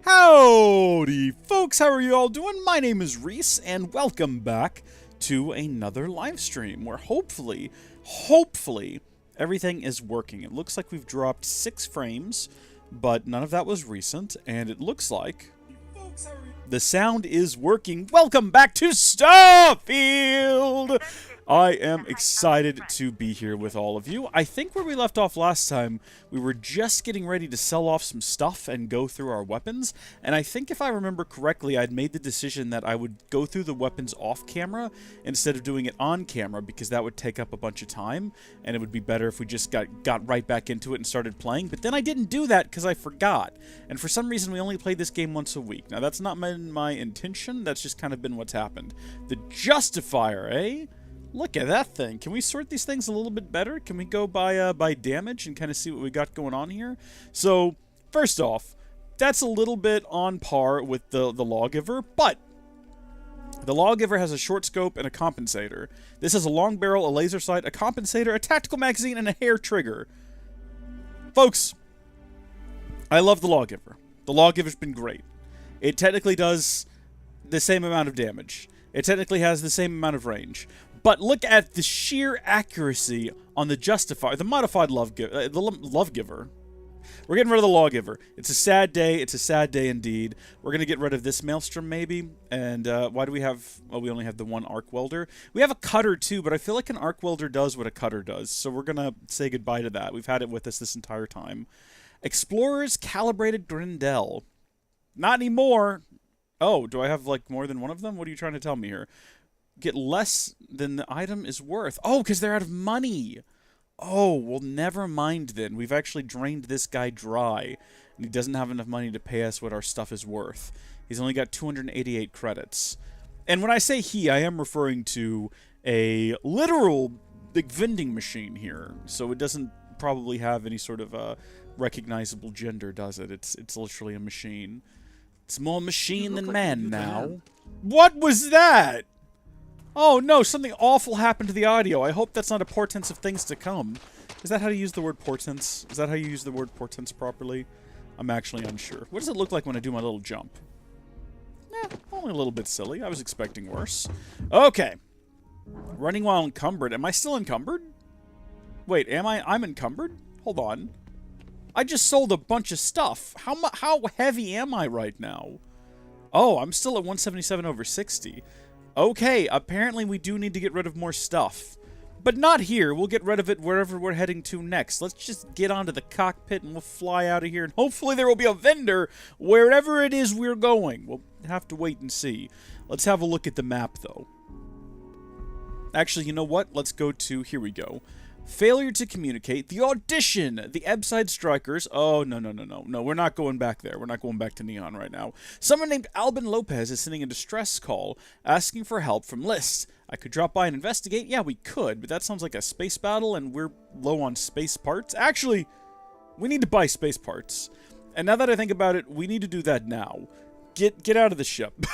Howdy, folks! How are you all doing? My name is Reese, and welcome back to another live stream where hopefully, everything is working. It looks like we've dropped 6 frames, but none of that was recent, and it looks like the sound is working. Welcome back to Starfield! I am excited to be here with all of you. I think where we left off last time, we were just getting ready to sell off some stuff and go through our weapons, and I think if I remember correctly, I'd made the decision that I would go through the weapons off camera instead of doing it on camera, because that would take up a bunch of time, and it would be better if we just got right back into it and started playing. But then I didn't do that because I forgot, and for some reason we only played this game once a week. Now that's not my intention, that's just kind of been what's happened. The Justifier, eh? Look at that thing. Can we sort these things a little bit better? Can we go by damage and kind of see what we got going on here? So, first off, that's a little bit on par with the Lawgiver, but the Lawgiver has a short scope and a compensator. This has a long barrel, a laser sight, a compensator, a tactical magazine, and a hair trigger. Folks, I love the Lawgiver. The Lawgiver's been great. It technically does the same amount of damage. It technically has the same amount of range. But look at the sheer accuracy on the Justifier, the modified Lawgiver. We're getting rid of the Lawgiver. It's a sad day. It's a sad day indeed. We're going to get rid of this Maelstrom, maybe. And why do we have... Well, we only have the one arc welder. We have a cutter, too, but I feel like an arc welder does what a cutter does. So we're going to say goodbye to that. We've had it with us this entire time. Explorer's Calibrated Grindel. Not anymore. Oh, do I have, like, more than one of them? What are you trying to tell me here? Get less than the item is worth. Oh, because they're out of money. Oh, well, never mind then. We've actually drained this guy dry, and he doesn't have enough money to pay us what our stuff is worth. He's only got 288 credits. And when I say he, I am referring to a literal big vending machine here. So it doesn't probably have any sort of recognizable gender, does it? It's literally a machine. It's more machine than man now. What was that? Oh no, something awful happened to the audio. I hope that's not a portent of things to come. Is that how you use the word portents? Is that how you use the word portents properly? I'm actually unsure. What does it look like when I do my little jump? Only a little bit silly. I was expecting worse. Okay. Running while encumbered. Am I still encumbered? Wait, am I? I'm encumbered? Hold on. I just sold a bunch of stuff. How heavy am I right now? Oh, I'm still at 177 over 60. Okay, apparently we do need to get rid of more stuff. But not here. We'll get rid of it wherever we're heading to next. Let's just get onto the cockpit and we'll fly out of here. And hopefully there will be a vendor wherever it is we're going. We'll have to wait and see. Let's have a look at the map, though. Actually, you know what? Let's go to... Here we go. Failure to communicate. The audition. The Ebside Strikers. Oh, no. No, we're not going back there. We're not going back to Neon right now. Someone named Albin Lopez is sending a distress call, asking for help from List. I could drop by and investigate. Yeah, we could, but that sounds like a space battle, and we're low on space parts. Actually, we need to buy space parts. And now that I think about it, we need to do that now. Get out of the ship.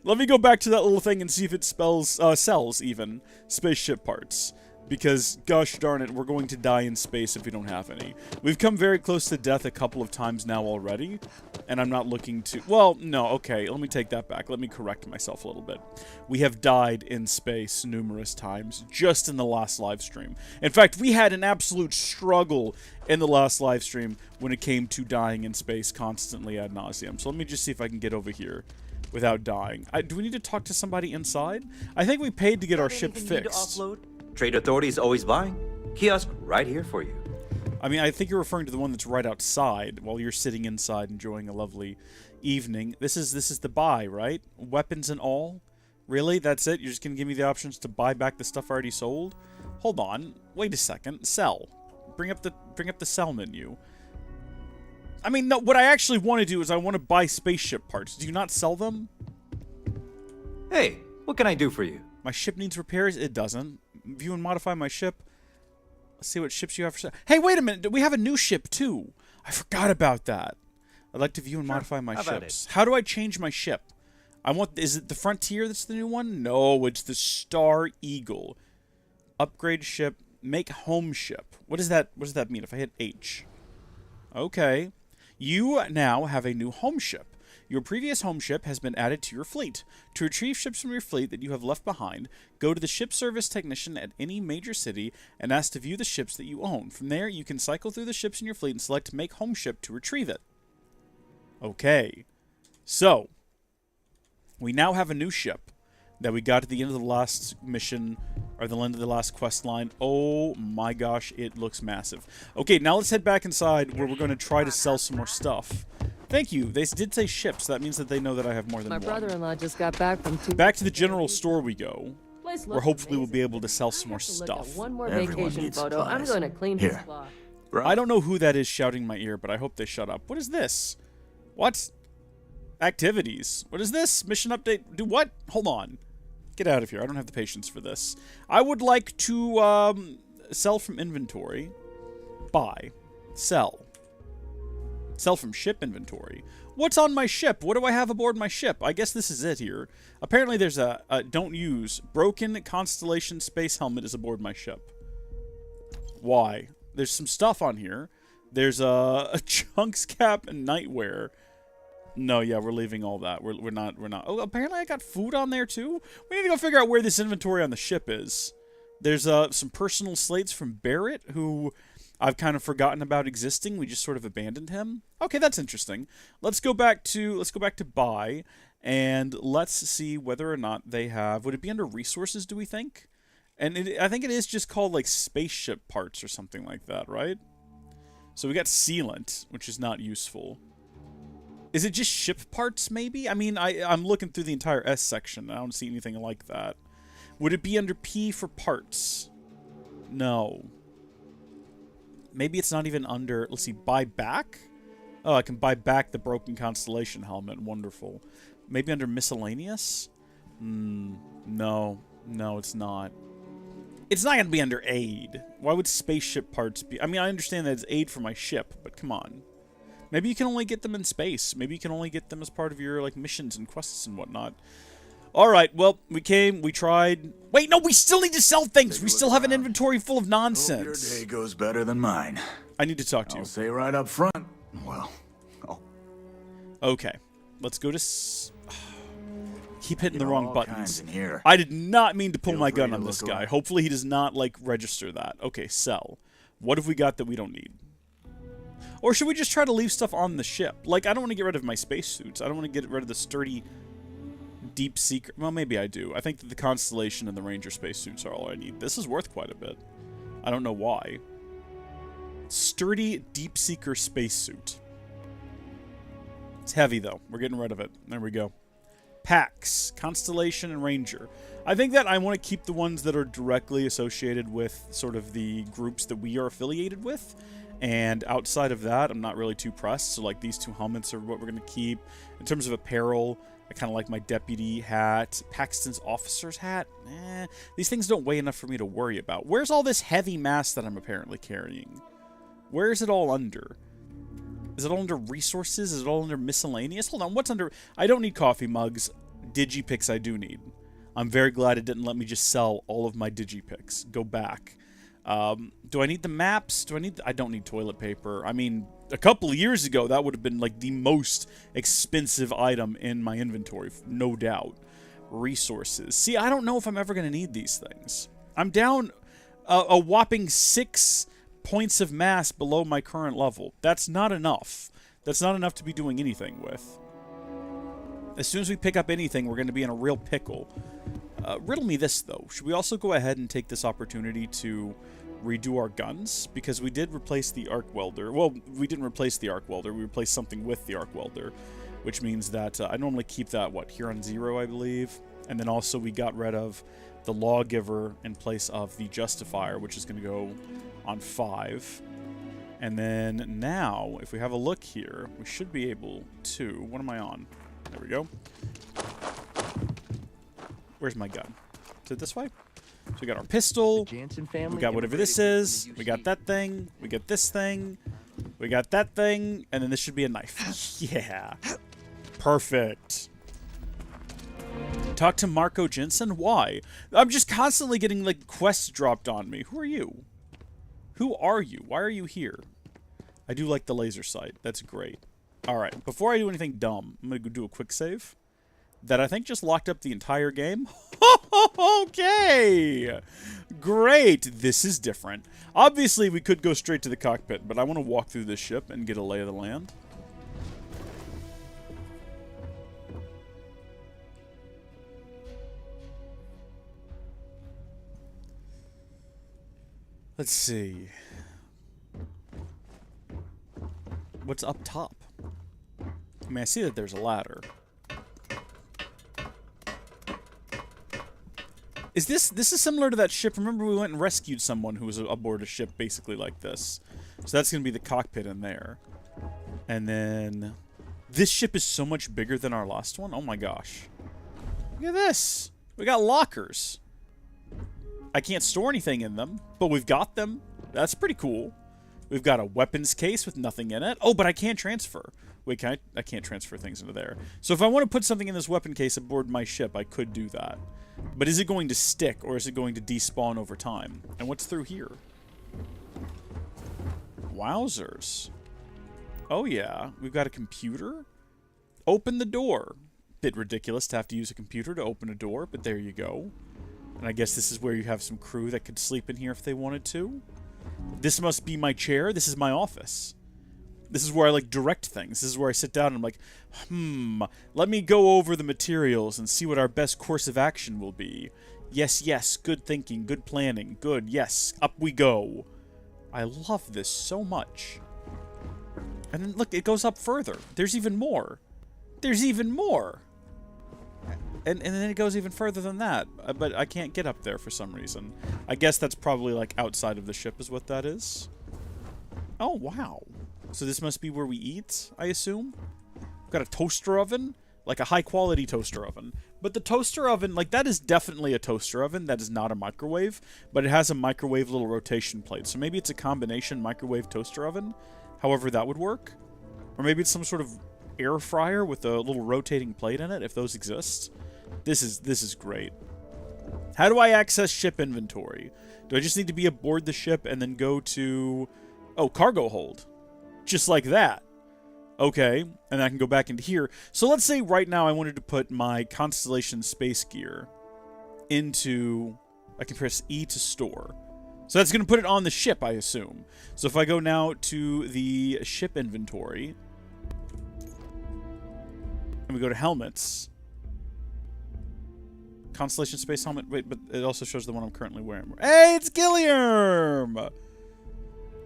Let me go back to that little thing and see if it sells, even, spaceship parts. Because, gosh darn it, we're going to die in space if we don't have any. We've come very close to death a couple of times now already, and I'm not looking to... Well, no, okay, let me take that back. Let me correct myself a little bit. We have died in space numerous times, just in the last live stream. In fact, we had an absolute struggle in the last live stream when it came to dying in space constantly ad nauseum. So let me just see if I can get over here without dying. Do we need to talk to somebody inside? I think we paid to get our ship fixed. Trade Authority is always buying. Kiosk right here for you. I mean, I think you're referring to the one that's right outside while you're sitting inside enjoying a lovely evening. This is the buy, right? Weapons and all? Really? That's it? You're just going to give me the options to buy back the stuff I already sold? Hold on. Wait a second. Sell. Bring up the sell menu. I mean, no, what I actually want to do is I want to buy spaceship parts. Do you not sell them? Hey, what can I do for you? My ship needs repairs? It doesn't. View and modify my ship. Let's see what ships you have for sale. Hey, wait a minute. We have a new ship, too. I forgot about that. I'd like to view and modify my ships. How do I change my ship? Is it the Frontier that's the new one? No, it's the Star Eagle. Upgrade ship. Make home ship. What does that mean if I hit H? Okay. You now have a new home ship. Your previous home ship has been added to your fleet. To retrieve ships from your fleet that you have left behind, go to the ship service technician at any major city and ask to view the ships that you own. From there, you can cycle through the ships in your fleet and select Make Home Ship to retrieve it. Okay. So, we now have a new ship that we got at the end of the last mission, or the end of the last quest line. Oh my gosh, it looks massive. Okay, now let's head back inside where we're going to try to sell some more stuff. Thank you. They did say ships. That means that they know that I have more than one. My brother-in-law just got back from Back to the general store we go, where hopefully we'll be able to sell some more stuff. One more Everyone vacation needs photo. I'm supplies. going to clean Here. his cloth. I don't know who that is shouting in my ear, but I hope they shut up. What is this? What? Activities. What is this? Mission update. Do what? Hold on. Get out of here. I don't have the patience for this. I would like to sell from inventory. Buy. Sell. Sell from ship inventory. What's on my ship? What do I have aboard my ship? I guess this is it here. Apparently there's a don't use. Broken Constellation space helmet is aboard my ship. Why? There's some stuff on here. There's a chunks cap and nightwear. No, yeah, we're leaving all that. We're not. Oh, apparently I got food on there too. We need to go figure out where this inventory on the ship is. There's some personal slates from Barrett, who I've kind of forgotten about existing. We just sort of abandoned him. Okay, that's interesting. Let's go back to buy, and let's see whether or not they have. Would it be under resources? Do we think? And I think it is just called like spaceship parts or something like that, right? So we got sealant, which is not useful. Is it just ship parts, maybe? I mean, I'm looking through the entire S section. I don't see anything like that. Would it be under P for parts? No. Maybe it's not even under... Let's see, buy back? Oh, I can buy back the Broken Constellation helmet. Wonderful. Maybe under miscellaneous? No. No, it's not. It's not going to be under aid. Why would spaceship parts be... I mean, I understand that it's aid for my ship, but come on. Maybe you can only get them in space. Maybe you can only get them as part of your like missions and quests and whatnot. Alright, well, we came, we tried... Wait, no, we still need to sell things! We still have an inventory full of nonsense! Hope your day goes better than mine. I need to talk to you. I'll say right up front. Well, Okay, let's go to... Keep hitting the wrong all buttons. kinds in here. I did not mean to pull Feel my free gun to on this look guy. around. Hopefully he does not, like, register that. Okay, sell. What have we got that we don't need? Or should we just try to leave stuff on the ship? Like, I don't want to get rid of my spacesuits. I don't want to get rid of the sturdy... Deep Seeker. Well, maybe I do. I think that the Constellation and the Ranger spacesuits are all I need. This is worth quite a bit. I don't know why. Sturdy Deep Seeker spacesuit. It's heavy, though. We're getting rid of it. There we go. Packs. Constellation and Ranger. I think that I want to keep the ones that are directly associated with sort of the groups that we are affiliated with. And outside of that, I'm not really too pressed. So, like, these two helmets are what we're going to keep. In terms of apparel... I kind of like my deputy hat. Paxton's officer's hat. These things don't weigh enough for me to worry about. Where's all this heavy mass that I'm apparently carrying? Where is it all under? Is it all under resources? Is it all under miscellaneous? Hold on, what's under... I don't need coffee mugs. Digipicks I do need. I'm very glad it didn't let me just sell all of my Digipicks. Go back. Do I need the maps? I don't need toilet paper. I mean... A couple of years ago, that would have been like the most expensive item in my inventory, no doubt. Resources. See, I don't know if I'm ever going to need these things. I'm down a whopping 6 points of mass below my current level. That's not enough. That's not enough to be doing anything with. As soon as we pick up anything, we're going to be in a real pickle. Riddle me this, though. Should we also go ahead and take this opportunity to... redo our guns, because we did replace the arc welder. Well, we didn't replace the arc welder, we replaced something with the arc welder, which means that I normally keep that, here on 0, I believe, and then also we got rid of the lawgiver in place of the justifier, which is going to go on 5, and then now, if we have a look here, we should be able to, what am I on? There we go. Where's my gun? Is it this way? So we got our pistol, we got whatever this is, we got that thing, we got this thing, we got that thing, and then this should be a knife. Yeah. Perfect. Talk to Marco Jensen? Why? I'm just constantly getting, like, quests dropped on me. Who are you? Who are you? Why are you here? I do like the laser sight. That's great. Alright, before I do anything dumb, I'm going to go do a quick save. That I think just locked up the entire game. Okay! Great! This is different. Obviously, we could go straight to the cockpit, but I want to walk through this ship and get a lay of the land. Let's see. What's up top? I mean, I see that there's a ladder. This is similar to that ship. Remember we went and rescued someone who was aboard a ship basically like this. So that's going to be the cockpit in there. And then this ship is so much bigger than our last one. Oh my gosh. Look at this. We got lockers. I can't store anything in them, but we've got them. That's pretty cool. We've got a weapons case with nothing in it. Oh, but I can't transfer. Wait, can I can't transfer things into there. So if I want to put something in this weapon case aboard my ship, I could do that. But is it going to stick, or is it going to despawn over time? And what's through here? Wowzers. Oh yeah, we've got a computer? Open the door. Bit ridiculous to have to use a computer to open a door, but there you go. And I guess this is where you have some crew that could sleep in here if they wanted to. This must be my chair. This is my office. This is where I, like, direct things. This is where I sit down and I'm like, let me go over the materials and see what our best course of action will be. Yes, yes, good thinking, good planning, good, yes, up we go. I love this so much. And then, look, it goes up further. There's even more. There's even more. And then it goes even further than that. But I can't get up there for some reason. I guess that's probably, like, outside of the ship is what that is. Oh, wow. So this must be where we eat, I assume? We've got a toaster oven, like a high-quality toaster oven. But the toaster oven, like, that is definitely a toaster oven. That is not a microwave, but it has a microwave little rotation plate. So maybe it's a combination microwave toaster oven, however that would work. Or maybe it's some sort of air fryer with a little rotating plate in it, if those exist. This is great. How do I access ship inventory? Do I just need to be aboard the ship and then go to... Oh, cargo hold. Just like that. Okay, and I can go back into here. So let's say right now I wanted to put my Constellation space gear into... I can press E to store. So that's going to put it on the ship, I assume. So if I go now to the ship inventory, and we go to helmets... Constellation space helmet. Wait, but it also shows the one I'm currently wearing. Hey, it's Gilliam!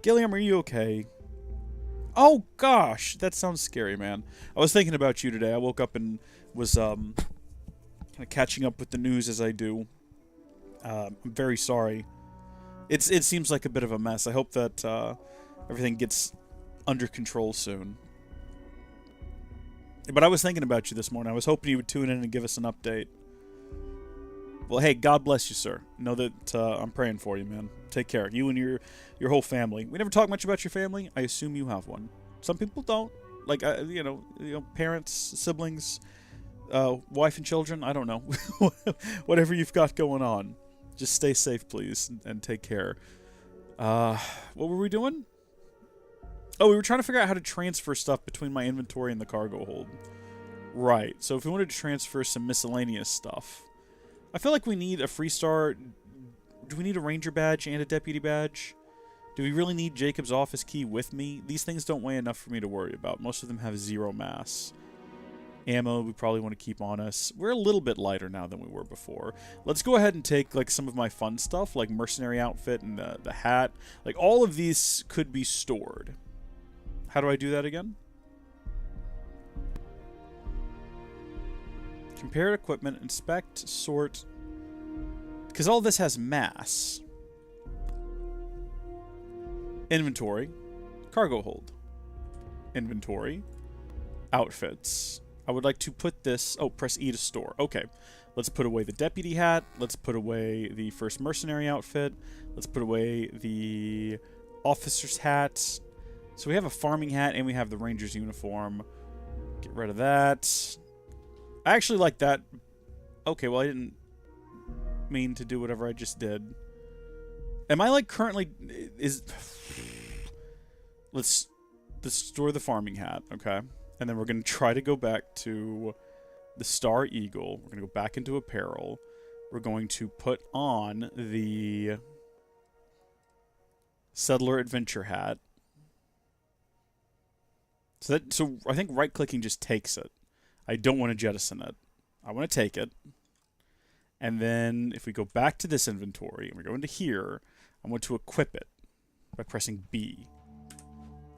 Gilliam, are you okay? Oh, gosh. That sounds scary, man. I was thinking about you today. I woke up and was, kind of catching up with the news as I do. I'm very sorry. It seems like a bit of a mess. I hope that, everything gets under control soon. But I was thinking about you this morning. I was hoping you would tune in and give us an update. Well, hey, God bless you, sir. Know that I'm praying for you, man. Take care. You and your whole family. We never talk much about your family. I assume you have one. Some people don't. Like, you know, parents, siblings, wife and children. I don't know. Whatever you've got going on. Just stay safe, please, and take care. What were we doing? Oh, we were trying to figure out how to transfer stuff between my inventory and the cargo hold. Right. So if we wanted to transfer some miscellaneous stuff... I feel like we need a Freestar. Do we need a Ranger badge and a Deputy badge? Do we really need Jacob's office key with me? These things don't weigh enough for me to worry about. Most of them have 0 mass. Ammo we probably want to keep on us. We're a little bit lighter now than we were before. Let's go ahead and take like some of my fun stuff, like mercenary outfit and the hat. Like all of these could be stored. How do I do that again? Compare equipment, inspect, sort. Because all this has mass. Inventory. Cargo hold. Inventory. Outfits. I would like to put this... Oh, press E to store. Okay. Let's put away the deputy hat. Let's put away the first mercenary outfit. Let's put away the officer's hat. So we have a farming hat and we have the ranger's uniform. Get rid of that. I actually like that. Okay, well, I didn't mean to do whatever I just did. Am I, like, currently... Let's store the farming hat, okay? And then we're going to try to go back to the Star Eagle. We're going to go back into apparel. We're going to put on the Settler Adventure hat. So I think right-clicking just takes it. I don't want to jettison it. I want to take it. And then if we go back to this inventory and we go into here, I want to equip it by pressing B.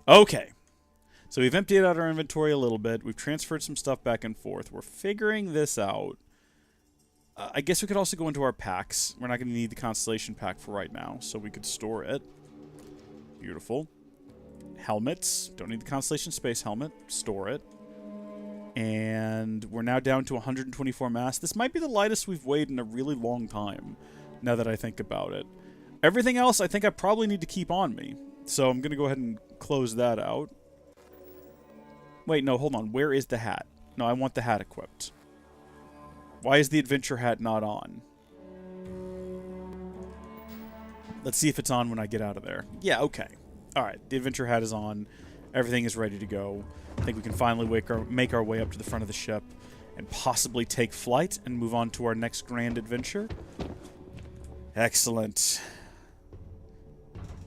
Okay. So we've emptied out our inventory a little bit. We've transferred some stuff back and forth. We're figuring this out. I guess we could also go into our packs. We're not going to need the Constellation pack for right now, so we could store it. Beautiful. Helmets. Don't need the Constellation Space helmet. Store it. And we're now down to 124 mass. This might be the lightest we've weighed in a really long time, now that I think about it. Everything else I think I probably need to keep on me. So I'm going to go ahead and close that out. Wait, no, hold on. Where is the hat? No, I want the hat equipped. Why is the adventure hat not on? Let's see if it's on when I get out of there. Yeah, okay. Alright, the adventure hat is on. Everything is ready to go. I think we can finally make our way up to the front of the ship and possibly take flight and move on to our next grand adventure. Excellent.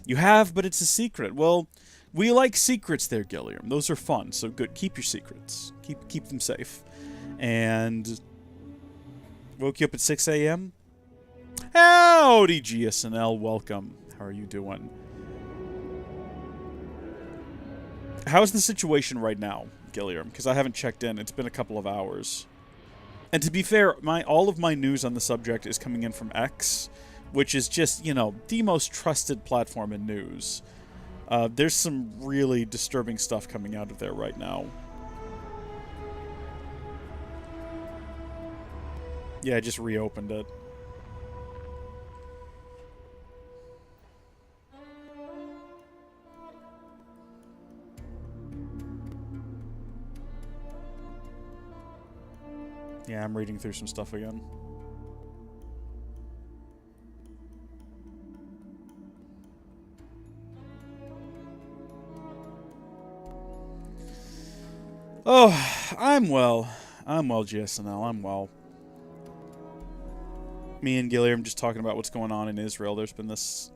You have, but it's a secret. Well, we like secrets there, Gilliam. Those are fun, so good. Keep your secrets. Keep them safe. And woke you up at 6 a.m.? Howdy, GSNL. Welcome. How are you doing? How's the situation right now, Gilliam? Because I haven't checked in. It's been a couple of hours. And to be fair, all of my news on the subject is coming in from X, which is just, you know, the most trusted platform in news. There's some really disturbing stuff coming out of there right now. Yeah, I just reopened it. Yeah, I'm reading through some stuff again. Oh, I'm well. I'm well, GSNL. I'm well. Me and Gilliam just talking about what's going on in Israel. There's been this...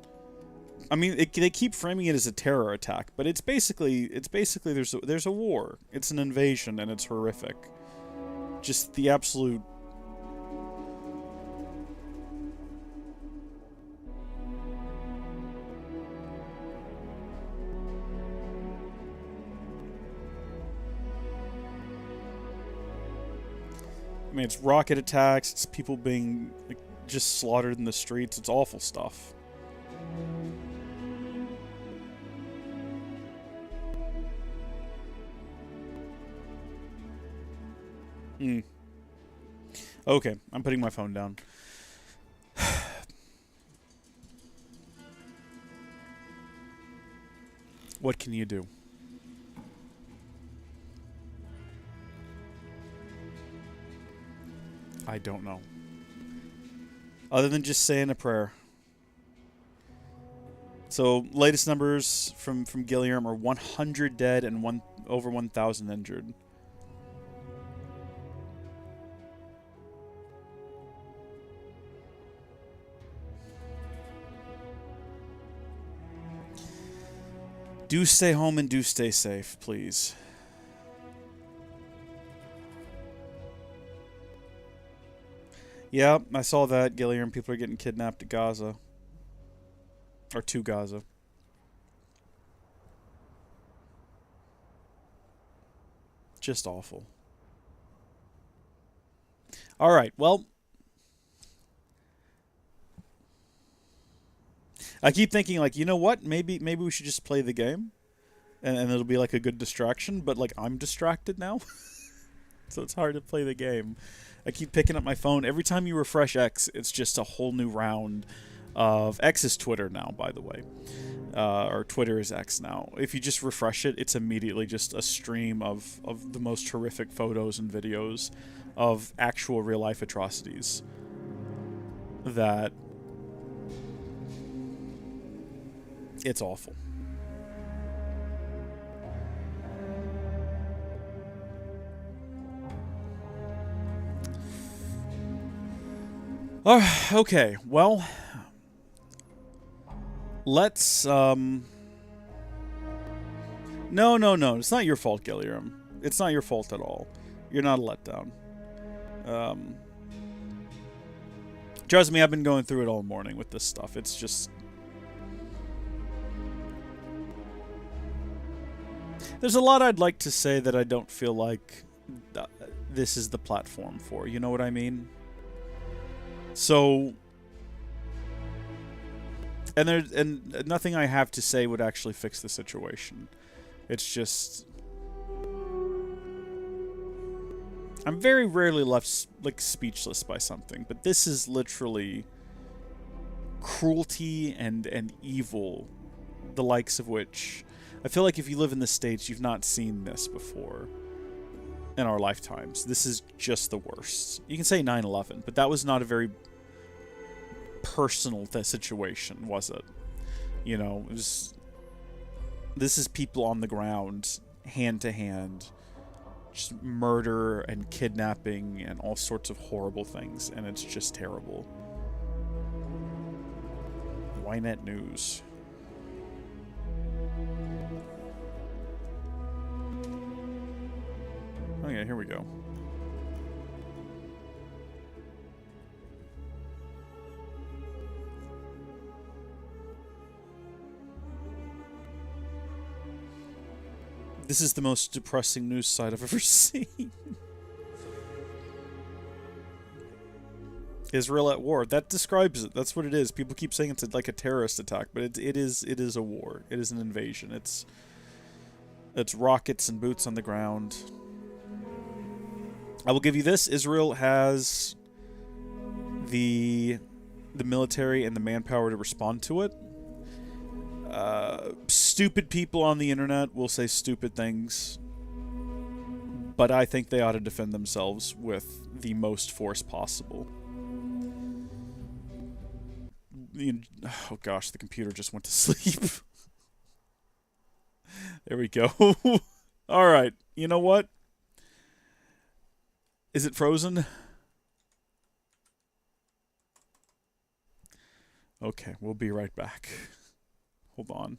I mean, they keep framing it as a terror attack, but it's basically there's a war. It's an invasion, and it's horrific. Just the absolute... I mean, it's rocket attacks, it's people being like, just slaughtered in the streets, it's awful stuff. Okay, I'm putting my phone down. What can you do? I don't know. Other than just saying a prayer. So, latest numbers from Gilliam are 100 dead and over 1,000 injured. Do stay home and do stay safe, please. Yeah, I saw that, Gilliam. People are getting kidnapped to Gaza. Or to Gaza. Just awful. Alright, well... I keep thinking, like, you know what? Maybe we should just play the game. And it'll be, like, a good distraction. But, like, I'm distracted now. So it's hard to play the game. I keep picking up my phone. Every time you refresh X, it's just a whole new round of... X is Twitter now, by the way. Or Twitter is X now. If you just refresh it, it's immediately just a stream of the most horrific photos and videos of actual real-life atrocities. That... It's awful. Okay, well, let's, No, no, no, it's not your fault, Gilliam. It's not your fault at all. You're not a letdown. Trust me, I've been going through it all morning with this stuff. It's just... There's a lot I'd like to say that I don't feel like this is the platform for. You know what I mean? So... And nothing I have to say would actually fix the situation. It's just... I'm very rarely left, like, speechless by something, but this is literally cruelty and evil, the likes of which... I feel like if you live in the States, you've not seen this before in our lifetimes. This is just the worst. You can say 9/11, but that was not a very personal situation, was it? You know, it was... This is people on the ground, hand to hand, just murder and kidnapping and all sorts of horrible things, and it's just terrible. Ynet News. Oh yeah, here we go. This is the most depressing news site I've ever seen. Israel at war. That describes it. That's what it is. People keep saying it's like a terrorist attack, but it is a war. It is an invasion. It's rockets and boots on the ground. I will give you this. Israel has the military and the manpower to respond to it. Stupid people on the internet will say stupid things, but I think they ought to defend themselves with the most force possible. Oh gosh, the computer just went to sleep. There we go. Alright, you know what? Is it frozen? Okay, we'll be right back. Hold on.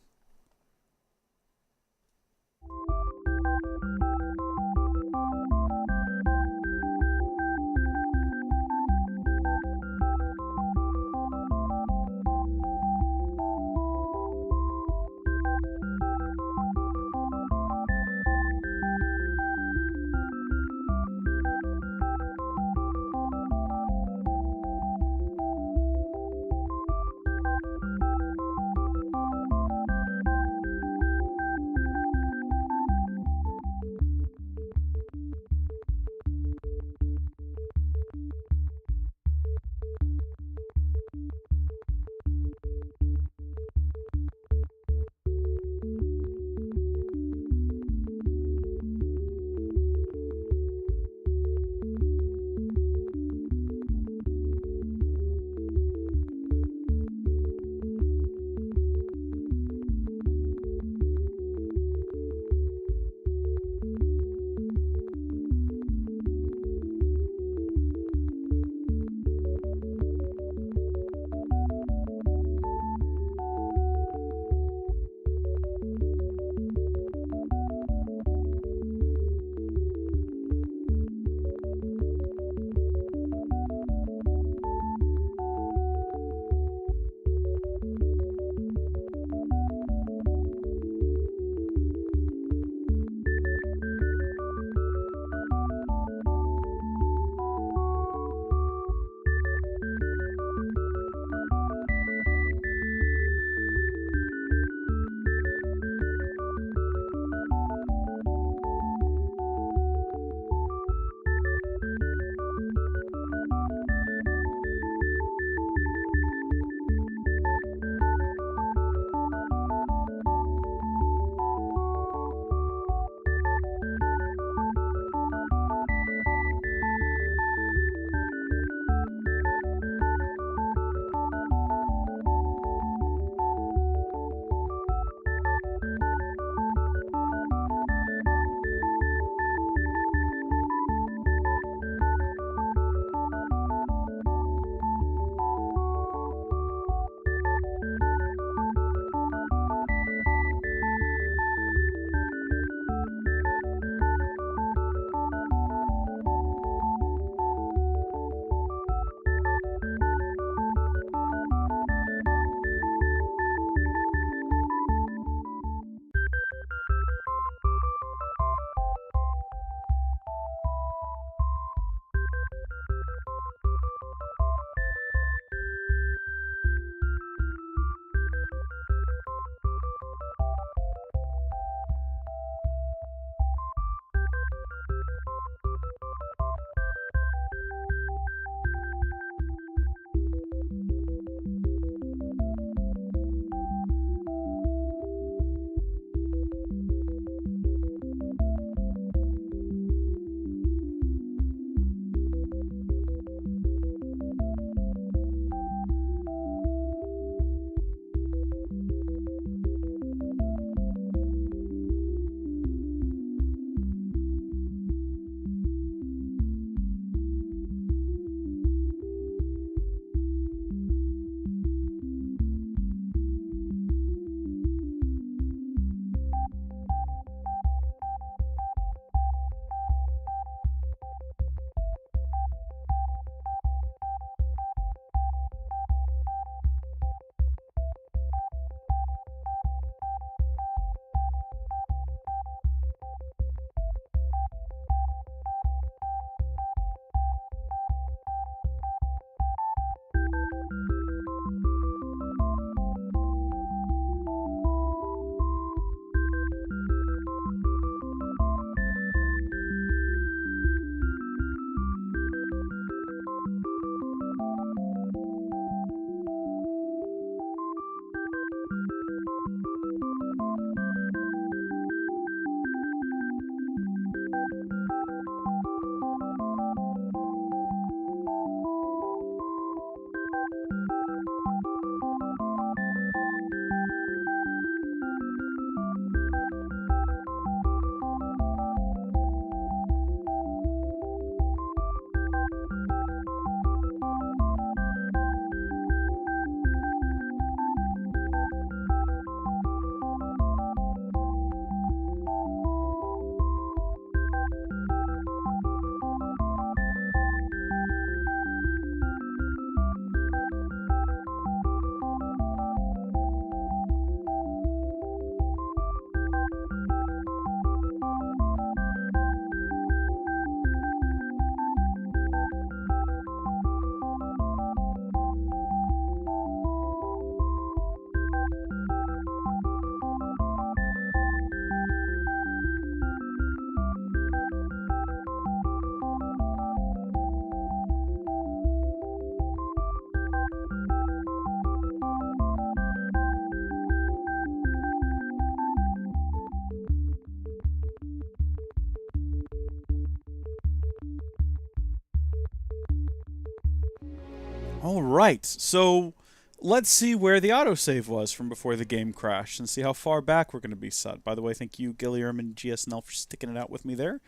All right, so let's see where the autosave was from before the game crashed and see how far back we're going to be set. By the way, thank you, Gilliam and GSNL, for sticking it out with me there.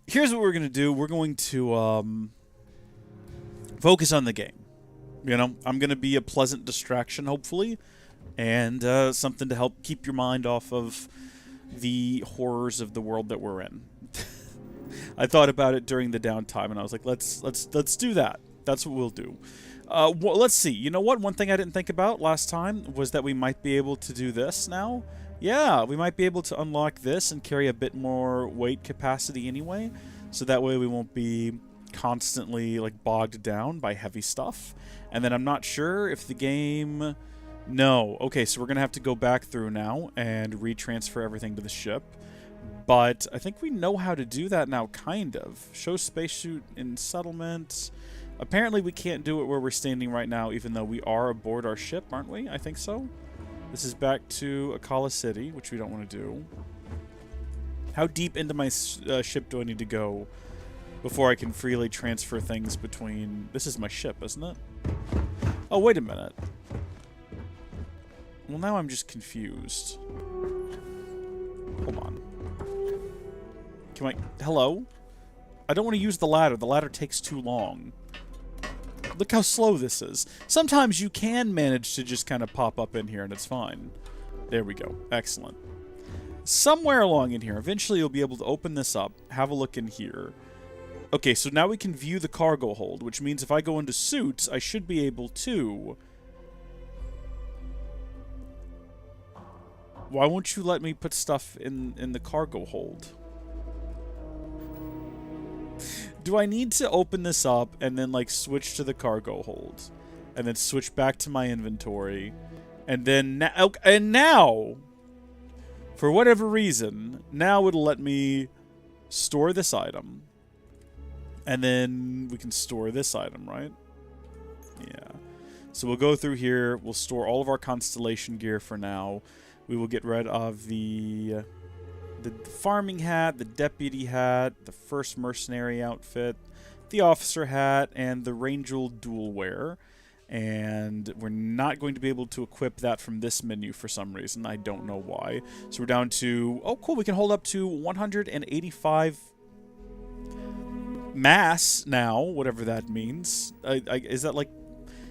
Here's what we're going to do. We're going to focus on the game. You know, I'm going to be a pleasant distraction, hopefully, and something to help keep your mind off of the horrors of the world that we're in. I thought about it during the downtime, and I was like, let's do that. That's what we'll do. Let's see. You know what? One thing I didn't think about last time was that we might be able to do this now. Yeah, we might be able to unlock this and carry a bit more weight capacity anyway, so that way we won't be constantly like bogged down by heavy stuff. And then I'm not sure if the game... No. Okay, so we're going to have to go back through now and retransfer everything to the ship. But I think we know how to do that now, kind of. Show spacesuit in settlement. Apparently we can't do it where we're standing right now, even though we are aboard our ship, aren't we? I think so. This is back to Akala City, which we don't want to do. How deep into my ship do I need to go before I can freely transfer things between... This is my ship, isn't it? Oh, wait a minute. Well, now I'm just confused. Hold on. Can I... Hello? I don't want to use the ladder. The ladder takes too long. Look how slow this is. Sometimes you can manage to just kind of pop up in here and it's fine. There we go. Excellent. Somewhere along in here, eventually you'll be able to open this up, have a look in here. Okay, so now we can view the cargo hold, which means if I go into suits, I should be able to... Why won't you let me put stuff in the cargo hold? Do I need to open this up and then, like, switch to the cargo hold? And then switch back to my inventory? And then... now, for whatever reason, now it'll let me store this item. And then we can store this item, right? Yeah. So we'll go through here. We'll store all of our Constellation gear for now. We will get rid of the farming hat, the deputy hat, the first mercenary outfit, the officer hat, and the Rangel dual wear. And we're not going to be able to equip that from this menu for some reason. I don't know why. So we're down to... Oh, cool. We can hold up to 185 mass now, whatever that means. Is that like...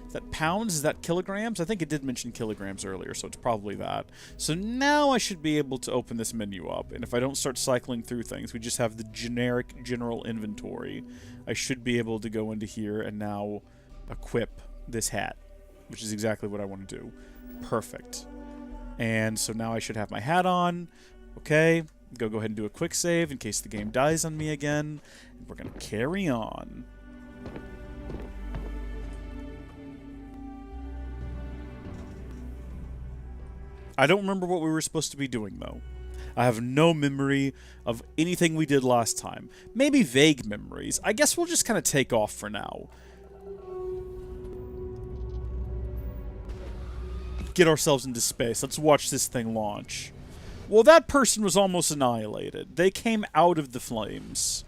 Is that pounds? Is that kilograms? I think it did mention kilograms earlier, so it's probably that. So now I should be able to open this menu up, and if I don't start cycling through things, we just have the generic general inventory. I should be able to go into here and now equip this hat, which is exactly what I want to do. Perfect. And so now I should have my hat on. Okay, go ahead and do a quick save in case the game dies on me again. We're going to carry on. I don't remember what we were supposed to be doing, though. I have no memory of anything we did last time. Maybe vague memories. I guess we'll just kind of take off for now. Get ourselves into space. Let's watch this thing launch. Well, that person was almost annihilated. They came out of the flames.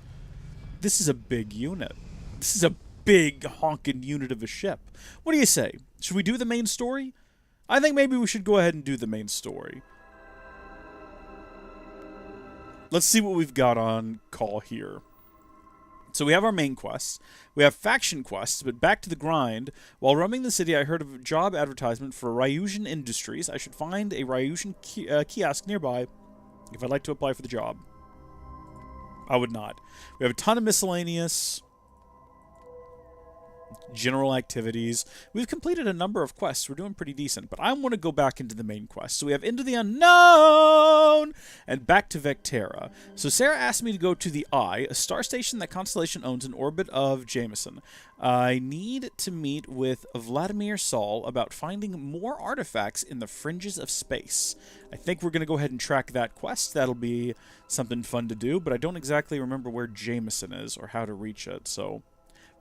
This is a big unit. This is a big honking unit of a ship. What do you say? Should we do the main story? I think maybe we should go ahead and do the main story. Let's see what we've got on call here. So we have our main quests. We have faction quests, but back to the grind. While roaming the city, I heard of a job advertisement for Ryusian Industries. I should find a Ryusian kiosk nearby if I'd like to apply for the job. I would not. We have a ton of miscellaneous... general activities. We've completed a number of quests. We're doing pretty decent, but I want to go back into the main quest. So we have Into the Unknown and back to Vectera. So Sarah asked me to go to the Eye, a star station that Constellation owns in orbit of Jameson. I need to meet with Vladimir Saul about finding more artifacts in the fringes of space. I think we're going to go ahead and track that quest. That'll be something fun to do, but I don't exactly remember where Jameson is or how to reach it, so...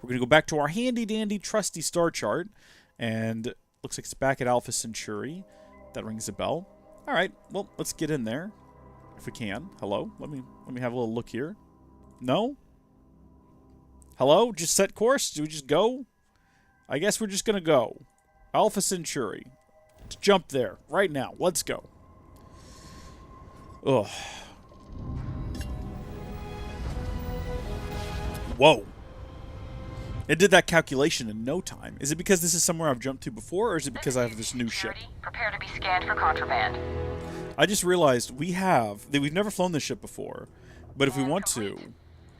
We're going to go back to our handy-dandy, trusty star chart, and looks like it's back at Alpha Centauri. That rings a bell. All right, well, let's get in there, if we can. Hello? Let me have a little look here. No? Hello? Just set course? Do we just go? I guess we're just gonna go. Alpha Centauri. Let's jump there. Right now. Let's go. Ugh. Whoa. It did that calculation in no time. Is it because this is somewhere I've jumped to before, or is it because I have this new ship? Prepare to be scanned for contraband. I just realized we've never flown this ship before, but if we want to,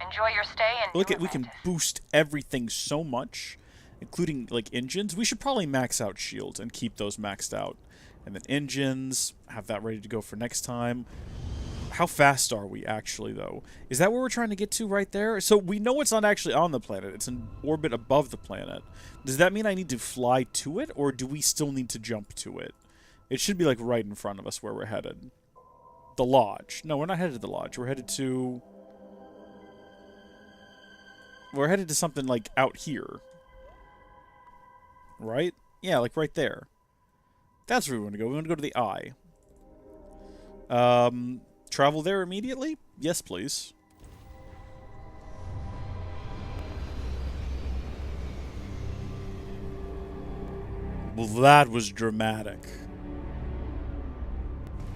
Enjoy your stay and look at, we can boost everything so much, including like engines. We should probably max out shields and keep those maxed out, and then engines, have that ready to go for next time. How fast are we actually, though? Is that where we're trying to get to right there? So we know it's not actually on the planet. It's in orbit above the planet. Does that mean I need to fly to it, or do we still need to jump to it? It should be, like, right in front of us where we're headed. The Lodge. No, we're not headed to the Lodge. We're headed to... We're headed to something, like, out here. Right? Yeah, like, right there. That's where we want to go. We want to go to the Eye. Travel there immediately? Yes, please. Well, that was dramatic.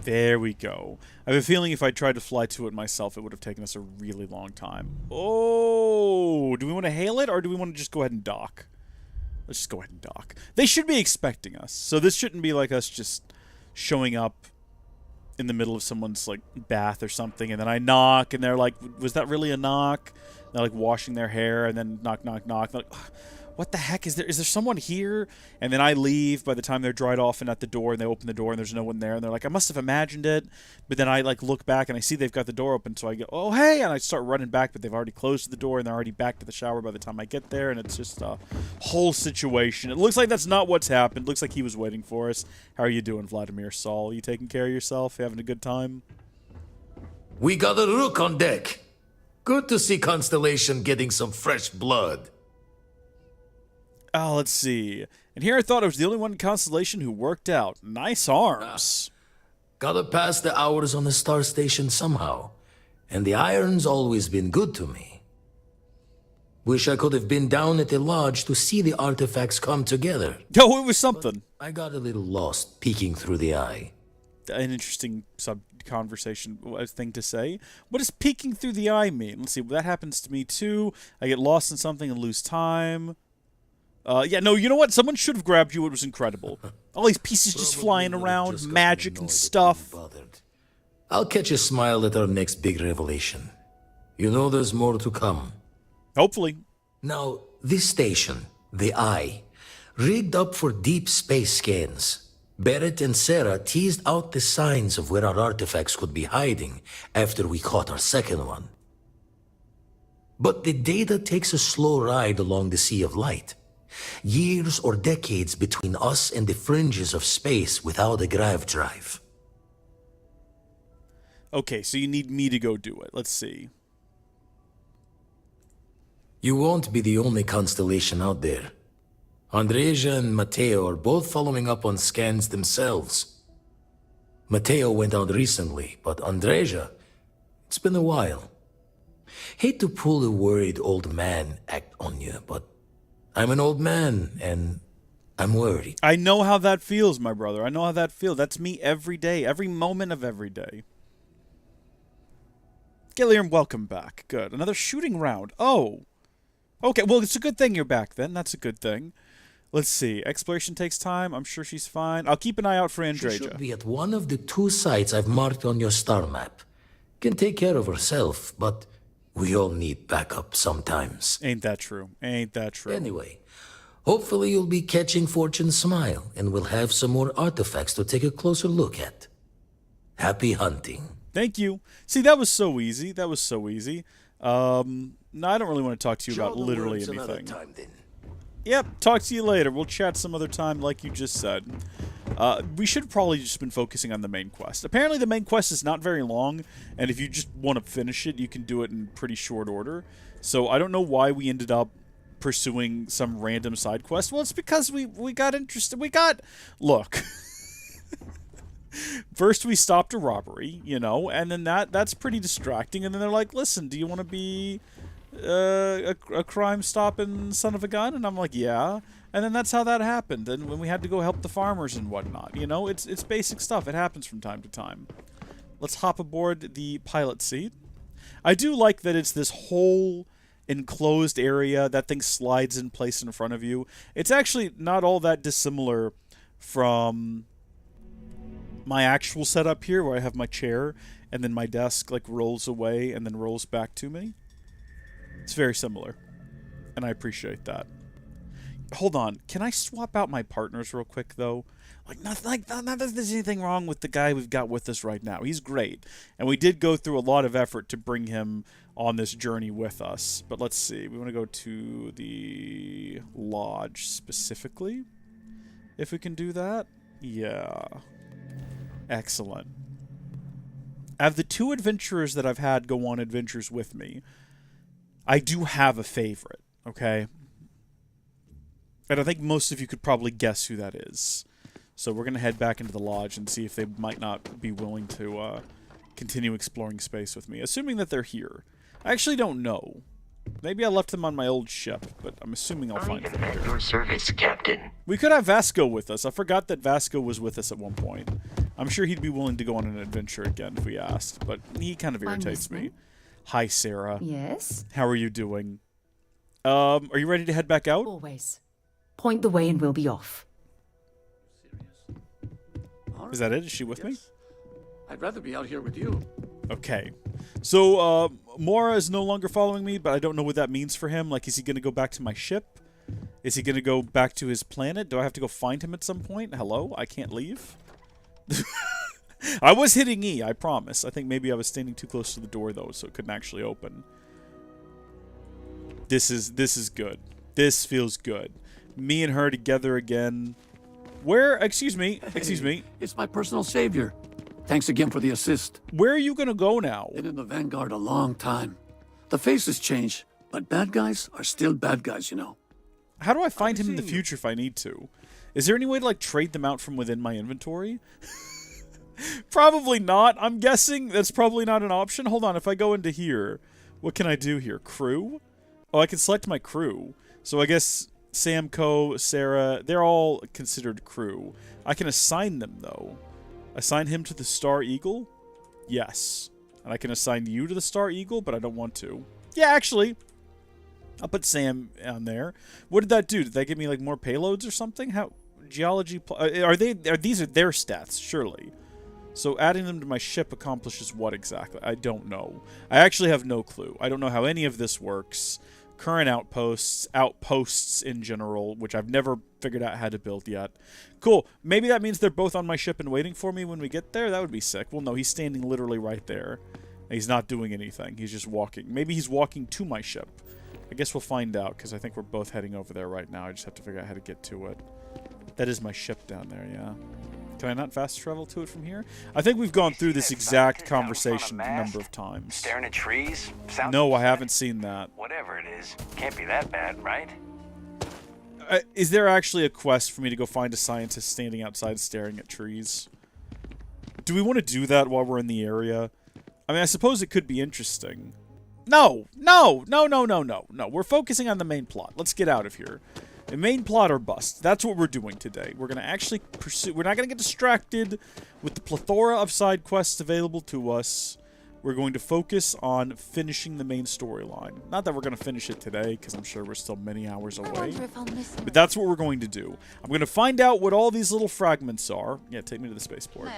There we go. I have a feeling if I tried to fly to it myself, it would have taken us a really long time. Oh! Do we want to hail it, or do we want to just go ahead and dock? Let's just go ahead and dock. They should be expecting us, so this shouldn't be like us just showing up in the middle of someone's, like, bath or something, and then I knock, and they're like, was that really a knock? They're, like, washing their hair, and then knock, knock, knock. They're like, what the heck? Is there someone here? And then I leave by the time they're dried off and at the door, and they open the door, and there's no one there, and they're like, I must have imagined it. But then I, like, look back, and I see they've got the door open, so I go, oh, hey! And I start running back, but they've already closed the door, and they're already back to the shower by the time I get there, and it's just a whole situation. It looks like that's not what's happened. It looks like he was waiting for us. How are you doing, Vladimir Saul? You taking care of yourself? You having a good time? We got a rook on deck. Good to see Constellation getting some fresh blood. Oh, let's see. And here I thought I was the only one in Constellation who worked out. Nice arms. Gotta pass the hours on the star station somehow. And the iron's always been good to me. Wish I could have been down at the lodge to see the artifacts come together. Oh, it was something. I got a little lost peeking through the eye. An interesting sub-conversation thing to say. What does peeking through the eye mean? Let's see. That happens to me, too. I get lost in something and lose time. Yeah, no, you know what? Someone should have grabbed you. It was incredible. All these pieces just flying around, magic and stuff. I'll catch a smile at our next big revelation. You know there's more to come. Hopefully. Now, this station, the Eye, rigged up for deep space scans. Barrett and Sarah teased out the signs of where our artifacts could be hiding after we caught our second one. But the data takes a slow ride along the Sea of Light. Years or decades between us and the fringes of space without a grav drive. Okay, so you need me to go do it. Let's see. You won't be the only constellation out there. Andreja and Matteo are both following up on scans themselves. Matteo went out recently, but Andreja, it's been a while. Hate to pull the worried old man act on you, but I'm an old man, and I'm worried. I know how that feels, my brother. I know how that feels. That's me every day, every moment of every day. Gilliam, welcome back. Good. Another shooting round. Oh. Okay, well, it's a good thing you're back, then. That's a good thing. Let's see. Exploration takes time. I'm sure she's fine. I'll keep an eye out for Andreja. She should be at one of the 2 sites I've marked on your star map. Can take care of herself, but we all need backup sometimes. Ain't that true? Ain't that true? Anyway, hopefully you'll be catching Fortune's smile, and we'll have some more artifacts to take a closer look at. Happy hunting. Thank you. See, that was so easy. That was so easy. No, I don't really want to talk to you about literally anything. Yep, talk to you later. We'll chat some other time like you just said. We should have probably just been focusing on the main quest. Apparently the main quest is not very long, and if you just want to finish it, you can do it in pretty short order. So I don't know why we ended up pursuing some random side quest. Well, it's because we got interested. Look. First we stopped a robbery, you know, and then that's pretty distracting, and then they're like, listen, do you want to be a crime-stopping son of a gun? And I'm like, yeah. And then that's how that happened. And when we had to go help the farmers and whatnot, you know, it's basic stuff. It happens from time to time. Let's hop aboard the pilot seat. I do like that it's this whole enclosed area. That thing slides in place in front of you. It's actually not all that dissimilar from my actual setup here, where I have my chair and then my desk like rolls away and then rolls back to me. It's very similar, and I appreciate that. Hold on, can I swap out my partners real quick though? Not that there's anything wrong with the guy we've got with us right now. He's great, and we did go through a lot of effort to bring him on this journey with us. But let's see, we want to go to the lodge specifically, if we can do that. Yeah. Excellent. Out of the two adventurers that I've had go on adventures with me, I do have a favorite, okay? And I think most of you could probably guess who that is. So we're going to head back into the lodge and see if they might not be willing to continue exploring space with me, assuming that they're here. I actually don't know. Maybe I left them on my old ship, but I'm assuming I'll find them here. Your service, Captain. We could have Vasco with us. I forgot that Vasco was with us at one point. I'm sure he'd be willing to go on an adventure again if we asked, but he kind of irritates me. Hi, Sarah. Yes? How are you doing? Are you ready to head back out? Always. Point the way and we'll be off. Is that it? Is she with me? I'd rather be out here with you. Okay. So, Mora is no longer following me, but I don't know what that means for him. Like, is he going to go back to my ship? Is he going to go back to his planet? Do I have to go find him at some point? Hello? I can't leave? I was hitting E, I promise. I think maybe I was standing too close to the door, though, so it couldn't actually open. This is good. This feels good. Me and her together again. Where? Excuse me. Excuse me. It's my personal savior. Thanks again for the assist. Where are you going to go now? Been in the Vanguard a long time. The faces change, but bad guys are still bad guys, you know. How do I find him in the future if I need to? Is there any way to, like, trade them out from within my inventory? Probably not. I'm guessing that's probably not an option. Hold on. If I go into here, what can I do here? Crew? Oh, I can select my crew. So I guess Samco, Sarah, they're all considered crew. I can assign them, though. Assign him to the Star Eagle? Yes. And I can assign you to the Star Eagle, but I don't want to. Yeah, actually, I'll put Sam on there. What did that do? Did that give me, like, more payloads or something? How? Geology... these are their stats, surely. So adding them to my ship accomplishes what exactly? I don't know. I actually have no clue. I don't know how any of this works. Current outposts in general, which I've never figured out how to build yet. Cool. Maybe that means they're both on my ship and waiting for me when we get there? That would be sick. Well, no, he's standing literally right there. He's not doing anything. He's just walking. Maybe he's walking to my ship. I guess we'll find out, because I think we're both heading over there right now. I just have to figure out how to get to it. That is my ship down there, yeah. Can I not fast travel to it from here? I think we've gone through this exact conversation a number of times. Staring at trees? Sounds no, I haven't seen that. Whatever it is, can't be that bad, right? Is there actually a quest for me to go find a scientist standing outside staring at trees? Do we want to do that while we're in the area? I mean, I suppose it could be interesting. No! No! No, no, no, no. No, we're focusing on the main plot. Let's get out of here. The main plot or bust. That's what we're doing today. We're going to actually pursue... We're not going to get distracted with the plethora of side quests available to us. We're going to focus on finishing the main storyline. Not that we're going to finish it today, because I'm sure we're still many hours away. But that's what we're going to do. I'm going to find out what all these little fragments are. Yeah, take me to the spaceport. No,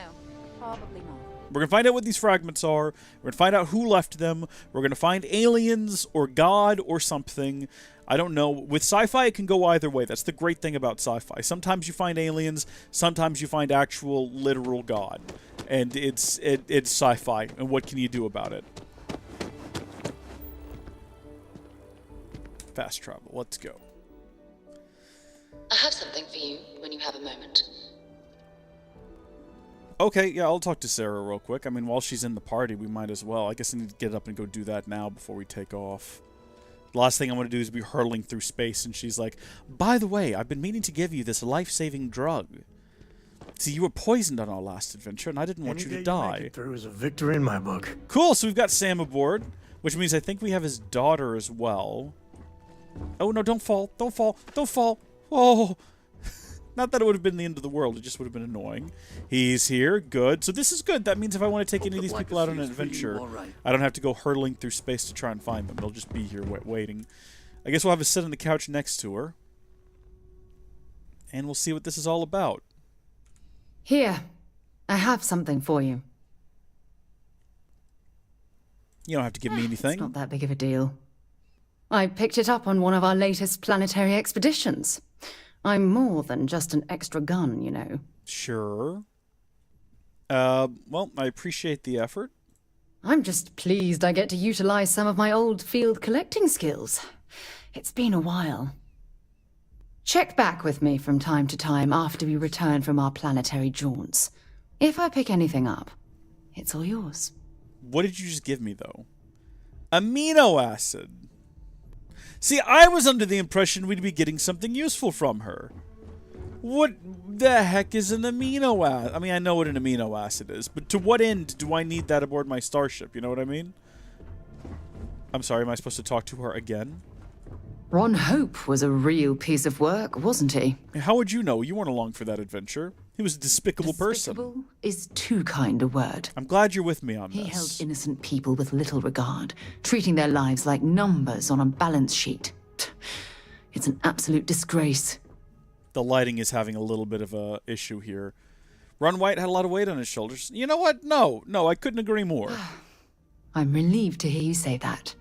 probably not. We're going to find out what these fragments are. We're going to find out who left them. We're going to find aliens or God or something. I don't know. With sci-fi, it can go either way. That's the great thing about sci-fi. Sometimes you find aliens. Sometimes you find actual, literal God. And it's sci-fi. And what can you do about it? Fast travel. Let's go. I have something for you when you have a moment. Okay, yeah, I'll talk to Sarah real quick. I mean, while she's in the party, we might as well. I guess I need to get up and go do that now before we take off. The last thing I want to do is be hurtling through space, and she's like, by the way, I've been meaning to give you this life-saving drug. See, you were poisoned on our last adventure, and I didn't want you to die. There was a victory in my book. Cool, so we've got Sam aboard. Which means I think we have his daughter as well. Oh, no, don't fall. Don't fall. Don't fall. Oh. Not that it would have been the end of the world. It just would have been annoying. He's here. Good. So this is good. That means if I want to take any of these people out on an adventure, I don't have to go hurtling through space to try and find them. They'll just be here waiting. I guess we'll have a sit on the couch next to her. And we'll see what this is all about. Here, I have something for you. You don't have to give me anything. It's not that big of a deal. I picked it up on one of our latest planetary expeditions. I'm more than just an extra gun, you know. Sure. Well, I appreciate the effort. I'm just pleased I get to utilize some of my old field collecting skills. It's been a while. Check back with me from time to time after we return from our planetary jaunts. If I pick anything up, it's all yours. What did you just give me, though? Amino acid. See, I was under the impression we'd be getting something useful from her. What the heck is an amino acid? I mean, I know what an amino acid is, but to what end do I need that aboard my starship? You know what I mean? I'm sorry, am I supposed to talk to her again? Ron Hope was a real piece of work, wasn't he? How would you know? You weren't along for that adventure. He was a despicable person. Despicable is too kind a word. I'm glad you're with me on this. He held innocent people with little regard, treating their lives like numbers on a balance sheet. It's an absolute disgrace. The lighting is having a little bit of a issue here. Ron White had a lot of weight on his shoulders. You know what? No, I couldn't agree more. I'm relieved to hear you say that.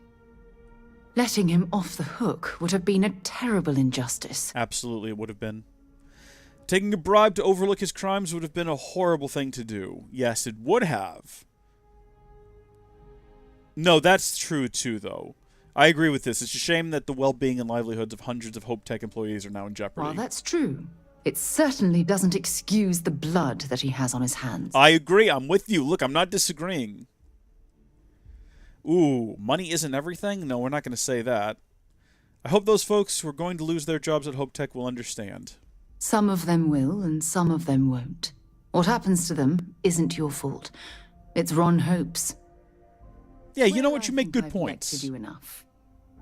Letting him off the hook would have been a terrible injustice. Absolutely, it would have been. Taking a bribe to overlook his crimes would have been a horrible thing to do. Yes, it would have. No, that's true too, though. I agree with this. It's a shame that the well-being and livelihoods of hundreds of Hope Tech employees are now in jeopardy. While that's true, it certainly doesn't excuse the blood that he has on his hands. I agree. I'm with you. Look, I'm not disagreeing. Ooh, money isn't everything? No, we're not going to say that. I hope those folks who are going to lose their jobs at Hope Tech will understand. Some of them will, and some of them won't. What happens to them isn't your fault. It's Ron Hope's. Yeah, you know what? You make good I've points. lectured you enough.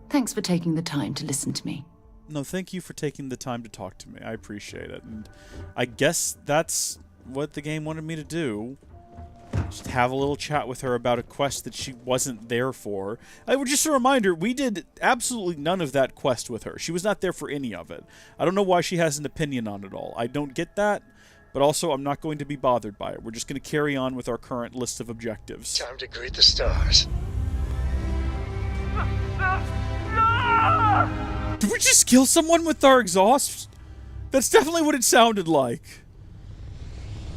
Thanks for taking the time to listen to me. No, thank you for taking the time to talk to me. I appreciate it. And I guess that's what the game wanted me to do. Just have a little chat with her about a quest that she wasn't there for. Just a reminder, we did absolutely none of that quest with her. She was not there for any of it. I don't know why she has an opinion on it all. I don't get that, but also I'm not going to be bothered by it. We're just going to carry on with our current list of objectives. Time to greet the stars. Did we just kill someone with our exhaust? That's definitely what it sounded like.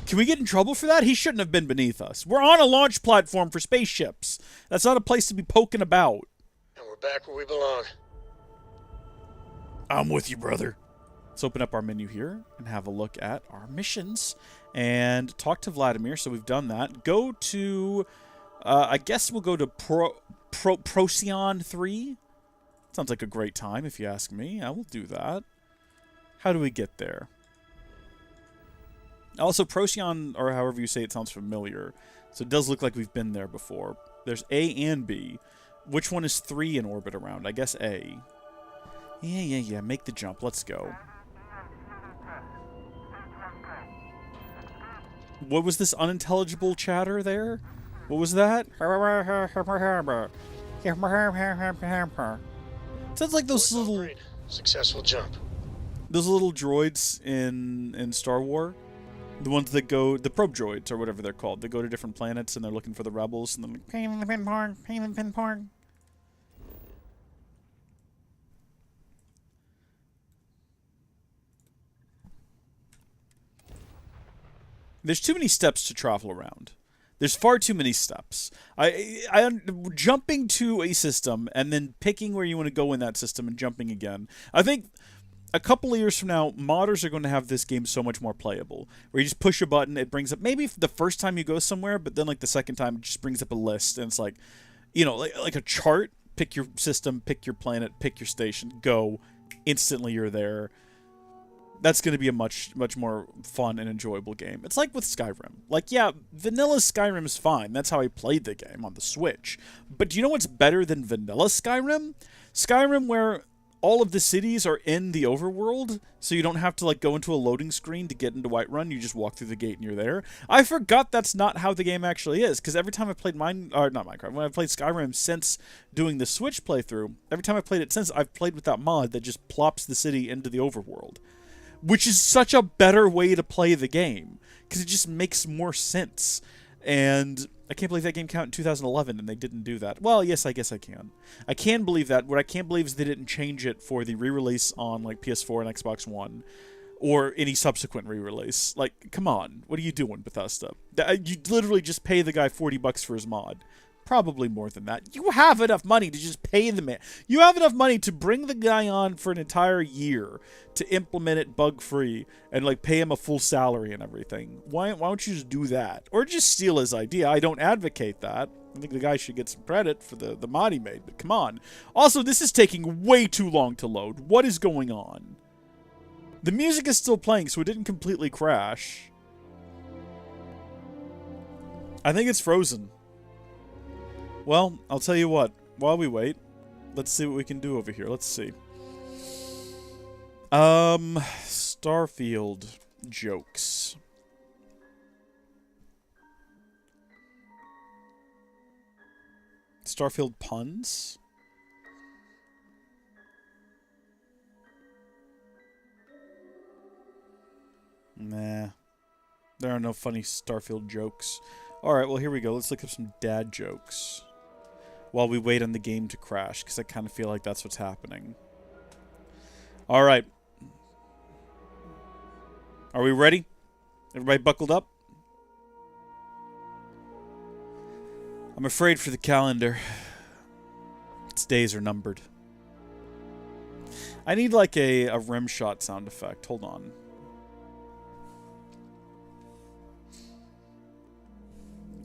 Can we get in trouble for that? He shouldn't have been beneath us. We're on a launch platform for spaceships. That's not a place to be poking about. And we're back where we belong. I'm with you, brother. Let's open up our menu here and have a look at our missions and talk to Vladimir. So we've done that. Go to, I guess we'll go to Procyon 3. Sounds like a great time if you ask me. I will do that. How do we get there? Also, Procyon, or however you say it, sounds familiar. So it does look like we've been there before. There's A and B. Which one is 3 in orbit around? I guess A. Yeah. Make the jump. Let's go. What was this unintelligible chatter there? What was that? Sounds like those little... Successful jump. Those little droids in Star Wars. The ones that go, the probe droids, or whatever they're called. They go to different planets and they're looking for the rebels, and then like, pain in the pinporn, pain in the pinporn. There's too many steps to travel around. There's far too many steps. Jumping to a system and then picking where you want to go in that system and jumping again. I think a couple of years from now, modders are going to have this game so much more playable. Where you just push a button, it brings up, maybe the first time you go somewhere, but then like the second time it just brings up a list. And it's like, you know, like a chart. Pick your system, pick your planet, pick your station, go. Instantly you're there. that's going to be a much more fun and enjoyable game. It's like with Skyrim. Like, yeah, vanilla Skyrim is fine. That's how I played the game on the Switch. But do you know what's better than vanilla Skyrim? Skyrim, where all of the cities are in the overworld, so you don't have to like go into a loading screen to get into Whiterun. You just walk through the gate and you're there. I forgot that's not how the game actually is, because every time I played when I played Skyrim since doing the Switch playthrough, every time I played it since, I've played with that mod that just plops the city into the overworld, which is such a better way to play the game, because it just makes more sense. And I can't believe that game came out in 2011 and they didn't do that. Well, yes, I guess I can. I can believe that. What I can't believe is they didn't change it for the re-release on like PS4 and Xbox One, or any subsequent re-release. Like, come on, what are you doing, Bethesda? You literally just pay the guy $40 for his mod. Probably more than that. You have enough money to just pay the man. You have enough money to bring the guy on for an entire year to implement it bug-free and like pay him a full salary and everything. Why don't you just do that? Or just steal his idea. I don't advocate that. I think the guy should get some credit for the mod he made, but come on. Also, this is taking way too long to load. What is going on? The music is still playing, so it didn't completely crash. I think it's frozen. Well, I'll tell you what. While we wait, let's see what we can do over here. Let's see. Starfield jokes. Starfield puns? Nah. There are no funny Starfield jokes. Alright, well here we go. Let's look up some dad jokes while we wait on the game to crash, because I kind of feel like that's what's happening. Alright. Are we ready? Everybody buckled up? I'm afraid for the calendar. Its days are numbered. I need like a rim shot sound effect. Hold on.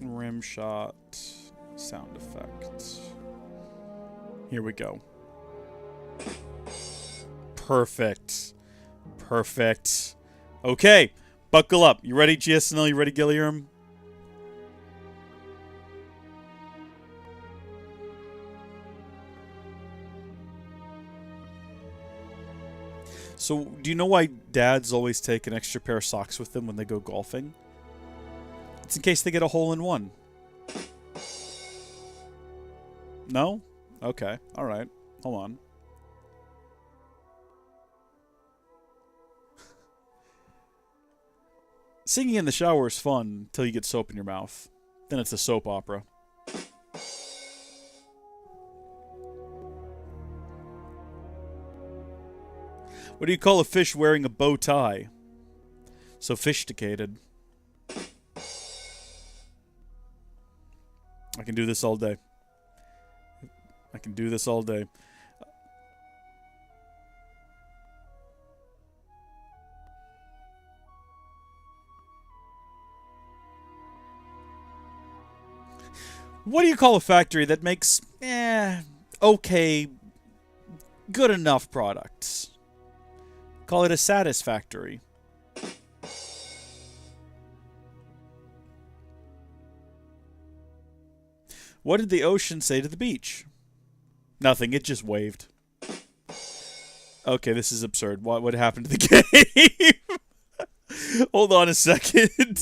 Rim shot sound effect. Here we go. Perfect. Perfect. Okay. Buckle up. You ready, GSNL? You ready, Gilliam? So, do you know why dads always take an extra pair of socks with them when they go golfing? It's in case they get a hole-in-one. No? Okay. Alright. Hold on. Singing in the shower is fun until you get soap in your mouth. Then it's a soap opera. What do you call a fish wearing a bow tie? Sophisticated. I can do this all day. I can do this all day. What do you call a factory that makes, okay, good enough products? Call it a satisfactory. What did the ocean say to the beach? Nothing, it just waved. Okay, this is absurd. What happened to the game? Hold on a second.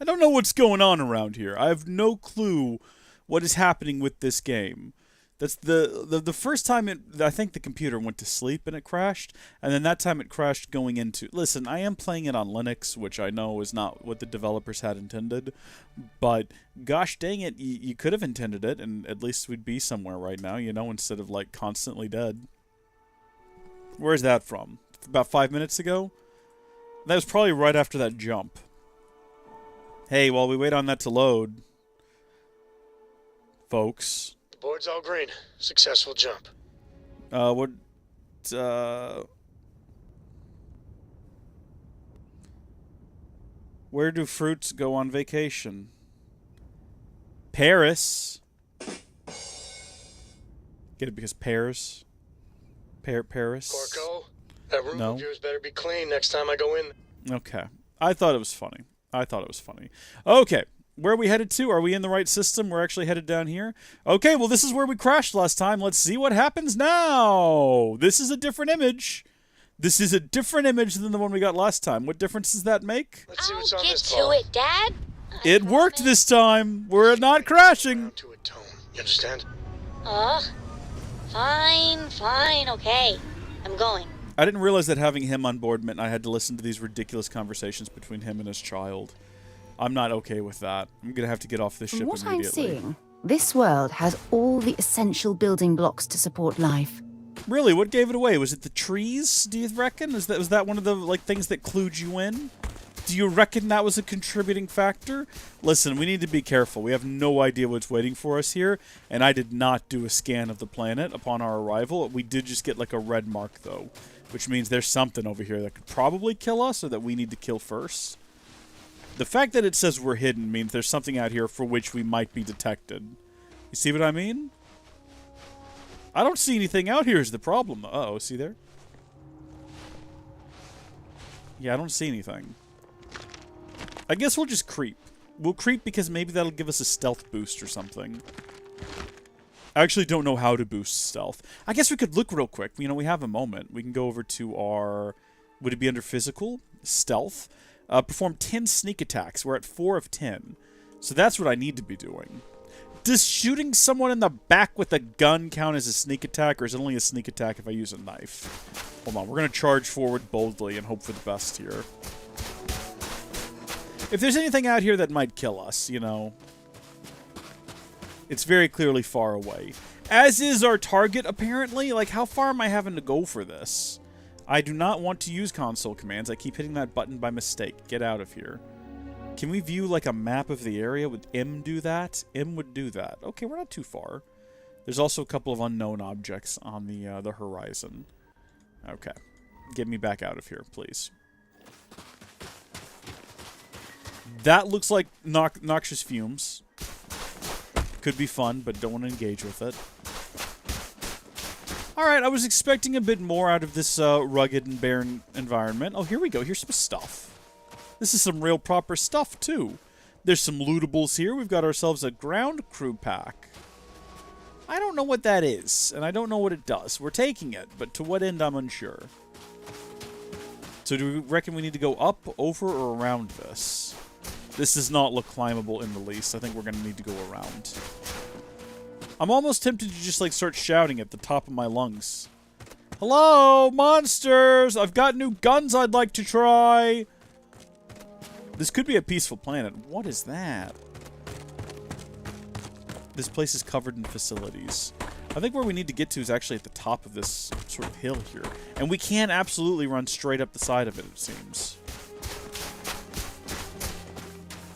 I don't know what's going on around here. I have no clue what is happening with this game. That's the first time I think the computer went to sleep and it crashed, and then that time it crashed going into... Listen, I am playing it on Linux, which I know is not what the developers had intended, but gosh dang it, you could have intended it, and at least we'd be somewhere right now, you know, instead of, like, constantly dead. Where's that from? About 5 minutes ago? That was probably right after that jump. Hey, while we wait on that to load, folks... The board's all green. Successful jump. Where do fruits go on vacation? Paris. Get it because pears? Paris? Corco, that room No. of yours better be clean next time I go in. Okay. I thought it was funny. Okay. Where are we headed to? Are we in the right system? We're actually headed down here. Okay, well, this is where we crashed last time. Let's see what happens now. This is a different image. This is a different image than the one we got last time. What difference does that make? Let's see what's I'll on get this to ball. it, Dad. It worked this time. We're not crashing. Down to a tone. You understand? Fine, okay. I'm going. I didn't realize that having him on board meant I had to listen to these ridiculous conversations between him and his child. I'm not okay with that. I'm going to have to get off this ship From what I'm immediately. seeing, this world has all the essential building blocks to support life. Really? What gave it away? Was it the trees, do you reckon? Was that one of the things that clued you in? Do you reckon that was a contributing factor? Listen, we need to be careful. We have no idea what's waiting for us here, and I did not do a scan of the planet upon our arrival. We did just get like a red mark, though, which means there's something over here that could probably kill us or that we need to kill first. The fact that it says we're hidden means there's something out here for which we might be detected. You see what I mean? I don't see anything out here is the problem. Uh-oh, see there? Yeah, I don't see anything. I guess we'll just creep. We'll creep because maybe that'll give us a stealth boost or something. I actually don't know how to boost stealth. I guess we could look real quick. You know, we have a moment. We can go over to our... Would it be under physical? Stealth. Perform 10 sneak attacks. We're at 4 of 10. So that's what I need to be doing. Does shooting someone in the back with a gun count as a sneak attack, or is it only a sneak attack if I use a knife? Hold on, we're going to charge forward boldly and hope for the best here. If there's anything out here that might kill us, you know, it's very clearly far away. As is our target, apparently. Like, how far am I having to go for this? I do not want to use console commands. I keep hitting that button by mistake. Get out of here. Can we view, like, a map of the area? Would M do that? M would do that. Okay, we're not too far. There's also a couple of unknown objects on the horizon. Okay. Get me back out of here, please. That looks like noxious fumes. Could be fun, but don't want to engage with it. Alright, I was expecting a bit more out of this rugged and barren environment. Oh, here we go. Here's some stuff. This is some real proper stuff, too. There's some lootables here. We've got ourselves a ground crew pack. I don't know what that is, and I don't know what it does. We're taking it, but to what end, I'm unsure. So do we reckon we need to go up, over, or around this? This does not look climbable in the least. I think we're going to need to go around. I'm almost tempted to just, like, start shouting at the top of my lungs. Hello, monsters! I've got new guns I'd like to try! This could be a peaceful planet. What is that? This place is covered in facilities. I think where we need to get to is actually at the top of this sort of hill here. And we can absolutely run straight up the side of it, it seems.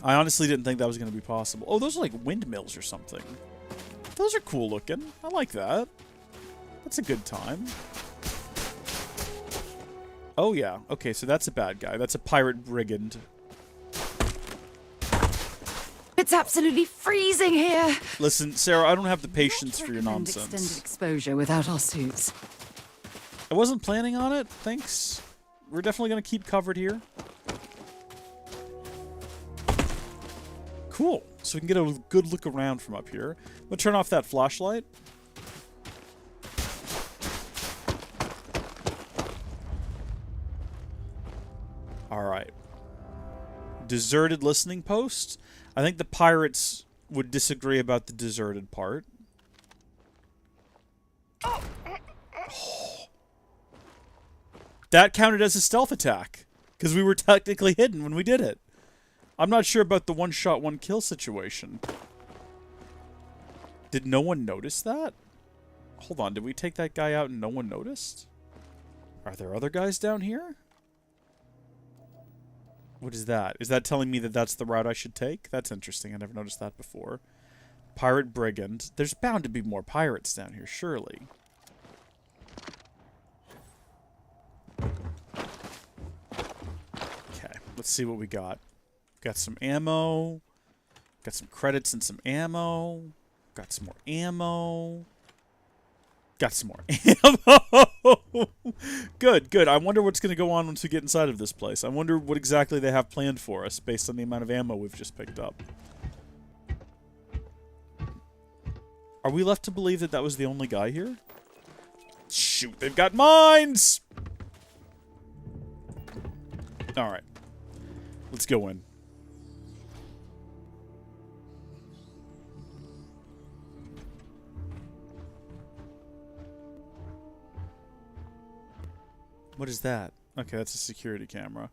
I honestly didn't think that was going to be possible. Oh, those are like windmills or something. Those are cool looking. I like that. That's a good time. Oh, yeah. Okay, so that's a bad guy. That's a pirate brigand. It's absolutely freezing here. Listen, Sarah, I don't have the patience for your Recommend extended nonsense. exposure without our suits. I wasn't planning on it. Thanks. We're definitely going to keep covered here. Cool. So we can get a good look around from up here. I'm going to turn off that flashlight. Alright. Deserted listening post? I think the pirates would disagree about the deserted part. That counted as a stealth attack, because we were technically hidden when we did it. I'm not sure about the one-shot, one-kill situation. Did no one notice that? Hold on, did we take that guy out and no one noticed? Are there other guys down here? What is that? Is that telling me that that's the route I should take? That's interesting. I never noticed that before. Pirate brigand. There's bound to be more pirates down here, surely. Okay, let's see what we got. Got some ammo. Got some credits and some ammo. Got some more ammo. Got some more ammo. Good, good. I wonder what's going to go on once we get inside of this place. I wonder what exactly they have planned for us based on the amount of ammo we've just picked up. Are we left to believe that that was the only guy here? Shoot, they've got mines! Alright. Let's go in. What is that? Okay, that's a security camera.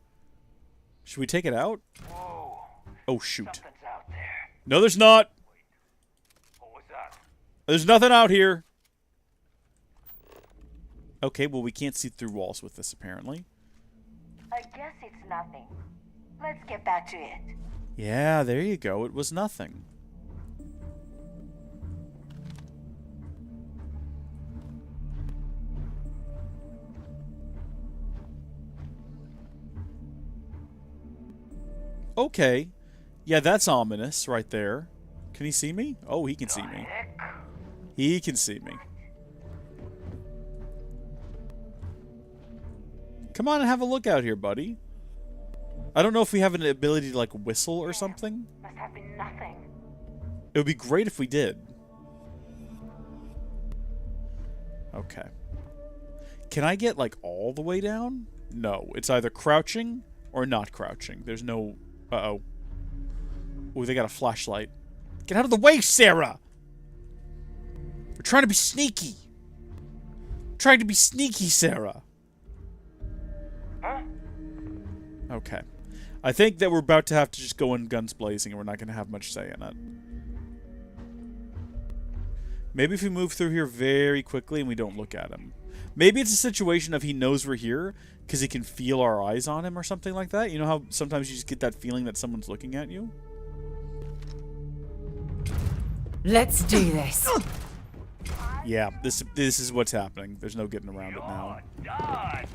Should we take it out? Whoa. Oh, shoot. Something's out there. No, there's not! What was that? There's nothing out here! Okay, well, we can't see through walls with this, apparently. I guess it's nothing. Let's get back to it. Yeah, there you go. It was nothing. Okay. Yeah, that's ominous right there. Can he see me? Oh, he can see me. He can see me. Come on and have a look out here, buddy. I don't know if we have an ability to, like, whistle or something. Must have been nothing. It would be great if we did. Okay. Can I get, like, all the way down? No. It's either crouching or not crouching. There's no... Uh-oh. Ooh, they got a flashlight. Get out of the way, Sarah! We're trying to be sneaky. Trying to be sneaky, Sarah. Huh? Okay. I think that we're about to have to just go in guns blazing and we're not going to have much say in it. Maybe if we move through here very quickly and we don't look at him. Maybe it's a situation of he knows we're here because he can feel our eyes on him or something like that. You know how sometimes you just get that feeling that someone's looking at you? Let's do this. Yeah, this is what's happening. There's no getting around it now. Done.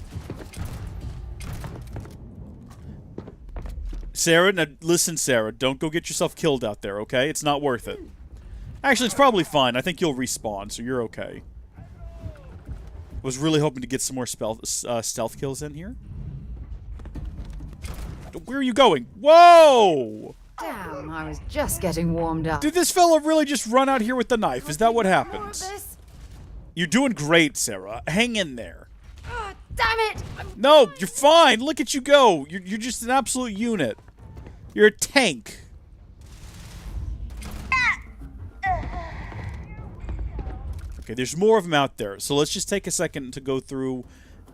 Sarah, now listen, Sarah. Don't go get yourself killed out there, okay? It's not worth it. Actually, it's probably fine. I think you'll respawn, so you're okay. Was really hoping to get some more stealth kills in here. Where are you going? Whoa! Damn, I was just getting warmed up. Did this fella really just run out here with the knife? Is that what happens? You're doing great, Sarah. Hang in there. Oh, damn it! No, you're fine. Look at you go. You're just an absolute unit. You're a tank. Okay, there's more of them out there. So let's just take a second to go through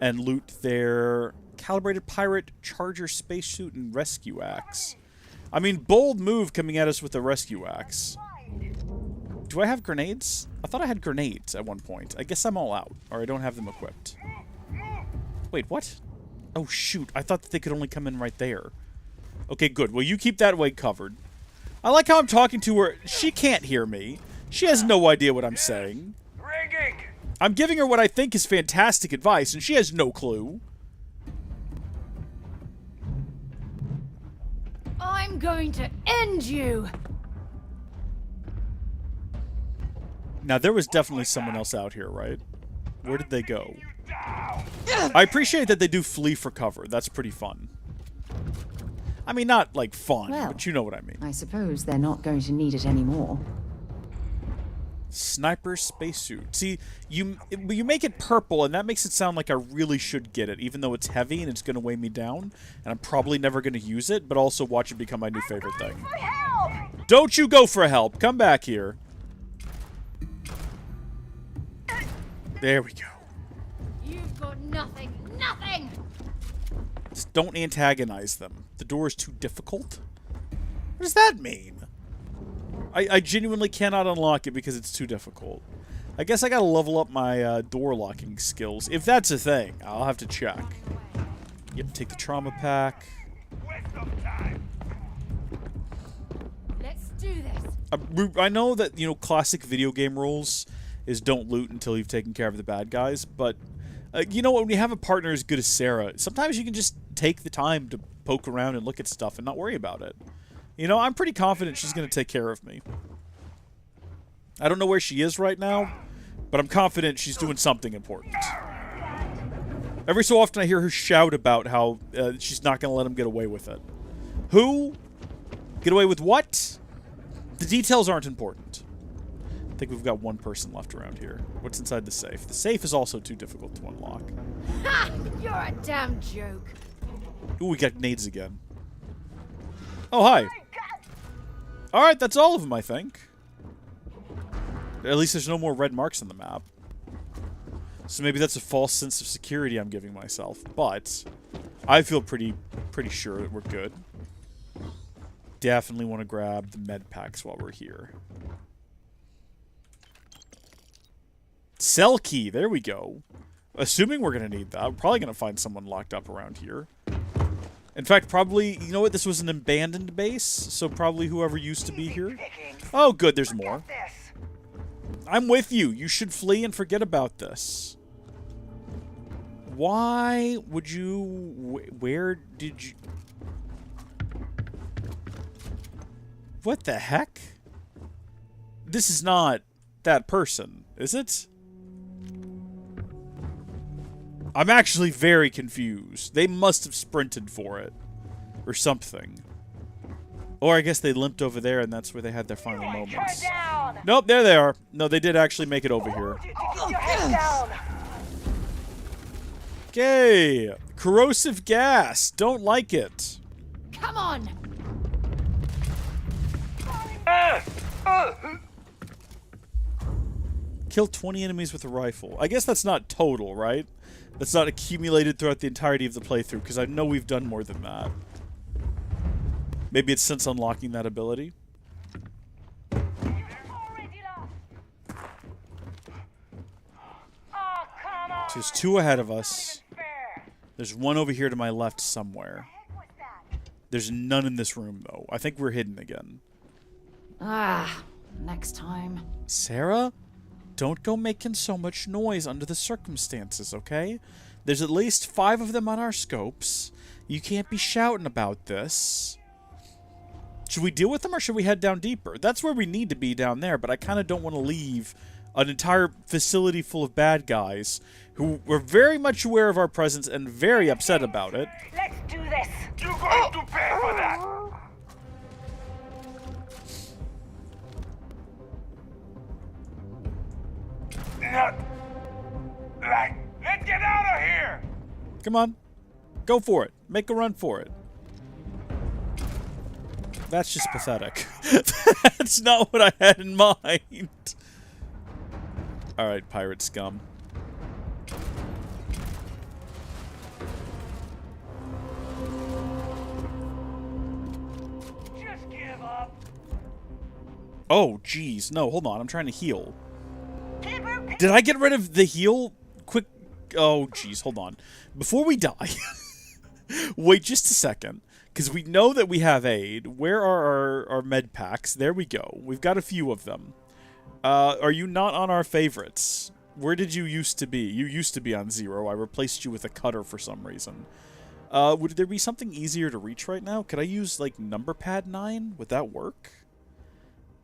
and loot their calibrated pirate charger spacesuit and rescue axe. I mean, bold move coming at us with the rescue axe. Do I have grenades? I thought I had grenades at one point. I guess I'm all out, or I don't have them equipped. Wait, what? Oh, shoot. I thought that they could only come in right there. Okay, good. Well, you keep that way covered. I like how I'm talking to her. She can't hear me. She has no idea what I'm saying. Ringing. I'm giving her what I think is fantastic advice, and she has no clue. I'm going to end you. Now, there was definitely someone else out here, right? Where did they go? I appreciate that they do flee for cover. That's pretty fun. I mean, not, like, fun, Well, but you know what I mean. I suppose they're not going to need it anymore. Sniper spacesuit. See, you make it purple, and that makes it sound like I really should get it, even though it's heavy and it's going to weigh me down, and I'm probably never going to use it, but also watch it become my new favorite thing. Don't you go for help! Come back here. There we go. You've got nothing. Nothing! Just don't antagonize them. The door is too difficult? What does that mean? I genuinely cannot unlock it because it's too difficult. I guess I gotta level up my door locking skills. If that's a thing, I'll have to check. Yep, take the trauma pack. Let's do this. I know that, you know, classic video game rules is don't loot until you've taken care of the bad guys, but you know, when you have a partner as good as Sarah, sometimes you can just take the time to poke around and look at stuff and not worry about it. You know, I'm pretty confident she's going to take care of me. I don't know where she is right now, but I'm confident she's doing something important. Every so often I hear her shout about how she's not going to let him get away with it. Who? Get away with what? The details aren't important. I think we've got one person left around here. What's inside the safe? The safe is also too difficult to unlock. Ha! You're a damn joke. Ooh, we got nades again. Oh, hi. Alright, that's all of them, I think. At least there's no more red marks on the map. So maybe that's a false sense of security I'm giving myself. But I feel pretty sure that we're good. Definitely want to grab the med packs while we're here. Cell key, there we go. Assuming we're going to need that. We're probably going to find someone locked up around here. In fact, probably, you know what, this was an abandoned base, so probably whoever used to be here. Oh, good, there's more. I'm with you. You should flee and forget about this. Why would you... Where did you... What the heck? This is not that person, is it? I'm actually very confused. They must have sprinted for it. Or something. Or I guess they limped over there and that's where they had their final moments. Nope, there they are. No, they did actually make it over here. Okay. Corrosive gas. Don't like it. Come on! Kill 20 enemies with a rifle. I guess that's not total, right? That's not accumulated throughout the entirety of the playthrough, because I know we've done more than that. Maybe it's since unlocking that ability. So there's two ahead of us. There's one over here to my left somewhere. There's none in this room, though. I think we're hidden again. Ah, next time. Sarah? Don't go making so much noise under the circumstances, okay? There's at least 5 of them on our scopes. You can't be shouting about this. Should we deal with them or should we head down deeper? That's where we need to be down there, but I kind of don't want to leave an entire facility full of bad guys who were very much aware of our presence and very upset about it. Let's do this. You're going to pay for that! Not like, let's get out of here! Come on. Go for it. Make a run for it. That's just pathetic. That's not what I had in mind. Alright, pirate scum. Just give up. Oh, jeez. No, hold on. I'm trying to heal. Did I get rid of the heal? Quick. Oh, jeez. Hold on. Before we die. Wait just a second. Because we know that we have aid. Where are our med packs? There we go. We've got a few of them. Are you not on our favorites? Where did you used to be? You used to be on 0. I replaced you with a cutter for some reason. Would there be something easier to reach right now? Could I use, like, number pad 9? Would that work?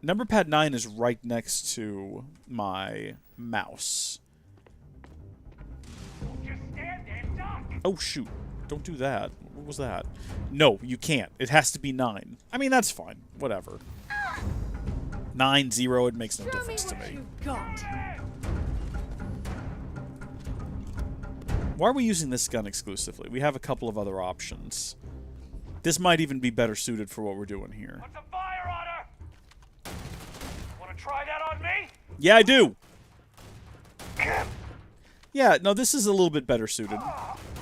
Number pad 9 is right next to my mouse. Just stand there, duck. Oh, shoot. Don't do that. What was that? No, you can't. It has to be 9. I mean, that's fine. Whatever. 9-0, it makes no difference to me. Why are we using this gun exclusively? We have a couple of other options. This might even be better suited for what we're doing here. What's a fire order? Want to try that on me? Yeah, I do. Yeah, no, this is a little bit better suited.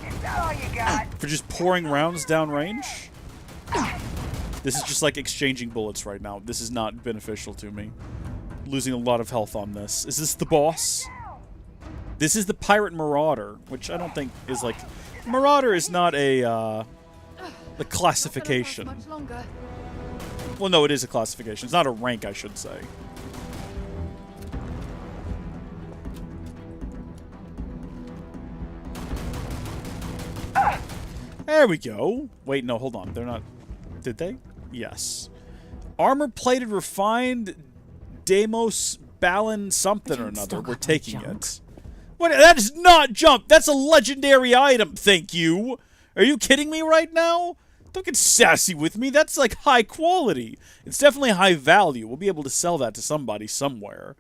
Is that all you got? For just pouring rounds down range. This is just like exchanging bullets right now. This is not beneficial to me. Losing a lot of health on this. Is this the boss? This is the Pirate Marauder, which I don't think is like... Marauder is not a, the classification. Well, no, it is a classification. It's not a rank, I should say. There we go. Wait, no, hold on. They're not... Did they? Yes. Armor-plated, refined, Deimos, Balin, something or another. We're taking it. What? That is not junk! That's a legendary item, thank you! Are you kidding me right now? Don't get sassy with me. That's like high quality. It's definitely high value. We'll be able to sell that to somebody somewhere.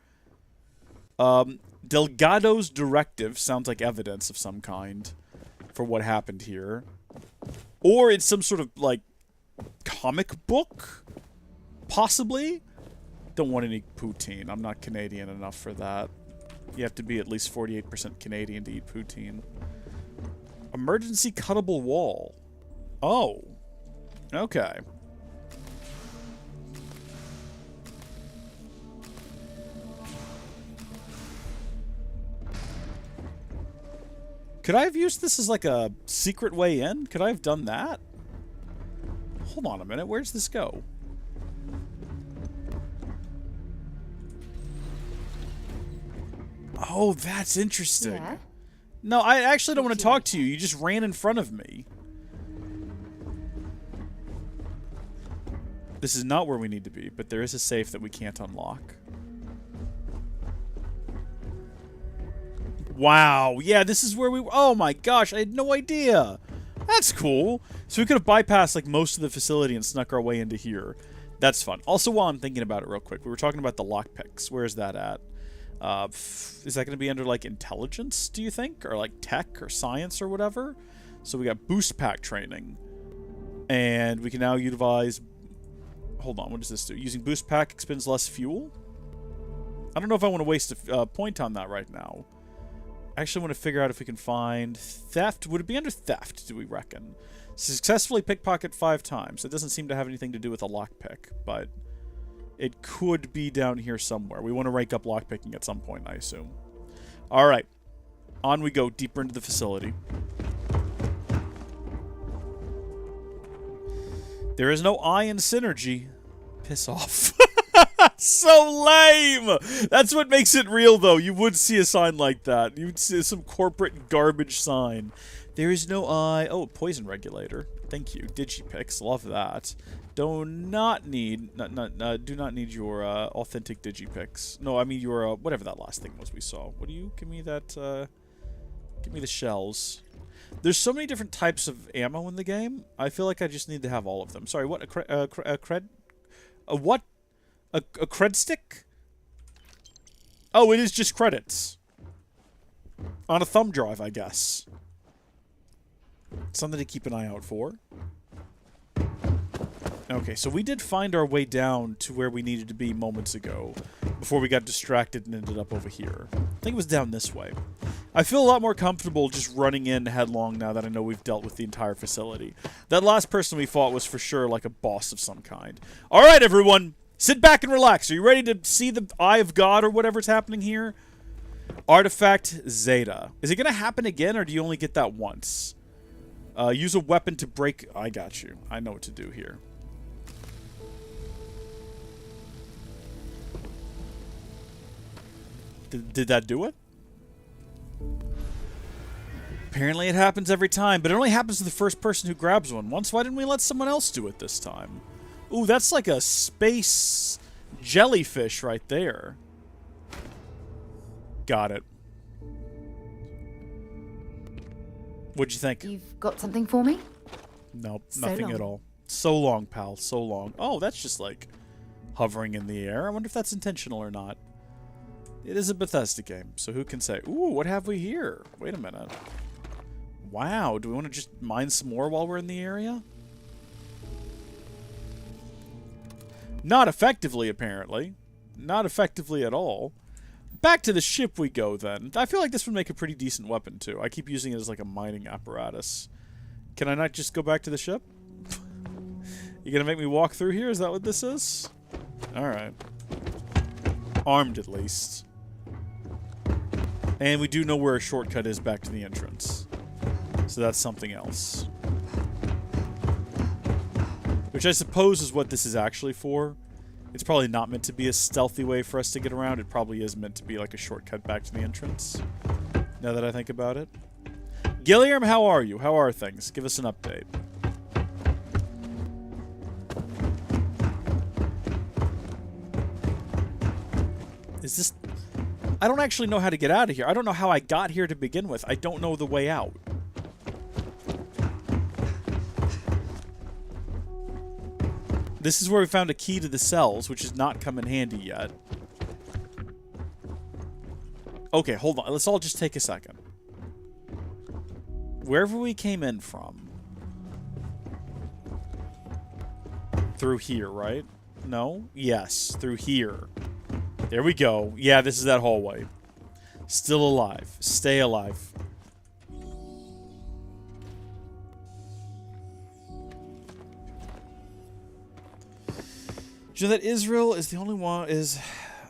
Delgado's directive sounds like evidence of some kind for what happened here. Or it's some sort of, like, comic book? Possibly? Don't want any poutine. I'm not Canadian enough for that. You have to be at least 48% Canadian to eat poutine. Emergency cuttable wall. Oh. Okay. Could I have used this as like a secret way in? Could I have done that? Hold on a minute. Where's this go? Oh, that's interesting. Yeah? No, I actually don't want to talk to you. You just ran in front of me. This is not where we need to be, but there is a safe that we can't unlock. Wow. Yeah, this is where we... Oh my gosh, I had no idea. That's cool. So we could have bypassed like most of the facility and snuck our way into here. That's fun. Also, while I'm thinking about it real quick, we were talking about the lockpicks. Where is that at? Is that going to be under like intelligence, do you think? Or like tech or science or whatever? So we got boost pack training. And we can now utilize... Hold on, what does this do? Using boost pack expends less fuel? I don't know if I want to waste a point on that right now. I actually want to figure out if we can find theft. Would it be under theft, do we reckon? Successfully pickpocket 5 times. It doesn't seem to have anything to do with a lockpick, but it could be down here somewhere. We want to rank up lockpicking at some point, I assume. Alright. On we go, deeper into the facility. There is no I in synergy. Piss off. So lame! That's what makes it real, though. You would see a sign like that. You would see some corporate garbage sign. There is no I. Oh, poison regulator. Thank you. Digipix. Love that. Do not need your authentic Digipix. No, I mean your whatever that last thing was we saw. What do you give me that? Give me the shells. There's so many different types of ammo in the game. I feel like I just need to have all of them. Sorry, what? What? A cred stick? Oh, it is just credits. On a thumb drive, I guess. Something to keep an eye out for. Okay, so we did find our way down to where we needed to be moments ago before we got distracted and ended up over here. I think it was down this way. I feel a lot more comfortable just running in headlong now that I know we've dealt with the entire facility. That last person we fought was for sure like a boss of some kind. Alright, everyone! Sit back and relax. Are you ready to see the Eye of God or whatever's happening here? Artifact Zeta. Is it going to happen again, or do you only get that once? Use a weapon to break... I got you. I know what to do here. Did that do it? Apparently it happens every time, but it only happens to the first person who grabs one once. Why didn't we let someone else do it this time? Ooh, that's like a space jellyfish right there. Got it. What'd you think? You've got something for me? Nope, nothing at all. So long, pal. So long. Oh, that's just like hovering in the air. I wonder if that's intentional or not. It is a Bethesda game, so who can say? Ooh, what have we here? Wait a minute. Wow, do we want to just mine some more while we're in the area? Not effectively, apparently. Not effectively at all. Back to the ship we go, then. I feel like this would make a pretty decent weapon, too. I keep using it as like a mining apparatus. Can I not just go back to the ship? You gonna make me walk through here? Is that what this is? Alright. Armed, at least. And we do know where a shortcut is back to the entrance. So that's something else. Which I suppose is what this is actually for. It's probably not meant to be a stealthy way for us to get around. It probably is meant to be like a shortcut back to the entrance. Now that I think about it. Gilliam, how are you? How are things? Give us an update. Is this... I don't actually know how to get out of here. I don't know how I got here to begin with. I don't know the way out. This is where we found a key to the cells, which has not come in handy yet. Okay, hold on. Let's all just take a second. Wherever we came in from. Through here, right? No? Yes, through here. There we go. Yeah, this is that hallway. Still alive. Stay alive. Do you know that Israel is the only one is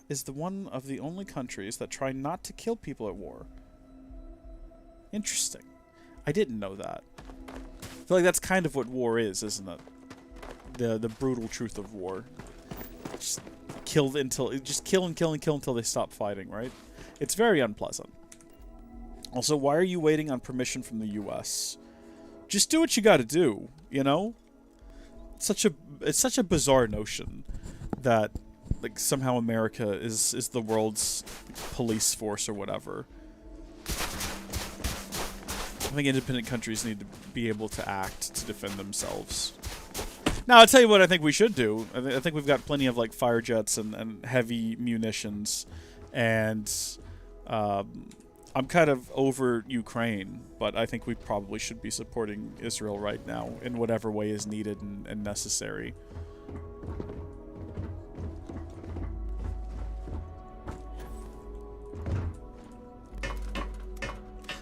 the one of the only countries that try not to kill people at war? Interesting. I didn't know that. I feel like that's kind of what war is, isn't it? The brutal truth of war. Just kill and kill until they stop fighting, right? It's very unpleasant. Also, why are you waiting on permission from the US? Just do what you got to do, you know? It's such a bizarre notion that like somehow America is the world's police force or whatever. I think independent countries need to be able to act to defend themselves. Now, I'll tell you what I think we should do. I think we've got plenty of like fire jets and heavy munitions, and I'm kind of over Ukraine, but I think we probably should be supporting Israel right now in whatever way is needed and necessary.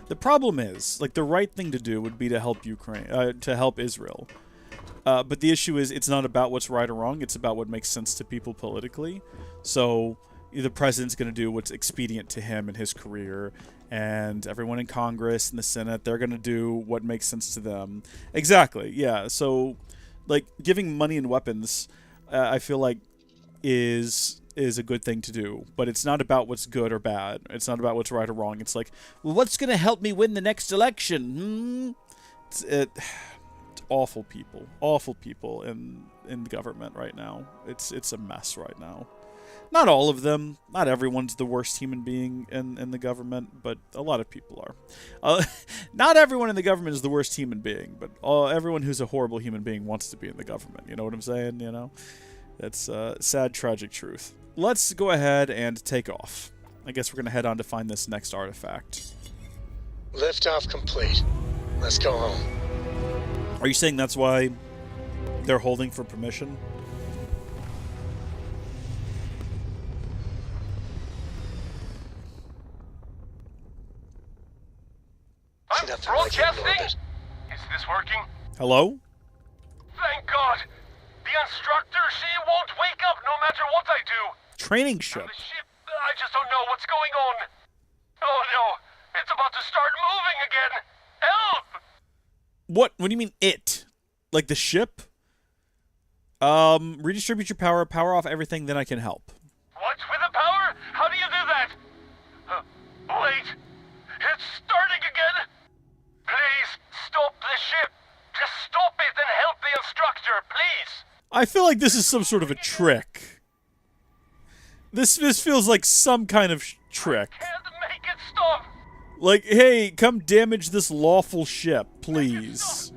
The problem is, like, the right thing to do would be to help Ukraine, to help Israel. But the issue is, it's not about what's right or wrong. It's about what makes sense to people politically. So the president's going to do what's expedient to him and his career, and everyone in Congress and the Senate, they're going to do what makes sense to them. Exactly, yeah. So, like, giving money and weapons, I feel like, is a good thing to do. But it's not about what's good or bad. It's not about what's right or wrong. It's like, well, what's going to help me win the next election? It's awful people in the government right now. It's a mess right now. Not all of them. Not everyone's the worst human being in the government, but a lot of people are. Not everyone in the government is the worst human being, but everyone who's a horrible human being wants to be in the government. You know what I'm saying? You know, that's sad, tragic truth. Let's go ahead and take off. I guess we're gonna head on to find this next artifact. Liftoff complete. Let's go home. Are you saying that's why they're holding for permission? I'm broadcasting? Is this working? Hello? Thank God! The instructor, she won't wake up no matter what I do! Training ship. And the ship, I just don't know what's going on. Oh no, it's about to start moving again! Help! What do you mean it? Like the ship? Redistribute your power off everything, then I can help. What? With the power? How do you do that? Wait, it's starting again? Please, stop the ship. Just stop it and help the instructor, please. I feel like this is some sort of a trick. This feels like some kind of trick. I can't make it stop. Like, hey, come damage this lawful ship, please.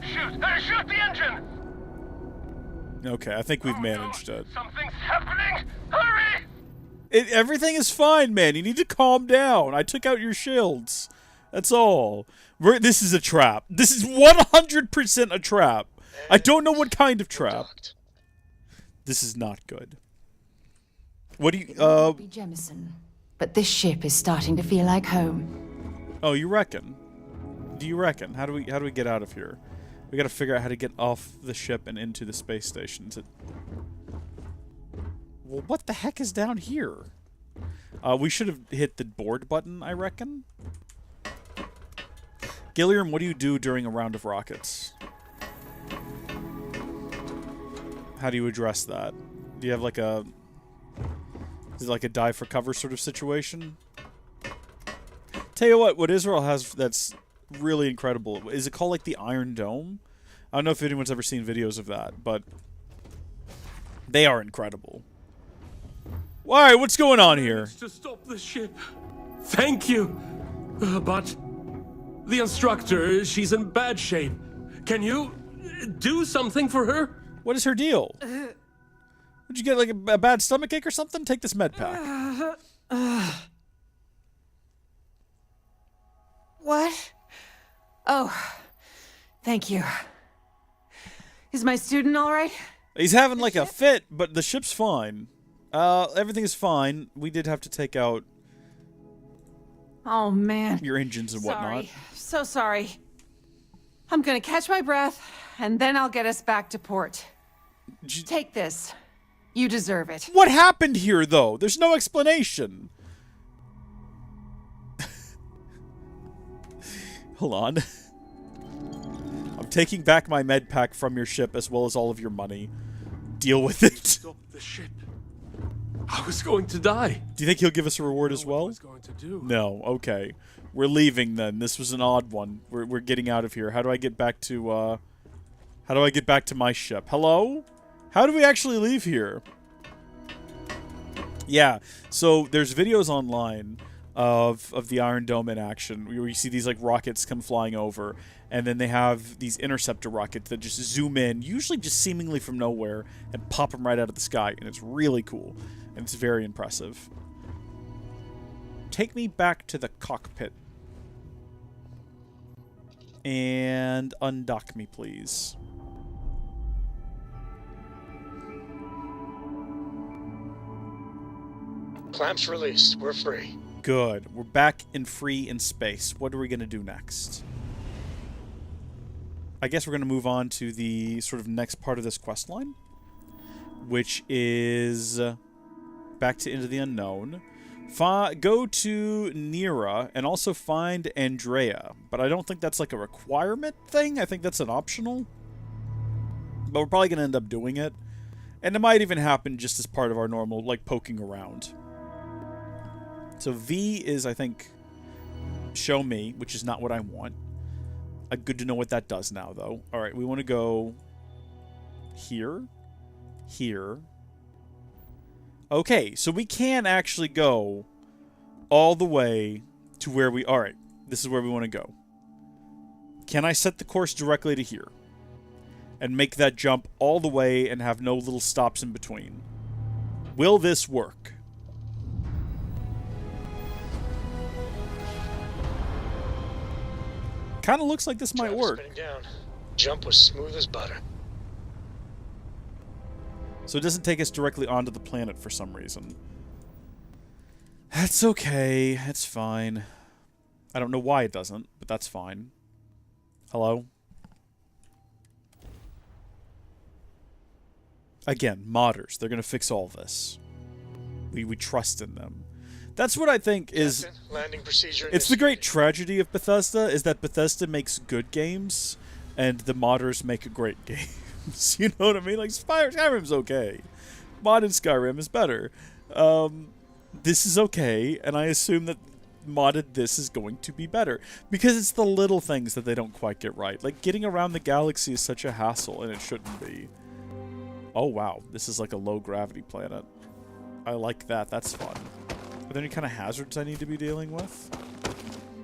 Shoot the engine. Okay, I think we've managed it. Something's happening! Hurry! Everything is fine, man. You need to calm down. I took out your shields. That's all. This is a trap. This is 100% a trap. I don't know what kind of trap. This is not good. What do you, Be Jemison, but this ship is starting to feel like home. Oh, you reckon? Do you reckon? How do we get out of here? We gotta figure out how to get off the ship and into the space station. Well, what the heck is down here? We should have hit the board button, I reckon. Gilliam, what do you do during a round of rockets? How do you address that? Do you have like a... Is it like a dive for cover sort of situation? Tell you what Israel has that's really incredible. Is it called like the Iron Dome? I don't know if anyone's ever seen videos of that, but they are incredible. Alright, what's going on here? To stop the ship. Thank you. But the instructor, she's in bad shape. Can you do something for her? What is her deal? Did you get like a bad stomachache or something? Take this med pack. What? Oh, thank you. Is my student all right? He's having like a fit, but the ship's fine. Everything is fine. We did have to take out Oh, man. your engines and whatnot. So sorry. I'm gonna catch my breath, and then I'll get us back to port. Take this. You deserve it. What happened here, though? There's no explanation. Hold on. I'm taking back my med pack from your ship as well as all of your money. Deal with it. Stop the ship. I was going to die. Do you think he'll give us a reward as well? What was going to do? No. Okay. We're leaving then. This was an odd one. We're getting out of here. How do I get back to how do I get back to my ship? Hello? How do we actually leave here? Yeah. So there's videos online of the Iron Dome in action where you see these like rockets come flying over, and then they have these interceptor rockets that just zoom in, usually just seemingly from nowhere, and pop them right out of the sky, and it's really cool and it's very impressive. Take me back to the cockpit and undock me, please. Clamps released. We're free. Good. We're back and free in space. What are we going to do next? I guess we're going to move on to the sort of next part of this quest line, which is back to Into the Unknown. Go to Nira and also find Andrea, but I don't think that's like a requirement thing. I think that's an optional, but we're probably going to end up doing it, and it might even happen just as part of our normal, like, poking around. So V is, I think, show me, which is not what I want. Good to know what that does now, though. All right, we want to go here, here. Okay, so we can actually go all the way to where we... All right, this is where we want to go. Can I set the course directly to here and make that jump all the way and have no little stops in between? Will this work? Kind of looks like this might work. Spinning down. Jump was smooth as butter. So it doesn't take us directly onto the planet for some reason. That's okay. It's fine. I don't know why it doesn't, but that's fine. Hello? Again, modders. They're going to fix all this. We trust in them. That's what I think is... Landing procedure. It's the great tragedy of Bethesda, is that Bethesda makes good games, and the modders make great games. You know what I mean? Like, Skyrim's okay. Modded Skyrim is better. This is okay, and I assume that modded this is going to be better. Because it's the little things that they don't quite get right. Like, getting around the galaxy is such a hassle, and it shouldn't be. Oh, wow. This is like a low-gravity planet. I like that. That's fun. Are there any kind of hazards I need to be dealing with?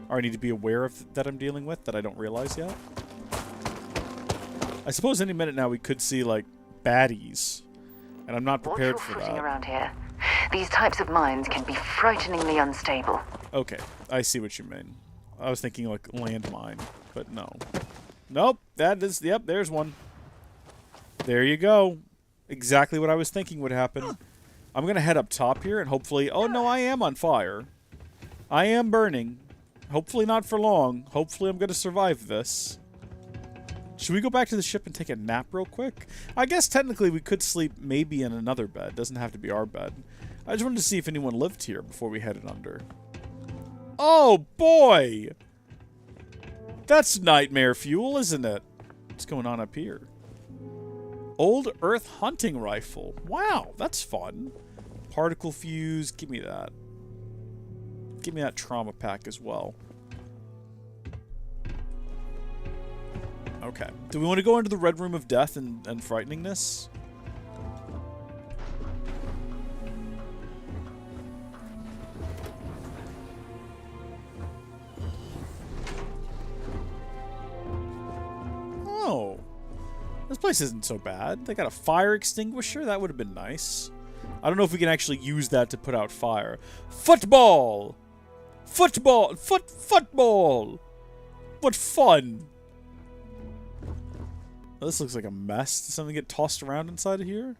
Or I need to be aware of that I'm dealing with that I don't realize yet? I suppose any minute now we could see, like, baddies. And I'm not prepared Watch for your footing that. around here. These types of mines can be frighteningly unstable. Okay, I see what you mean. I was thinking like landmine, but no. Nope, that is, yep, there's one. There you go. Exactly what I was thinking would happen. I'm going to head up top here and hopefully... Oh, no, I am on fire. I am burning. Hopefully not for long. Hopefully I'm going to survive this. Should we go back to the ship and take a nap real quick? I guess technically we could sleep maybe in another bed. Doesn't have to be our bed. I just wanted to see if anyone lived here before we headed under. Oh, boy! That's nightmare fuel, isn't it? What's going on up here? Old Earth hunting rifle. Wow, that's fun. Particle fuse. Give me that. Give me that trauma pack as well. Okay. Do we want to go into the Red Room of Death and frighteningness? Oh. This place isn't so bad. They got a fire extinguisher. That would have been nice. I don't know if we can actually use that to put out fire. Football! Football! Football! What fun! Well, this looks like a mess. Did something get tossed around inside of here?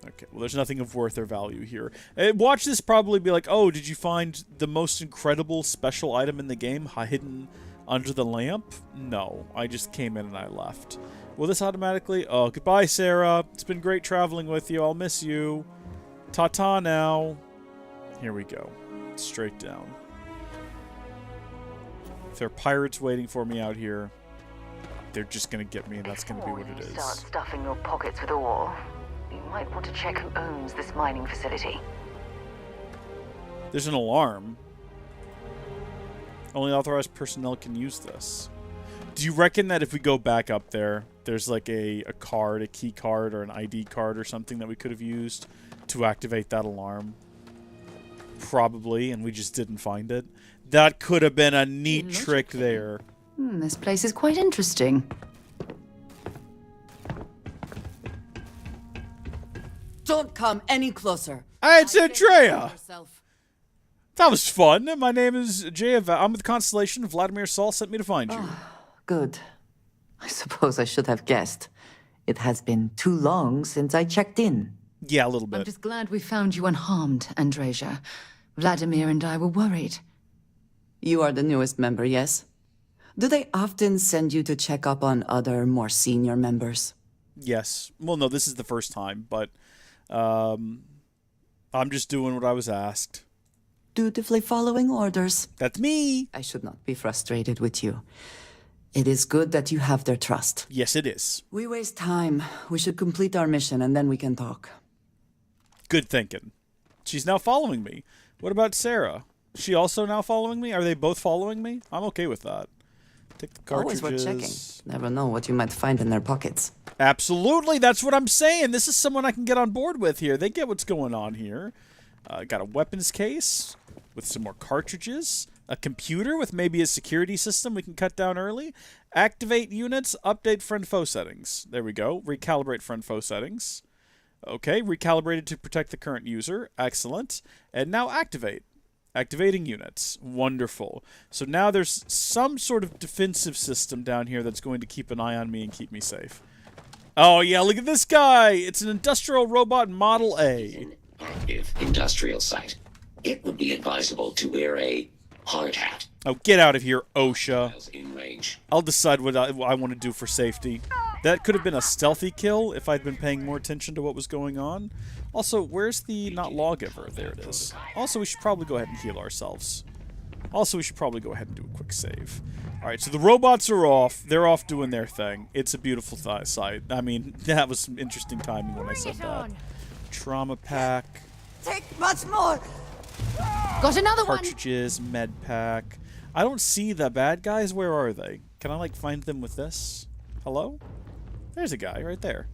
Okay, well, there's nothing of worth or value here. Watch this probably be like, oh, did you find the most incredible special item in the game hidden under the lamp? No, I just came in and I left. Will this automatically... Oh, goodbye, Sarah. It's been great traveling with you. I'll miss you. Ta-ta now. Here we go. Straight down. If there are pirates waiting for me out here, they're just going to get me, and that's going to be what it is. Start stuffing your pockets with ore. You might want to check who owns this mining facility. There's an alarm. Only authorized personnel can use this. Do you reckon that if we go back up there, there's like a card, a key card, or an ID card or something that we could have used to activate that alarm? Probably, and we just didn't find it. That could have been a neat trick there. This place is quite interesting. Don't come any closer. Hey, it's Andrea! That was fun. My name is Jay. I'm with the Constellation. Vladimir Saul sent me to find you. Good. I suppose I should have guessed. It has been too long since I checked in. Yeah, a little bit. I'm just glad we found you unharmed, Andreja. Vladimir and I were worried. You are the newest member, yes? Do they often send you to check up on other, more senior members? Yes. Well, no, this is the first time, but I'm just doing what I was asked. Dutifully following orders. That's me. I should not be frustrated with you. It is good that you have their trust. Yes, it is. We waste time. We should complete our mission and then we can talk. Good thinking. She's now following me. What about Sarah? Is she also now following me? Are they both following me? I'm okay with that. Take the cartridges. Always worth checking. Never know what you might find in their pockets. Absolutely. That's what I'm saying. This is someone I can get on board with here. They get what's going on here. Got a weapons case with some more cartridges. A computer with maybe a security system we can cut down early. Activate units. Update friend-foe settings. There we go. Recalibrate friend-foe settings. Okay, recalibrated to protect the current user. Excellent. And now activate. Activating units. Wonderful. So now there's some sort of defensive system down here that's going to keep an eye on me and keep me safe. Oh yeah, look at this guy! It's an industrial robot Model A. Active industrial site. It would be advisable to wear a hard hat. Oh, get out of here, OSHA. In range. I'll decide what I want to do for safety. That could have been a stealthy kill if I'd been paying more attention to what was going on. Also, where's the not lawgiver? There it is. Also, we should probably go ahead and heal ourselves. Also, we should probably go ahead and do a quick save. Alright, so the robots are off. They're off doing their thing. It's a beautiful sight. I mean, that was some interesting timing when I said that. Trauma pack. Take much more. Got another one. Cartridges, med pack. I don't see the bad guys. Where are they? Can I, like, find them with this? Hello? There's a guy right there.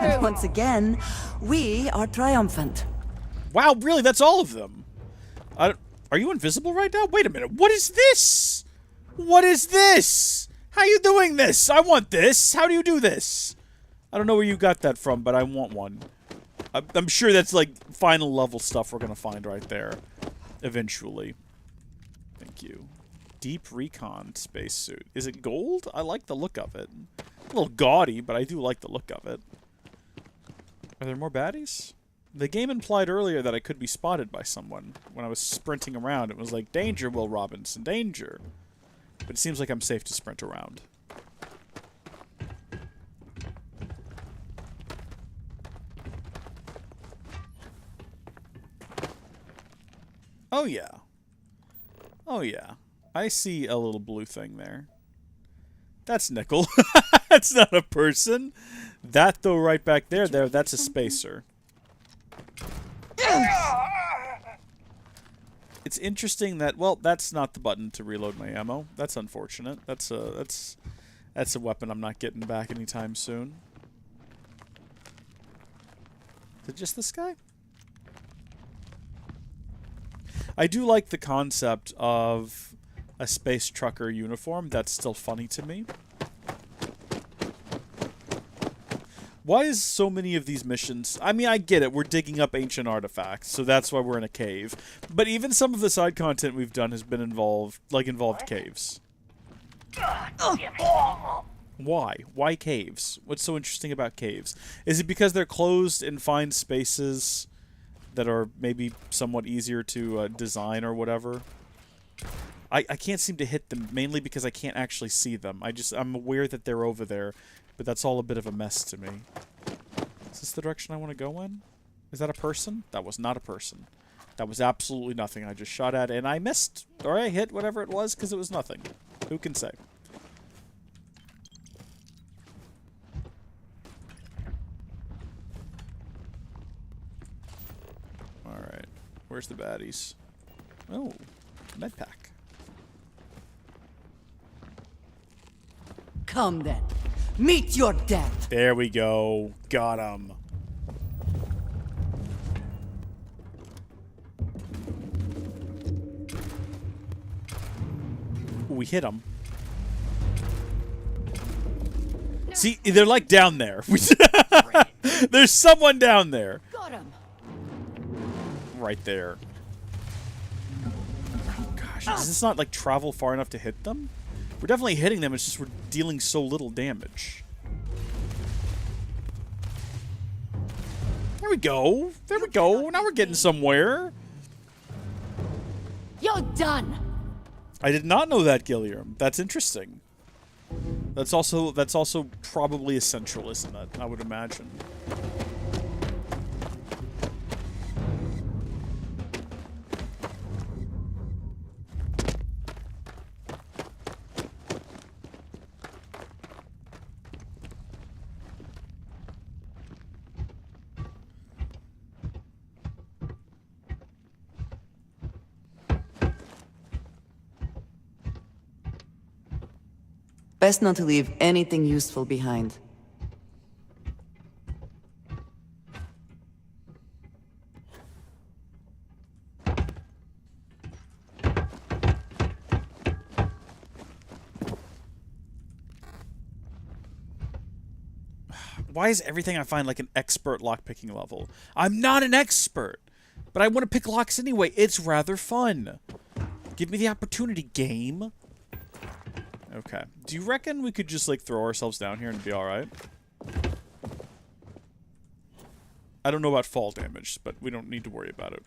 And once again, we are triumphant. Wow, really? That's all of them? Are you invisible right now? Wait a minute. What is this? What is this? How you doing this? I want this. How do you do this? I don't know where you got that from, but I want one. I'm sure that's like final level stuff we're gonna find right there. Eventually. Thank you. Deep Recon spacesuit. Is it gold? I like the look of it. A little gaudy, but I do like the look of it. Are there more baddies? The game implied earlier that I could be spotted by someone. When I was sprinting around, it was like, danger, Will Robinson, danger. But it seems like I'm safe to sprint around. Oh yeah. Oh yeah. I see a little blue thing there. That's Nickel. That's not a person. That, though, right back there, that's a spacer. It's interesting that, well, that's not the button to reload my ammo. That's unfortunate. That's a weapon I'm not getting back anytime soon. Is it just this guy? I do like the concept of a space trucker uniform. That's still funny to me. Why is so many of these missions... I mean, I get it. We're digging up ancient artifacts, so that's why we're in a cave. But even some of the side content we've done has been involved caves. Why? Why caves? What's so interesting about caves? Is it because they're closed and find spaces that are maybe somewhat easier to design or whatever? I can't seem to hit them, mainly because I can't actually see them. I'm aware that they're over there, but that's all a bit of a mess to me. Is this the direction I want to go in? Is that a person? That was not a person. That was absolutely nothing. I just shot at it, and I missed. Or I hit whatever it was, because it was nothing. Who can say? Alright. Where's the baddies? Oh, med pack. Come then. Meet your death. There we go. Got him. We hit him. See, they're like down there. There's someone down there. Got him. Right there. Oh gosh, does this not like travel far enough to hit them? We're definitely hitting them, it's just we're dealing so little damage. There we go. There we go. Now we're getting somewhere. You're done. I did not know that, Gilliam. That's interesting. That's also probably essential, isn't it? I would imagine. Best not to leave anything useful behind. Why is everything I find like an expert lockpicking level? I'm not an expert, but I want to pick locks anyway. It's rather fun. Give me the opportunity, game. Okay. Do you reckon we could just, like, throw ourselves down here and be alright? I don't know about fall damage, but we don't need to worry about it.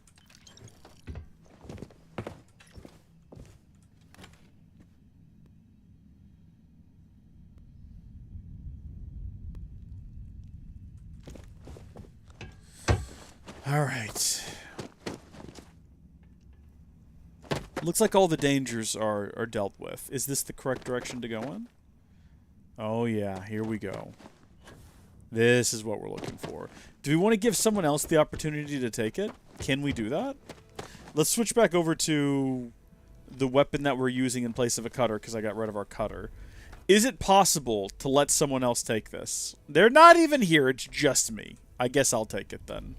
Alright. Looks like all the dangers are dealt with. Is this the correct direction to go in? Oh yeah, here we go. This is what we're looking for. Do we want to give someone else the opportunity to take it? Can we do that? Let's switch back over to the weapon that we're using in place of a cutter, because I got rid of our cutter. Is it possible to let someone else take this? They're not even here, it's just me. I guess I'll take it then.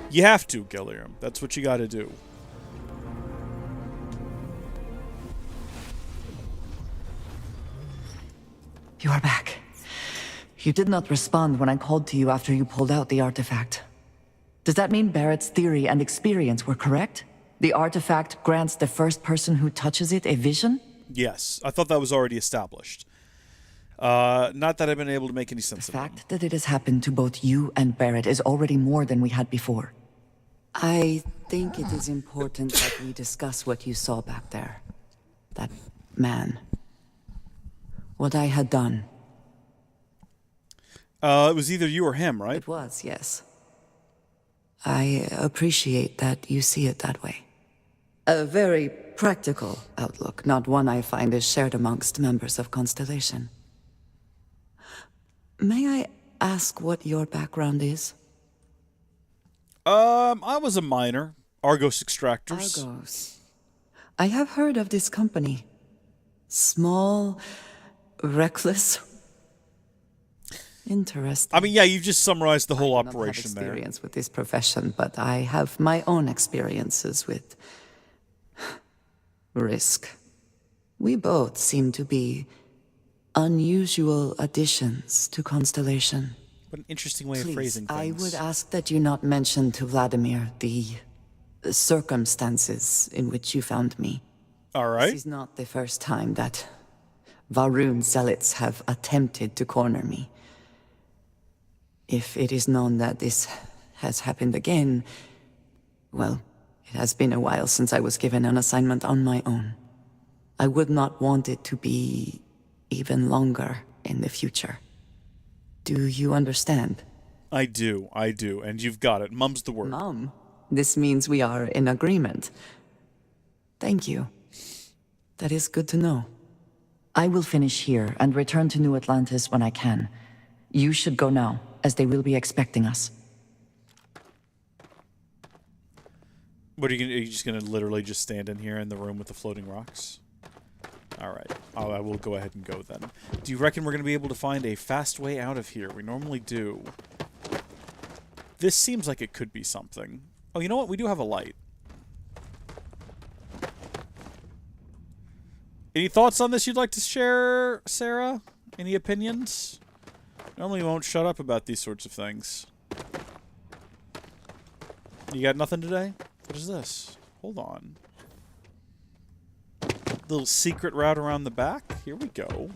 You have to, Gilliam. That's what you gotta do. You are back. You did not respond when I called to you after you pulled out the artifact. Does that mean Barrett's theory and experience were correct? The artifact grants the first person who touches it a vision? Yes, I thought that was already established. Not that I've been able to make any sense of it. The fact that it has happened to both you and Barrett is already more than we had before. I think it is important that we discuss what you saw back there. That man. What I had done. It was either you or him, right? It was, yes. I appreciate that you see it that way. A very practical outlook, not one I find is shared amongst members of Constellation. May I ask what your background is? I was a miner. Argos Extractors. Argos. I have heard of this company. Small, reckless. Interesting. I mean, yeah, you've just summarized the whole operation there. I don't have experience there. with this profession, but I have my own experiences with risk. We both seem to be unusual additions to Constellation. What an interesting way Please, of phrasing things. I would ask that you not mention to Vladimir the circumstances in which you found me. All right. This is not the first time that Varun zealots have attempted to corner me. If it is known that this has happened again, well, it has been a while since I was given an assignment on my own. I would not want it to be even longer in the future. Do you understand? I do, and you've got it. Mum's the word. Mum? This means we are in agreement. Thank you. That is good to know. I will finish here and return to New Atlantis when I can. You should go now, as they will be expecting us. What are you just gonna literally just stand in here in the room with the floating rocks? Alright, I will go ahead and go then. Do you reckon we're gonna be able to find a fast way out of here? We normally do. This seems like it could be something. Oh, you know what? We do have a light. Any thoughts on this you'd like to share, Sarah? Any opinions? Normally you won't shut up about these sorts of things. You got nothing today? What is this? Hold on. Little secret route around the back? Here we go.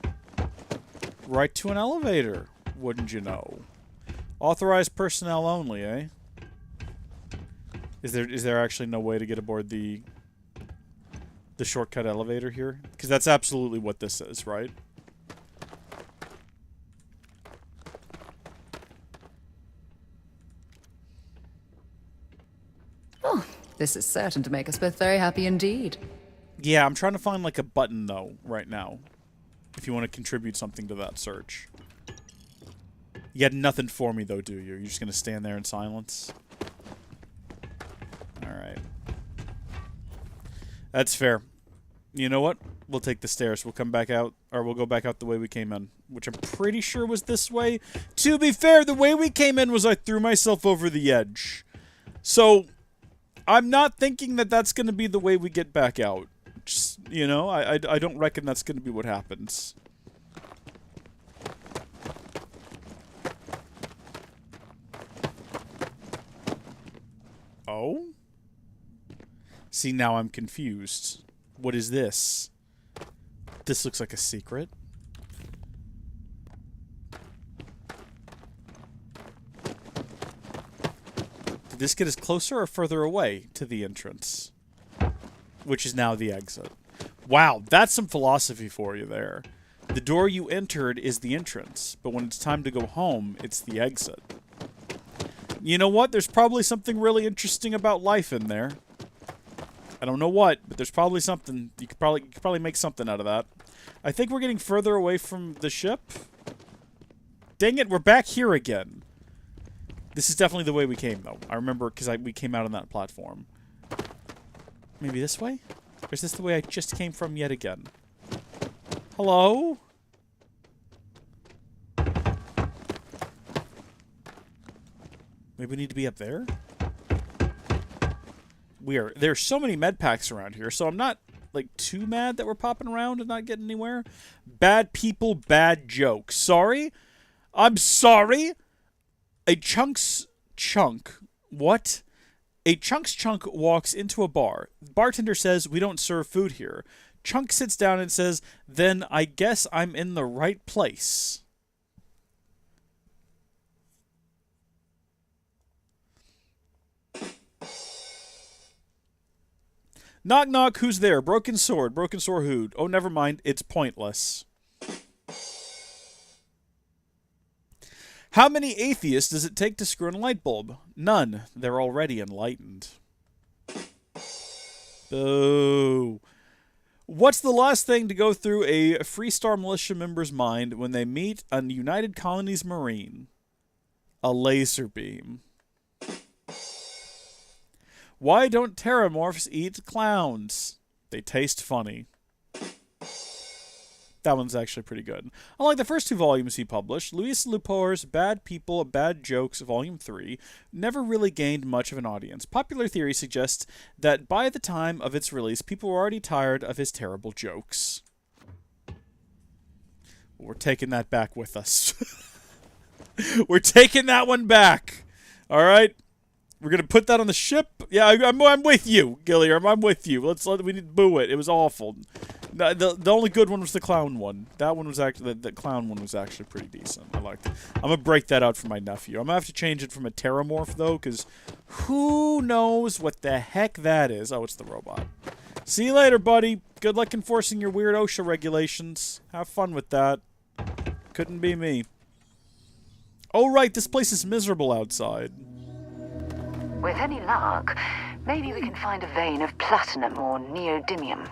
Right to an elevator, wouldn't you know? Authorized personnel only, eh? Is there actually no way to get aboard the shortcut elevator here? Because that's absolutely what this is, right? Oh, this is certain to make us both very happy indeed. Yeah, I'm trying to find like a button though right now. If you want to contribute something to that search. You got nothing for me though, do you? You're just gonna stand there in silence? Alright. That's fair. You know what? We'll take the stairs. We'll come back out, or we'll go back out the way we came in, which I'm pretty sure was this way. To be fair, the way we came in was I threw myself over the edge. So, I'm not thinking that that's going to be the way we get back out. Just, you know, I don't reckon that's going to be what happens. Oh? See, now I'm confused. What is this? This looks like a secret. Did this get us closer or further away to the entrance? Which is now the exit. Wow, that's some philosophy for you there. The door you entered is the entrance, but when it's time to go home, it's the exit. You know what? There's probably something really interesting about life in there. I don't know what, but there's probably something. You could probably make something out of that. I think we're getting further away from the ship. Dang it, we're back here again. This is definitely the way we came, though. I remember because we came out on that platform. Maybe this way? Or is this the way I just came from yet again? Hello? Maybe we need to be up there? There's so many med packs around here, so I'm not like too mad that we're popping around and not getting anywhere. Bad people, bad jokes. Sorry? I'm sorry? A Chunk's Chunk. What? A Chunk's Chunk walks into a bar. The bartender says, "We don't serve food here." Chunk sits down and says, "Then I guess I'm in the right place." Knock knock, who's there? Broken sword who'd? Oh, never mind, it's pointless. How many atheists does it take to screw in a light bulb? None. They're already enlightened. Boo. What's the last thing to go through a Freestar Militia member's mind when they meet a United Colonies Marine? A laser beam. Why don't Terramorphs eat clowns? They taste funny. That one's actually pretty good. Unlike the first two volumes he published, Luis Lupor's Bad People, Bad Jokes, Volume 3, never really gained much of an audience. Popular theory suggests that by the time of its release, people were already tired of his terrible jokes. We're taking that back with us. We're taking that one back. All right? We're going to put that on the ship. Yeah, I'm with you, Gilliam. I'm with you. We need to boo it. It was awful. The only good one was the clown one. That one was actually the clown one was actually pretty decent. I liked it. I'm gonna break that out for my nephew. I'm gonna have to change it from a Terramorph though, because who knows what the heck that is? Oh, it's the robot. See you later, buddy. Good luck enforcing your weird OSHA regulations. Have fun with that. Couldn't be me. Oh right, this place is miserable outside. With any luck, maybe we can find a vein of platinum or neodymium.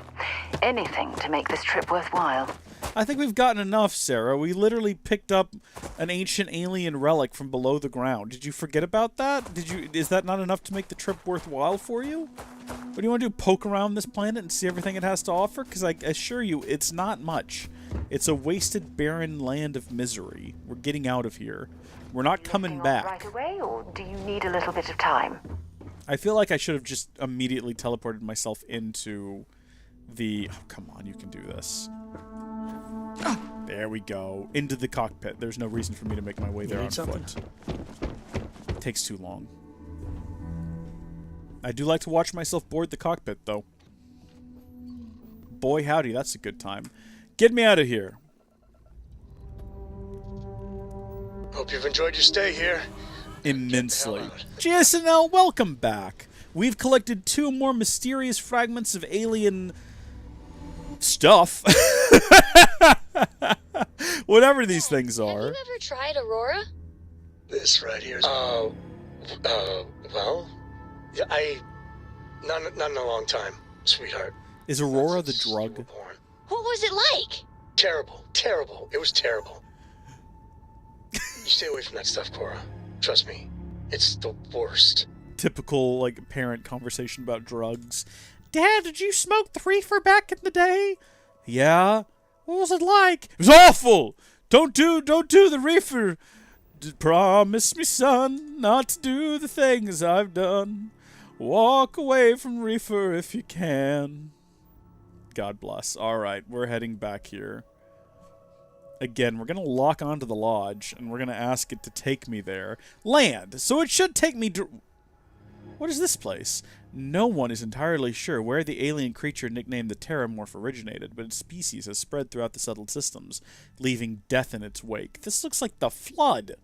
Anything to make this trip worthwhile. I think we've gotten enough, Sarah. We literally picked up an ancient alien relic from below the ground. Did you forget about that? Is that not enough to make the trip worthwhile for you? What do you want to do, poke around this planet and see everything it has to offer? Because I assure you, it's not much. It's a wasted, barren land of misery. We're getting out of here. We're not coming back. Right away, or do you need a little bit of time? I feel like I should have just immediately teleported myself into the... Oh, come on, you can do this. There we go. Into the cockpit. There's no reason for me to make my way there on foot. It takes too long. I do like to watch myself board the cockpit, though. Boy, howdy, that's a good time. Get me out of here. Hope you've enjoyed your stay here. Immensely. GSNL, welcome back. We've collected 2 more mysterious fragments of alien stuff. Whatever these things are. Have you ever tried Aurora? This right here. Well, yeah, not in a long time, sweetheart. Is Aurora the drug? What was it like? Terrible. It was terrible. You stay away from that stuff, Cora. Trust me, it's the worst. Typical, like, parent conversation about drugs. Dad, did you smoke the reefer back in the day? Yeah. What was it like? It was awful. Don't do the reefer. Promise me, son, not to do the things I've done. Walk away from reefer if you can. God bless. All right, we're heading back here. Again, we're going to lock onto the lodge, and we're going to ask it to take me there. Land! So it should take me... What is this place? No one is entirely sure where the alien creature nicknamed the Terramorph originated, but its species has spread throughout the settled systems, leaving death in its wake. This looks like the Flood.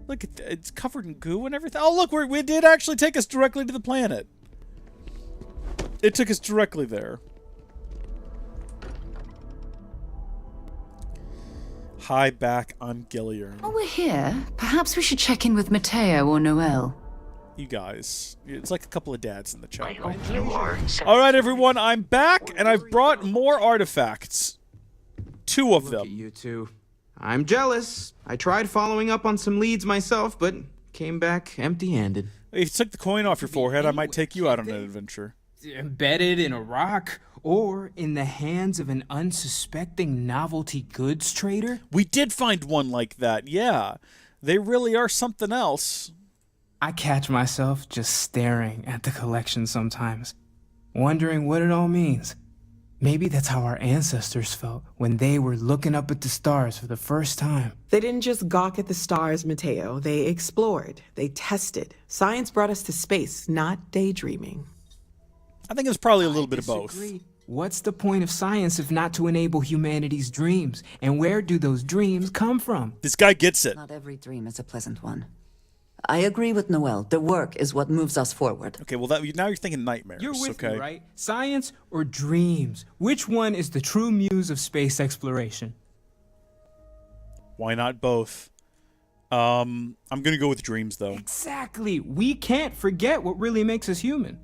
Look, it's covered in goo and everything. Oh, look, we did actually take us directly to the planet. It took us directly there. Hi, back. I'm Gilliam. While we're here, perhaps we should check in with Mateo or Noel. You guys. It's like a couple of dads in the chat. I hope you are. Alright, everyone. I'm back, and I've brought more artifacts. 2 of them. Look at you two. I'm jealous. I tried following up on some leads myself, but came back empty-handed. If you took the coin off your forehead, I might take you out on an adventure. Embedded in a rock or in the hands of an unsuspecting novelty goods trader? We did find one like that, yeah. They really are something else. I catch myself just staring at the collection sometimes, wondering what it all means. Maybe that's how our ancestors felt when they were looking up at the stars for the first time. They didn't just gawk at the stars, Mateo. They explored. They tested. Science brought us to space, not daydreaming. I think it's probably a little bit of both. What's the point of science if not to enable humanity's dreams? And where do those dreams come from? This guy gets it. Not every dream is a pleasant one. I agree with Noel. The work is what moves us forward. Okay, well, now you're thinking nightmares. You're with me, right? Science or dreams? Which one is the true muse of space exploration? Why not both? I'm gonna go with dreams, though. Exactly. We can't forget what really makes us human.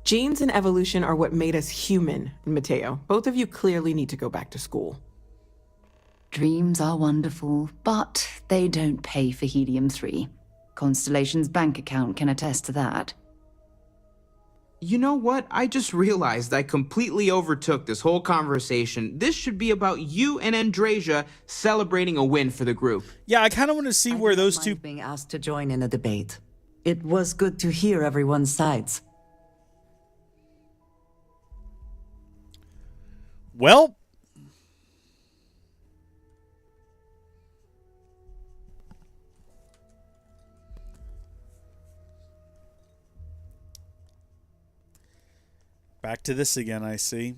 Genes and evolution are what made us human, Mateo. Both of you clearly need to go back to school. Dreams are wonderful, but they don't pay for helium-3. Constellation's bank account can attest to that. You know what? I just realized I completely overtook this whole conversation. This should be about you and Andrasia celebrating a win for the group. Yeah, I kind of want to see where those two... being asked to join in a debate. It was good to hear everyone's sides. Well... Back to this again, I see.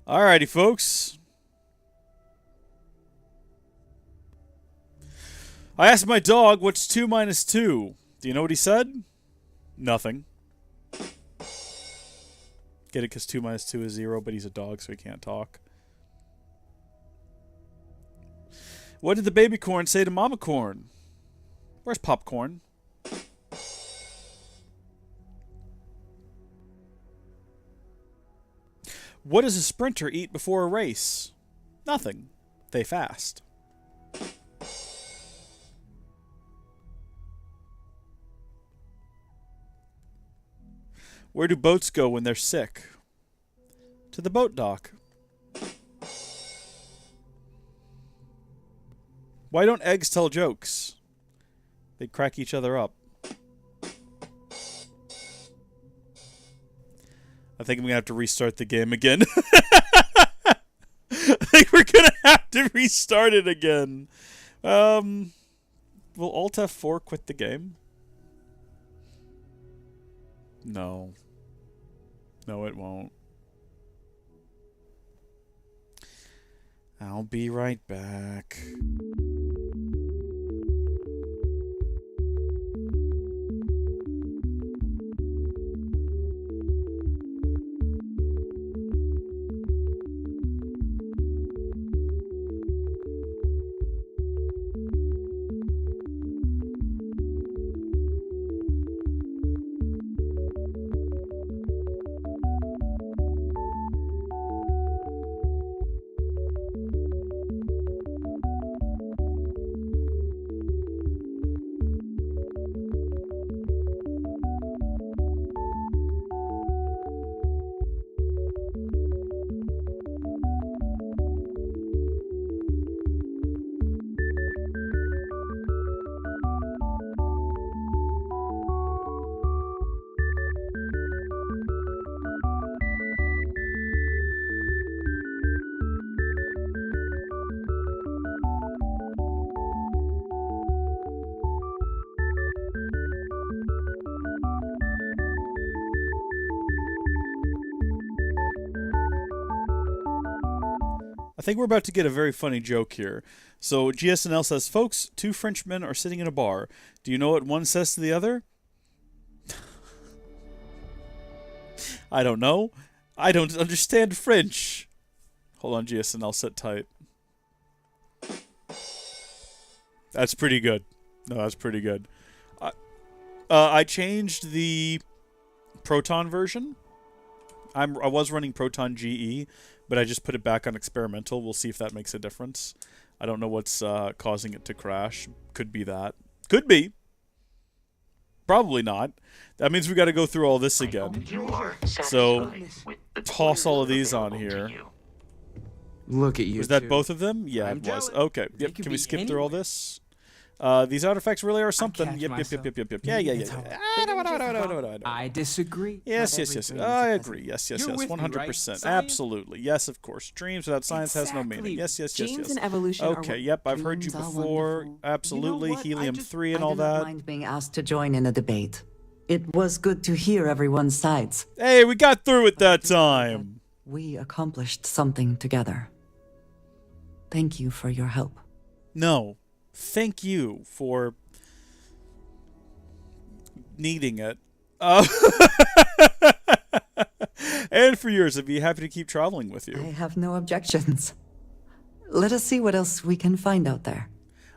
Alrighty, folks. I asked my dog, what's 2 minus 2? Do you know what he said? Nothing. Get it, because 2 minus 2 is 0, but he's a dog, so he can't talk. What did the baby corn say to mama corn? Where's popcorn? What does a sprinter eat before a race? Nothing. They fast. Where do boats go when they're sick? To the boat dock. Why don't eggs tell jokes? They crack each other up. I think I'm gonna have to restart the game again. I think we're gonna have to restart it again. Will Alt F4 quit the game? No. No, it won't. I'll be right back. I think we're about to get a very funny joke here. So GSNL says, folks, 2 Frenchmen are sitting in a bar. Do you know what one says to the other? I don't know. I don't understand French. Hold on, GSNL, sit tight. That's pretty good. No, that's pretty good. I changed the Proton version. I was running Proton GE, but I just put it back on experimental. We'll see if that makes a difference. I don't know what's causing it to crash. Could be that. Could be. Probably not. That means we got to go through all this again. So, toss all of these on here. Look at you. Was that both of them? Yeah, it was. Okay. Yep. Can we skip through all this? These artifacts really are something. Yep. Yeah. No. I disagree. Yes. I agree. Yes. 100%. Absolutely. Yes, of course. Dreams without science has no meaning. Yes. Genes and evolution Okay. Yep. I've heard you before. Absolutely. Helium-3 and all that. I didn't mind being asked to join in a debate. It was good to hear everyone's sides. Hey, we got through it that time. We accomplished something together. Thank you for your help. No. Thank you for needing it. And for yours, I'd be happy to keep traveling with you. I have no objections. Let us see what else we can find out there.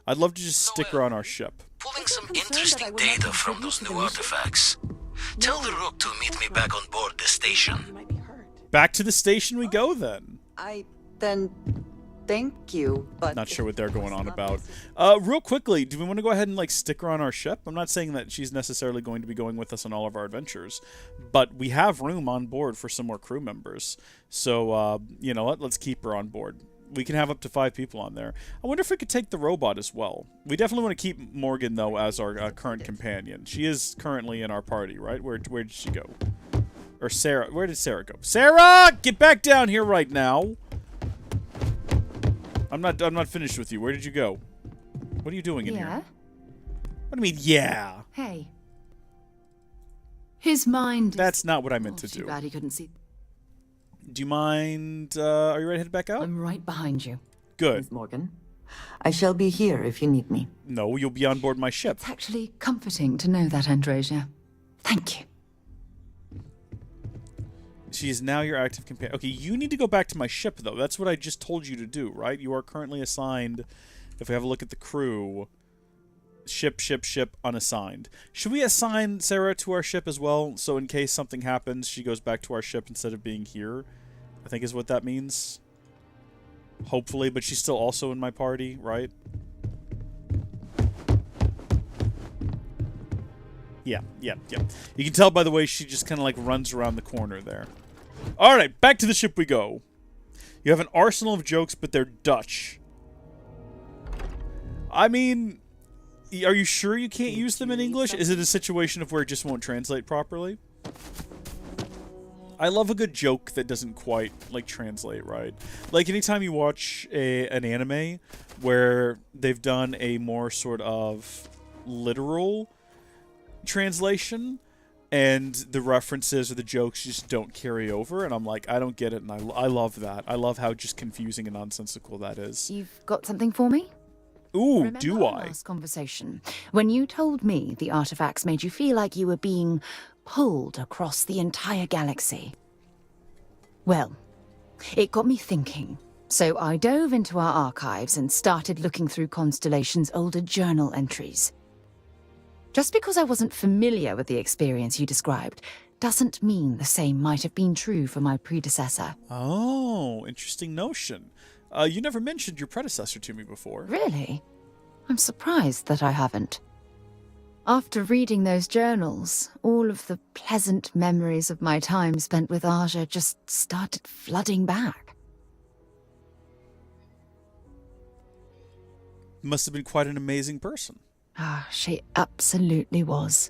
I'd love to just stick her on our ship. Pulling some interesting data from those new artifacts. Tell the Rook to meet me back on board the station. Back to the station we go, then. Thank you, but... Not sure what they're going on about. Real quickly, do we want to go ahead and, like, stick her on our ship? I'm not saying that she's necessarily going to be going with us on all of our adventures, but we have room on board for some more crew members. So, you know what? Let's keep her on board. We can have up to 5 people on there. I wonder if we could take the robot as well. We definitely want to keep Morgan, though, as our current companion. She is currently in our party, right? Where did she go? Or Sarah. Where did Sarah go? Sarah! Get back down here right now! I'm not finished with you. Where did you go? What are you doing in here? What do you mean, yeah? Hey. His mind. That's not what I meant to do. Too bad he couldn't see. Do you mind? Are you ready to head back out? I'm right behind you. Good. Miss Morgan, I shall be here if you need me. No, you'll be on board my ship. It's actually comforting to know that, Androsia. Thank you. She is now your active companion. Okay, you need to go back to my ship, though. That's what I just told you to do, right? You are currently assigned, if we have a look at the crew, ship, unassigned. Should we assign Sarah to our ship as well, so in case something happens, she goes back to our ship instead of being here? I think is what that means. Hopefully, but she's still also in my party, right? Yeah. You can tell by the way she just kind of like runs around the corner there. Alright, back to the ship we go. You have an arsenal of jokes, but they're Dutch. I mean, are you sure you can't use them in English? Is it a situation of where it just won't translate properly? I love a good joke that doesn't quite, like, translate right. Like, anytime you watch an anime where they've done a more sort of literal translation, and the references or the jokes just don't carry over, and I'm like, I don't get it, and I love that. I love how just confusing and nonsensical that is. You've got something for me? Ooh, Remember do our I? last conversation, when you told me the artifacts made you feel like you were being pulled across the entire galaxy? Well, it got me thinking. So I dove into our archives and started looking through Constellation's older journal entries. Just because I wasn't familiar with the experience you described doesn't mean the same might have been true for my predecessor. Oh, interesting notion. You never mentioned your predecessor to me before. Really? I'm surprised that I haven't. After reading those journals, all of the pleasant memories of my time spent with Aja just started flooding back. Must have been quite an amazing person. Ah, she absolutely was.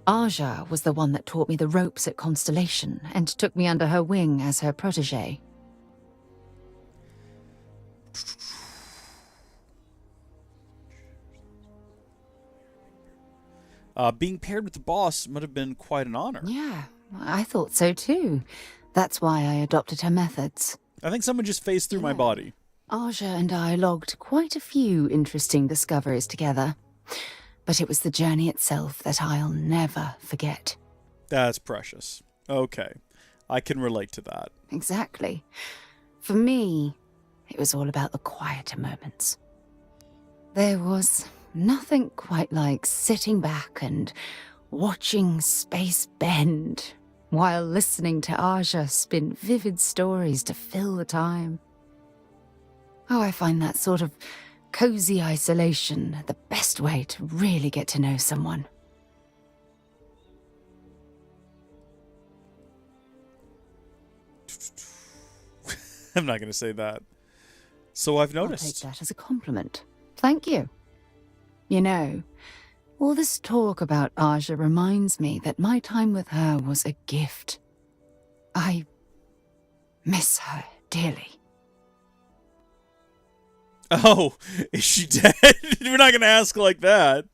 Aja was the one that taught me the ropes at Constellation and took me under her wing as her protege. Being paired with the boss would have been quite an honor. Yeah, I thought so too. That's why I adopted her methods. I think someone just phased through my body. Aja and I logged quite a few interesting discoveries together. But it was the journey itself that I'll never forget. That's precious. Okay. I can relate to that. Exactly. For me, it was all about the quieter moments. There was nothing quite like sitting back and watching space bend while listening to Aja spin vivid stories to fill the time. Oh, I find that sort of cozy isolation the best way to really get to know someone. I'm not going to say that. So I've noticed. I'll take that as a compliment. Thank you. You know, all this talk about Aja reminds me that my time with her was a gift. I miss her dearly. Oh, is she dead? We're not going to ask like that.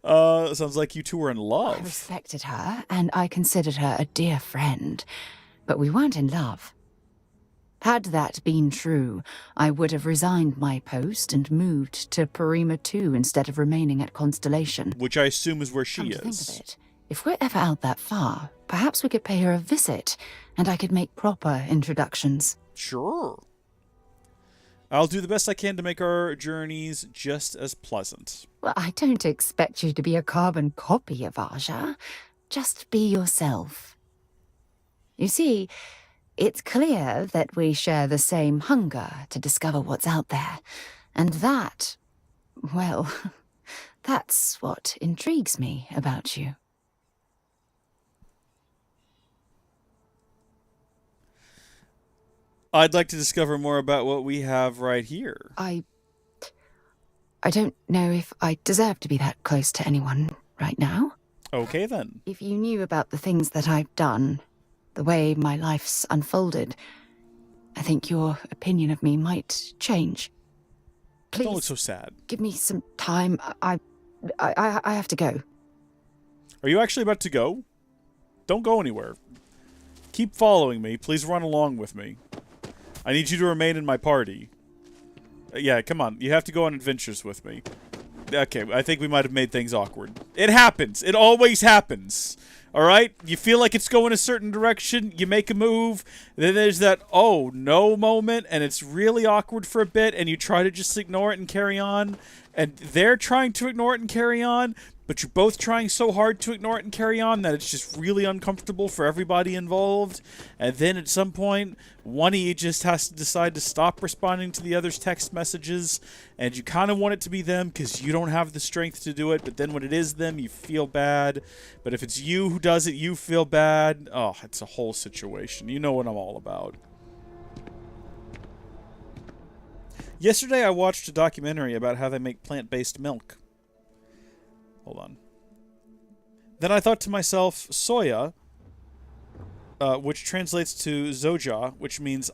Sounds like you two were in love. I respected her, and I considered her a dear friend, but we weren't in love. Had that been true, I would have resigned my post and moved to Parima 2 instead of remaining at Constellation. Which I assume is where she is. Think of it. If we're ever out that far, perhaps we could pay her a visit, and I could make proper introductions. Sure. I'll do the best I can to make our journeys just as pleasant. Well, I don't expect you to be a carbon copy of Aja. Just be yourself. You see, it's clear that we share the same hunger to discover what's out there. And that, well, that's what intrigues me about you. I'd like to discover more about what we have right here. I don't know if I deserve to be that close to anyone right now. Okay, then. If you knew about the things that I've done, the way my life's unfolded, I think your opinion of me might change. Please, don't look so sad. Give me some time. I have to go. Are you actually about to go? Don't go anywhere. Keep following me. Please run along with me. I need you to remain in my party. Yeah, come on. You have to go on adventures with me. Okay, I think we might have made things awkward. It happens. It always happens. Alright? You feel like it's going a certain direction, you make a move, then there's that, oh, no moment, and it's really awkward for a bit, and you try to just ignore it and carry on, and they're trying to ignore it and carry on, but you're both trying so hard to ignore it and carry on that it's just really uncomfortable for everybody involved. And then at some point, one of you just has to decide to stop responding to the other's text messages, and you kind of want it to be them because you don't have the strength to do it, but then when it is them, you feel bad. But if it's you who does it, you feel bad. Oh, it's a whole situation. You know what I'm all about. Yesterday, I watched a documentary about how they make plant-based milk. Hold on. Then I thought to myself, soya, which translates to zoja, which means,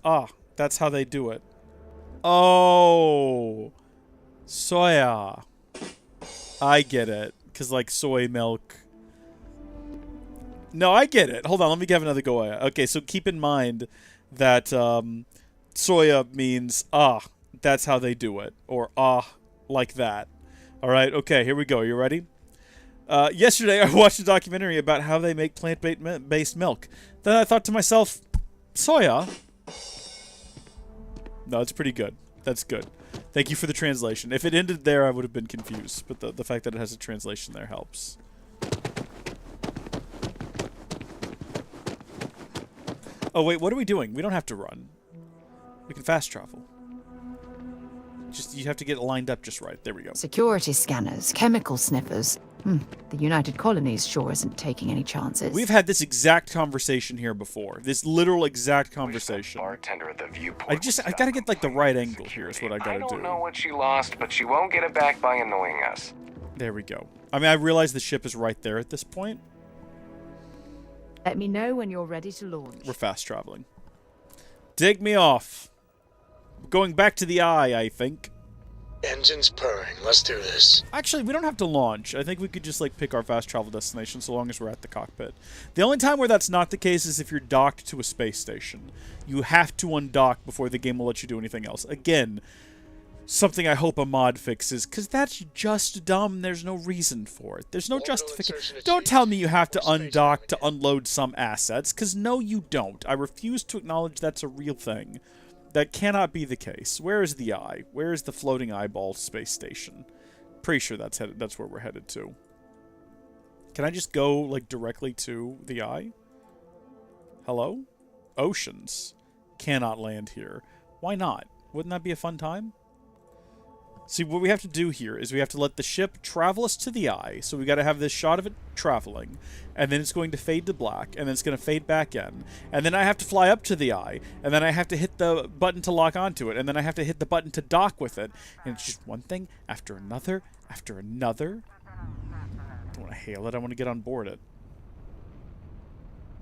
that's how they do it. Oh, soya. I get it. Because, like, soy milk. No, I get it. Hold on, let me give another go. Okay, so keep in mind that soya means, that's how they do it. Or, like that. Alright, okay, here we go. Are you ready? Yesterday, I watched a documentary about how they make plant-based milk. Then I thought to myself, soya? No, it's pretty good. That's good. Thank you for the translation. If it ended there, I would have been confused. But the fact that it has a translation there helps. Oh, wait, what are we doing? We don't have to run. We can fast travel. Just, you have to get it lined up just right. There we go. Security scanners, chemical sniffers. The United Colonies sure isn't taking any chances. We've had this exact conversation here before. This literal exact conversation. Bartender at the viewport. I gotta get like the right angle here is what I gotta do. I don't know what she lost, but she won't get it back by annoying us. There we go. I mean, I realize the ship is right there at this point. Let me know when you're ready to launch. We're fast traveling. Dig me off. Going back to the eye, I think. Engines purring. Let's do this. Actually, we don't have to launch. I think we could just, like, pick our fast travel destination so long as we're at the cockpit. The only time where that's not the case is if you're docked to a space station. You have to undock before the game will let you do anything else. Again, something I hope a mod fixes, because that's just dumb. There's no reason for it. There's no justification. Don't tell me you have to undock to unload some assets, because no, you don't. I refuse to acknowledge that's a real thing. That cannot be the case. Where is the eye? Where is the floating eyeball space station? Pretty sure that's where we're headed to. Can I just go, like, directly to the eye? Hello? Oceans. Cannot land here. Why not? Wouldn't that be a fun time? See, what we have to do here is we have to let the ship travel us to the eye. So we got to have this shot of it traveling, and then it's going to fade to black, and then it's going to fade back in, and then I have to fly up to the eye, and then I have to hit the button to lock onto it, and then I have to hit the button to dock with it, and it's just one thing after another after another. I don't want to hail it. I want to get on board it.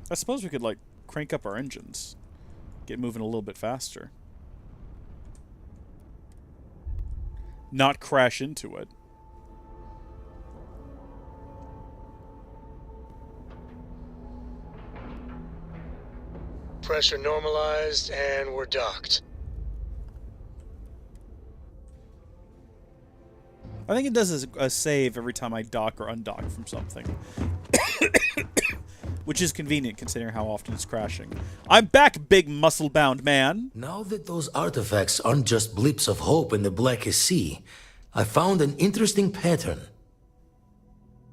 I suppose we could, like, crank up our engines, get moving a little bit faster. Not crash into it. Pressure normalized, and we're docked. I think it does a save every time I dock or undock from something. Which is convenient considering how often it's crashing. I'm back, big muscle-bound man! Now that those artifacts aren't just blips of hope in the blackest sea, I found an interesting pattern.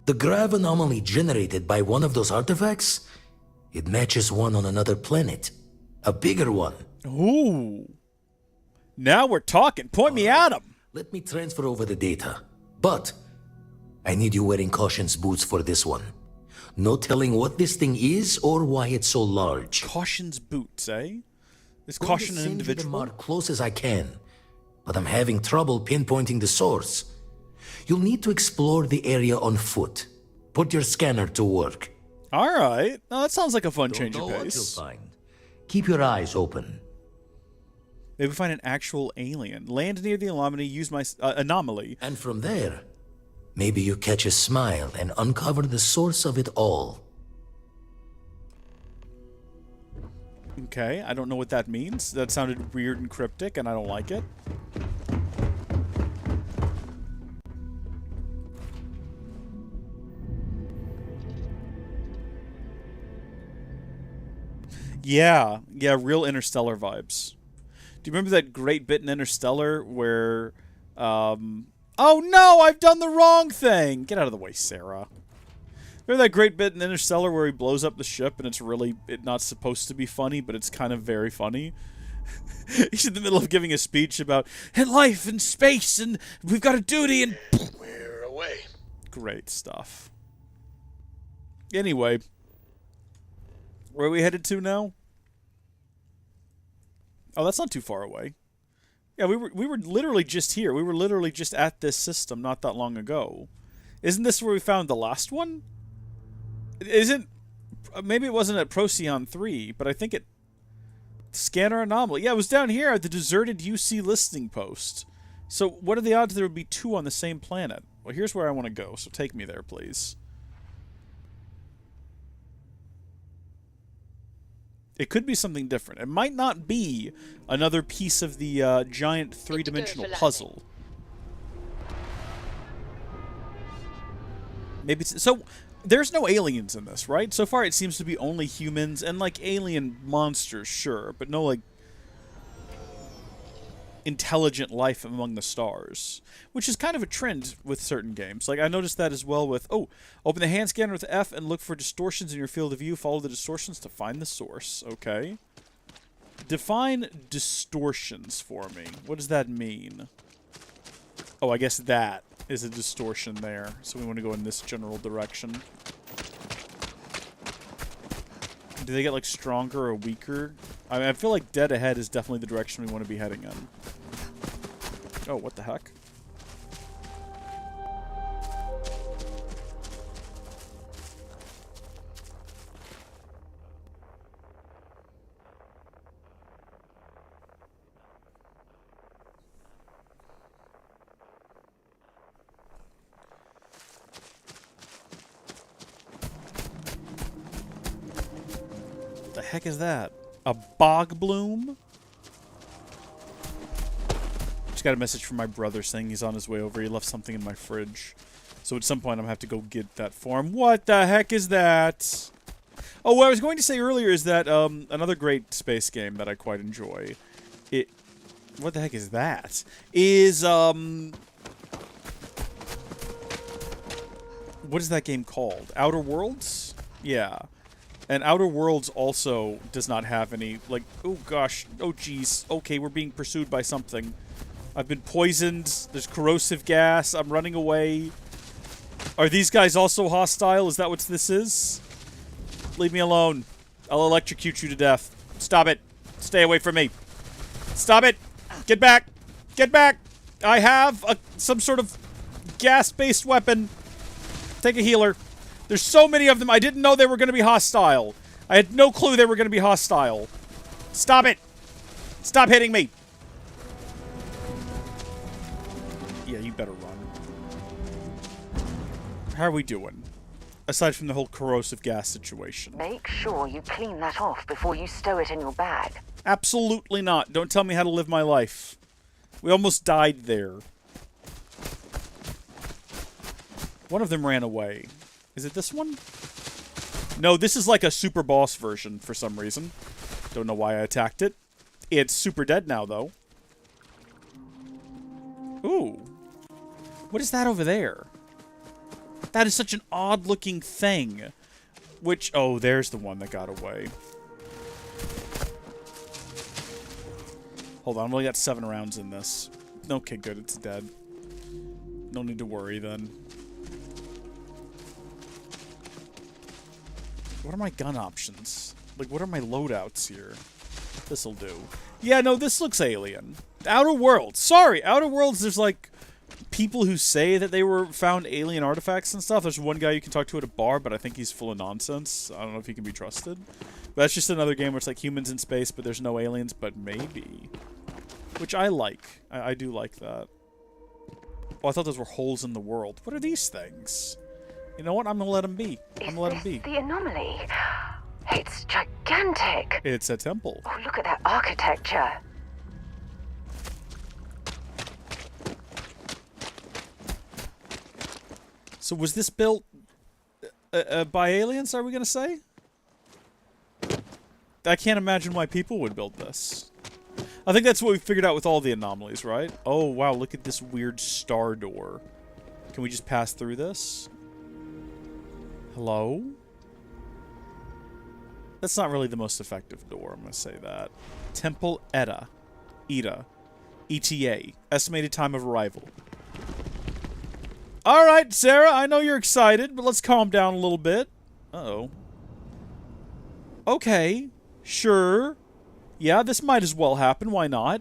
The grav anomaly generated by one of those artifacts, it matches one on another planet. A bigger one. Ooh. Now we're talking. Point me at him. Let me transfer over the data. But I need you wearing Caution's boots for this one. No telling what this thing is or why it's so large. Caution's boots, eh? Is Caution an individual? I'm close as I can, but I'm having trouble pinpointing the source. You'll need to explore the area on foot. Put your scanner to work. All right. Now that sounds like a fun change of Don't know what pace. you'll find. Keep your eyes open. Maybe find an actual alien. Land near the anomaly. Use my anomaly. And from there, maybe you catch a smile and uncover the source of it all. Okay, I don't know what that means. That sounded weird and cryptic, and I don't like it. Yeah, real Interstellar vibes. Do you remember that great bit in Interstellar where, oh no, I've done the wrong thing! Get out of the way, Sarah. Remember that great bit in Interstellar where he blows up the ship and it's really not supposed to be funny, but it's kind of very funny? He's in the middle of giving a speech about life and space and we've got a duty and... We're away. Great stuff. Anyway, where are we headed to now? Oh, that's not too far away. Yeah, we were literally just here. We were literally just at this system not that long ago. Isn't this where we found the last one? Isn't... Maybe it wasn't at Procyon 3, but I think it... Scanner anomaly. Yeah, it was down here at the deserted UC listing post. So what are the odds there would be two on the same planet? Well, here's where I want to go, so take me there, please. It could be something different. It might not be another piece of the giant three-dimensional puzzle. Maybe it's... So, there's no aliens in this, right? So far it seems to be only humans and, like, alien monsters, sure. But no, like, intelligent life among the stars. Which is kind of a trend with certain games. Like, I noticed that as well with... Oh, open the hand scanner with F and look for distortions in your field of view. Follow the distortions to find the source. Okay. Define distortions for me. What does that mean? Oh, I guess that is a distortion there. So we want to go in this general direction. Do they get, like, stronger or weaker? I mean, I feel like dead ahead is definitely the direction we want to be heading in. Oh, what the heck? The heck is that? A bog bloom? Just got a message from my brother saying he's on his way over. He left something in my fridge. So at some point I'm going to have to go get that for him. What the heck is that? Oh, what I was going to say earlier is that another great space game that I quite enjoy. What the heck is that? Is, what is that game called? Outer Worlds? Yeah. And Outer Worlds also does not have any, like, oh gosh, oh geez, okay, we're being pursued by something. I've been poisoned. There's corrosive gas. I'm running away. Are these guys also hostile? Is that what this is? Leave me alone. I'll electrocute you to death. Stop it. Stay away from me. Stop it. Get back. Get back. I have some sort of gas-based weapon. Take a healer. There's so many of them. I didn't know they were going to be hostile. I had no clue they were going to be hostile. Stop it. Stop hitting me. Yeah, you better run. How are we doing? Aside from the whole corrosive gas situation. Make sure you clean that off before you stow it in your bag. Absolutely not. Don't tell me how to live my life. We almost died there. One of them ran away. Is it this one? No, this is like a super boss version for some reason. Don't know why I attacked it. It's super dead now, though. Ooh. What is that over there? That is such an odd-looking thing. Which... Oh, there's the one that got away. Hold on, I've only got 7 rounds in this. Okay, good, it's dead. No need to worry, then. What are my gun options? Like, what are my loadouts here? This'll do. Yeah, no, this looks alien. Outer Worlds. Sorry, Outer Worlds, there's, like, people who say that they were found alien artifacts and stuff. There's one guy you can talk to at a bar, but I think he's full of nonsense. I don't know if he can be trusted. But that's just another game where it's like humans in space, but there's no aliens, but maybe. Which I like. I do like that. Oh, I thought those were holes in the world. What are these things? You know what? I'm gonna let them be. I'm gonna let them be. The anomaly. It's gigantic. It's a temple. Oh, look at that architecture. So was this built by aliens, are we gonna say? I can't imagine why people would build this. I think that's what we figured out with all the anomalies, right? Oh, wow, look at this weird star door. Can we just pass through this? Hello? That's not really the most effective door, I'm gonna say that. Temple Eta. ETA. ETA. Estimated time of arrival. Alright, Sarah, I know you're excited, but let's calm down a little bit. Uh-oh. Okay. Sure. Yeah, this might as well happen. Why not?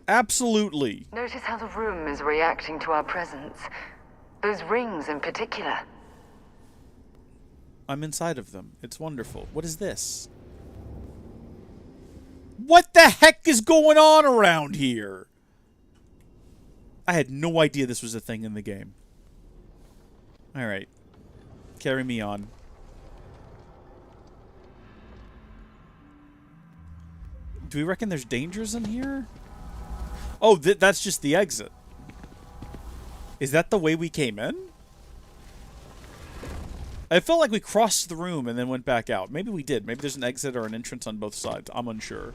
Absolutely. Notice how the room is reacting to our presence. Those rings in particular. I'm inside of them. It's wonderful. What is this? What the heck is going on around here? I had no idea this was a thing in the game. Alright. Carry me on. Do we reckon there's dangers in here? Oh, that's just the exit. Is that the way we came in? I felt like we crossed the room and then went back out. Maybe we did. Maybe there's an exit or an entrance on both sides. I'm unsure.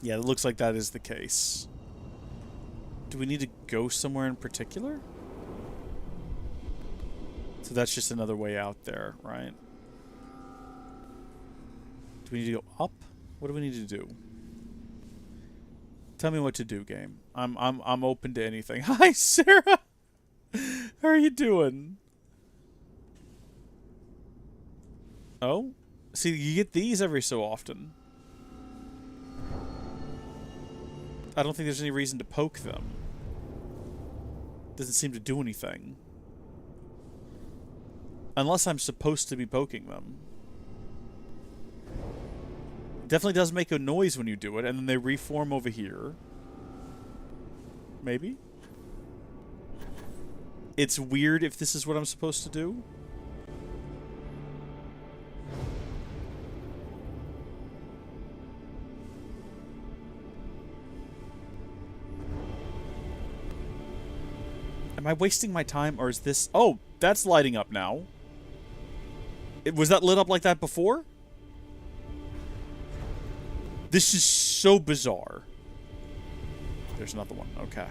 Yeah, it looks like that is the case. Do we need to go somewhere in particular? So that's just another way out there, right? Do we need to go up? What do we need to do? Tell me what to do, game. I'm open to anything. Hi, Sarah. How are you doing? Oh? See, you get these every so often. I don't think there's any reason to poke them. Doesn't seem to do anything. Unless I'm supposed to be poking them. Definitely does make a noise when you do it, and then they reform over here. Maybe? It's weird if this is what I'm supposed to do. Am I wasting my time, or is this... Oh, that's lighting up now. Was that lit up like that before? This is so bizarre. There's another one. Okay.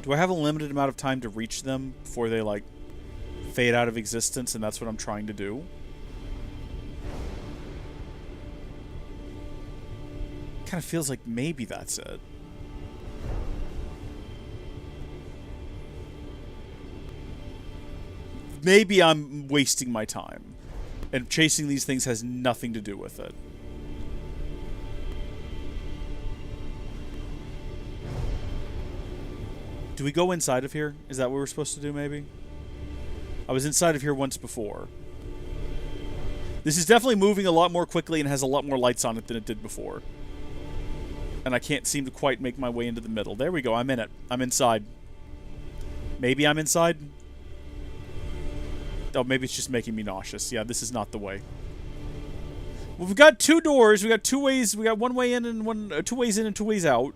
Do I have a limited amount of time to reach them before they, like, fade out of existence, and that's what I'm trying to do? Kind of feels like maybe that's it. Maybe I'm wasting my time, and chasing these things has nothing to do with it. Do we go inside of here? Is that what we're supposed to do, maybe? I was inside of here once before. This is definitely moving a lot more quickly and has a lot more lights on it than it did before. And I can't seem to quite make my way into the middle. There we go, I'm in it. I'm inside. Maybe I'm inside? Oh, maybe it's just making me nauseous. Yeah, this is not the way. Well, we've got 2 doors. We got 2 ways. We got 1 way in and 2 ways in and 2 ways out.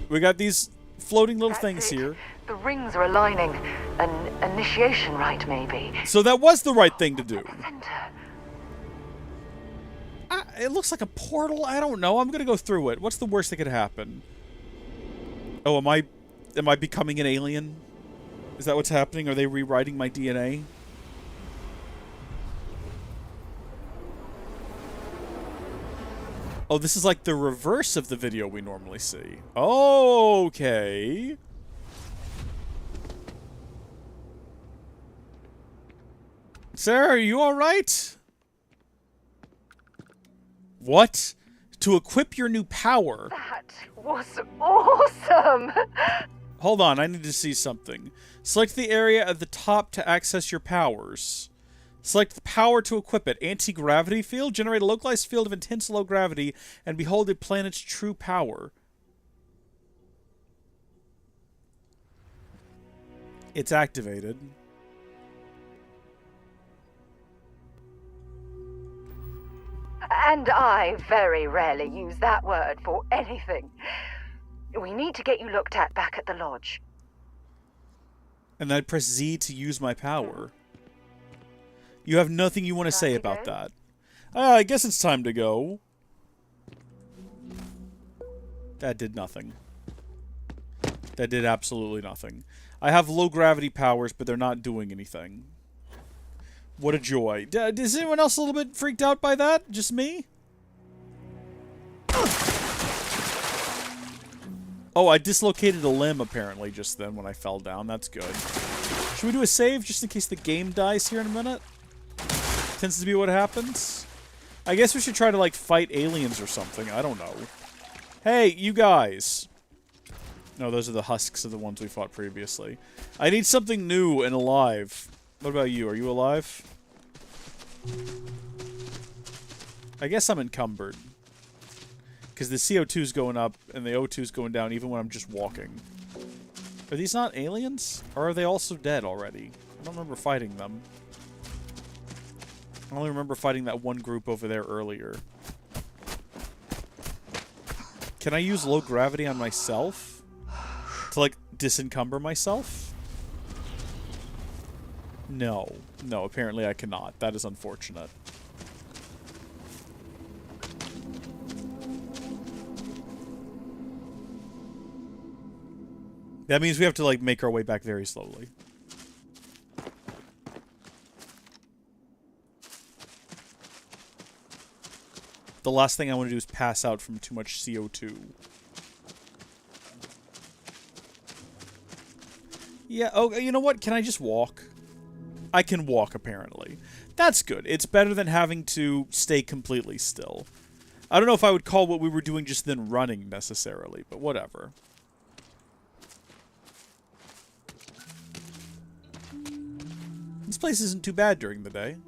We got these floating little things here. The rings are aligning. An initiation rite, maybe. So that was the right thing to do. It looks like a portal. I don't know. I'm gonna go through it. What's the worst that could happen? Oh, am I becoming an alien? Is that what's happening? Are they rewriting my DNA? Oh, this is like the reverse of the video we normally see. Okay. Sarah, are you alright? What? To equip your new power. That was awesome! Hold on, I need to see something. Select the area at the top to access your powers. Select the power to equip it. Anti-gravity field. Generate a localized field of intense low gravity and behold a planet's true power. It's activated. And I very rarely use that word for anything. We need to get you looked at back at the lodge. And I press Z to use my power. You have nothing you want to say about that. I guess it's time to go. That did nothing. That did absolutely nothing. I have low gravity powers, but they're not doing anything. What a joy. Is anyone else a little bit freaked out by that? Just me? Oh, I dislocated a limb apparently just then when I fell down. That's good. Should we do a save just in case the game dies here in a minute? Tends to be what happens. I guess we should try to, like, fight aliens or something. I don't know. Hey, you guys. No, those are the husks of the ones we fought previously. I need something new and alive. What about you? Are you alive? I guess I'm encumbered. Because the CO2 is going up and the O2 is going down even when I'm just walking. Are these not aliens? Or are they also dead already? I don't remember fighting them. I only remember fighting that one group over there earlier. Can I use low gravity on myself? To, like, disencumber myself? No. No, apparently I cannot. That is unfortunate. That means we have to, like, make our way back very slowly. The last thing I want to do is pass out from too much CO2. Yeah, oh, you know what? Can I just walk? I can walk, apparently. That's good. It's better than having to stay completely still. I don't know if I would call what we were doing just then running, necessarily, but whatever. This place isn't too bad during the day.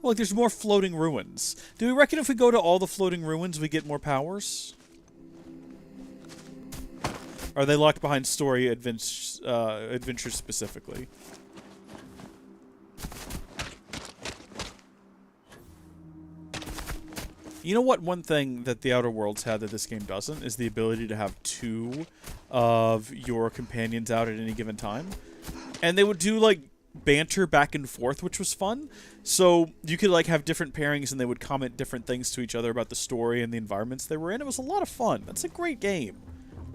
Oh, look, there's more floating ruins. Do we reckon if we go to all the floating ruins, we get more powers? Are they locked behind story adventures specifically? You know what? One thing that the Outer Worlds had that this game doesn't is the ability to have 2 of your companions out at any given time. And they would do, like, banter back and forth, which was fun. So you could, like, have different pairings and they would comment different things to each other about the story and the environments they were in. It was a lot of fun. That's a great game.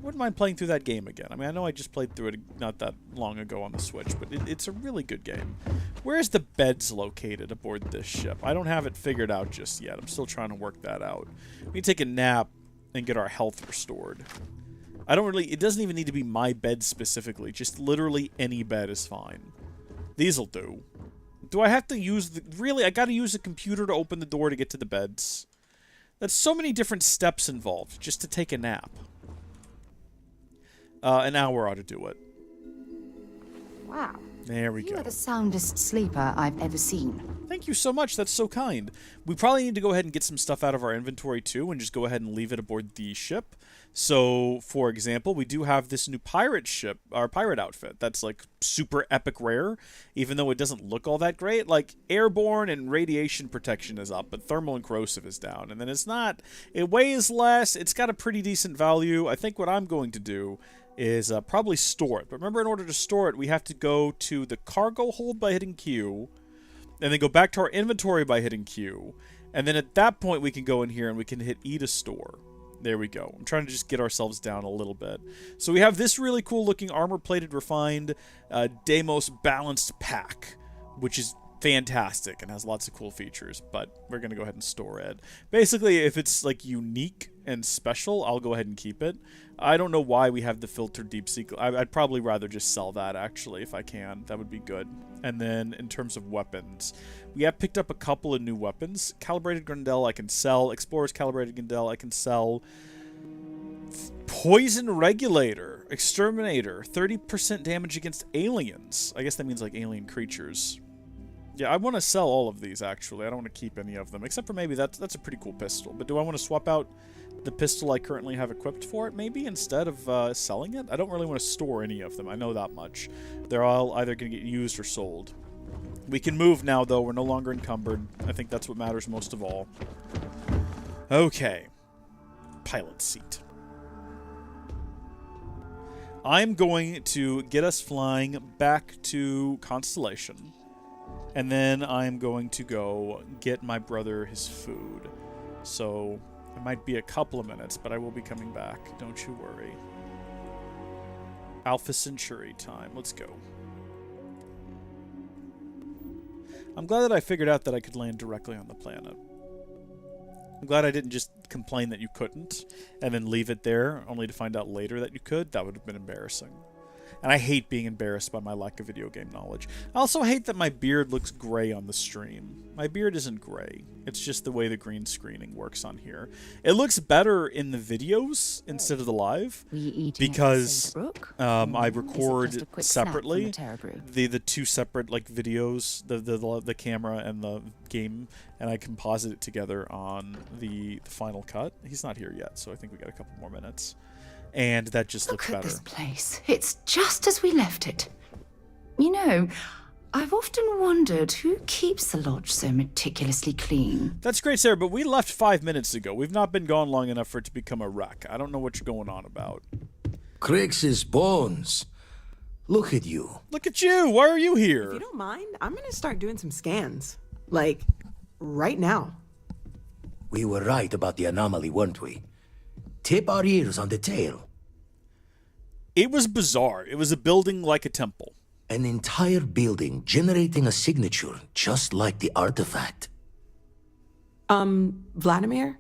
wouldn't mind playing through that game again. I mean, I know I just played through it not that long ago on the Switch, but it's a really good game. Where's the beds located aboard this ship? I don't have it figured out just yet. I'm still trying to work that out. We can take a nap and get our health restored. It doesn't even need to be my bed specifically. Just literally any bed is fine. These'll do. Do I have to use really, I gotta use a computer to open the door to get to the beds. That's so many different steps involved just to take a nap. An hour ought to do it. Wow. There we You go. are the soundest sleeper I've ever seen. Thank you so much. That's so kind. We probably need to go ahead and get some stuff out of our inventory too and just go ahead and leave it aboard the ship. So, for example, we do have this new pirate ship, our pirate outfit. That's like super epic rare, even though it doesn't look all that great. Like airborne and radiation protection is up, but thermal and corrosive is down. And then it weighs less. It's got a pretty decent value. I think what I'm going to do is probably store it. But remember, in order to store it, we have to go to the cargo hold by hitting Q, and then go back to our inventory by hitting Q, and then at that point we can go in here and we can hit E to store. There we go. I'm trying to just get ourselves down a little bit. So we have this really cool looking armor-plated refined Deimos balanced pack, which is fantastic and has lots of cool features, but we're going to go ahead and store it. Basically, if it's like unique and special, I'll go ahead and keep it. I don't know why we have the filtered deep sea. I'd probably rather just sell that, actually, if I can. That would be good. And then, in terms of weapons, we have picked up a couple of new weapons. Calibrated Grendel I can sell. Explorer's Calibrated Grendel I can sell. Poison Regulator. Exterminator. 30% damage against aliens. I guess that means, like, alien creatures. Yeah, I want to sell all of these, actually. I don't want to keep any of them, except for maybe that's a pretty cool pistol. But do I want to swap out the pistol I currently have equipped for it, maybe, instead of selling it? I don't really want to store any of them. I know that much. They're all either going to get used or sold. We can move now, though. We're no longer encumbered. I think that's what matters most of all. Okay. Pilot seat. I'm going to get us flying back to Constellation. And then I'm going to go get my brother his food. So it might be a couple of minutes, but I will be coming back. Don't you worry. Alpha Centauri time. Let's go. I'm glad that I figured out that I could land directly on the planet. I'm glad I didn't just complain that you couldn't, and then leave it there, only to find out later that you could. That would have been embarrassing. And I hate being embarrassed by my lack of video game knowledge. I also hate that my beard looks gray on the stream. My beard isn't gray. It's just the way the green screening works on here. It looks better in the videos instead of the live because I record separately the two separate like videos, the camera and the game, and I composite it together on the final cut. He's not here yet, so I think we got a couple more minutes. And that just looks better. Look at this place. It's just as we left it. You know, I've often wondered who keeps the lodge so meticulously clean. That's great, Sarah, but we left 5 minutes ago. We've not been gone long enough for it to become a wreck. I don't know what you're going on about. Crix's bones. Look at you. Look at you. Why are you here? If you don't mind, I'm gonna start doing some scans. Like, right now. We were right about the anomaly, weren't we? Tip our ears on the tale. It was bizarre. It was a building like a temple. An entire building generating a signature just like the artifact. Vladimir,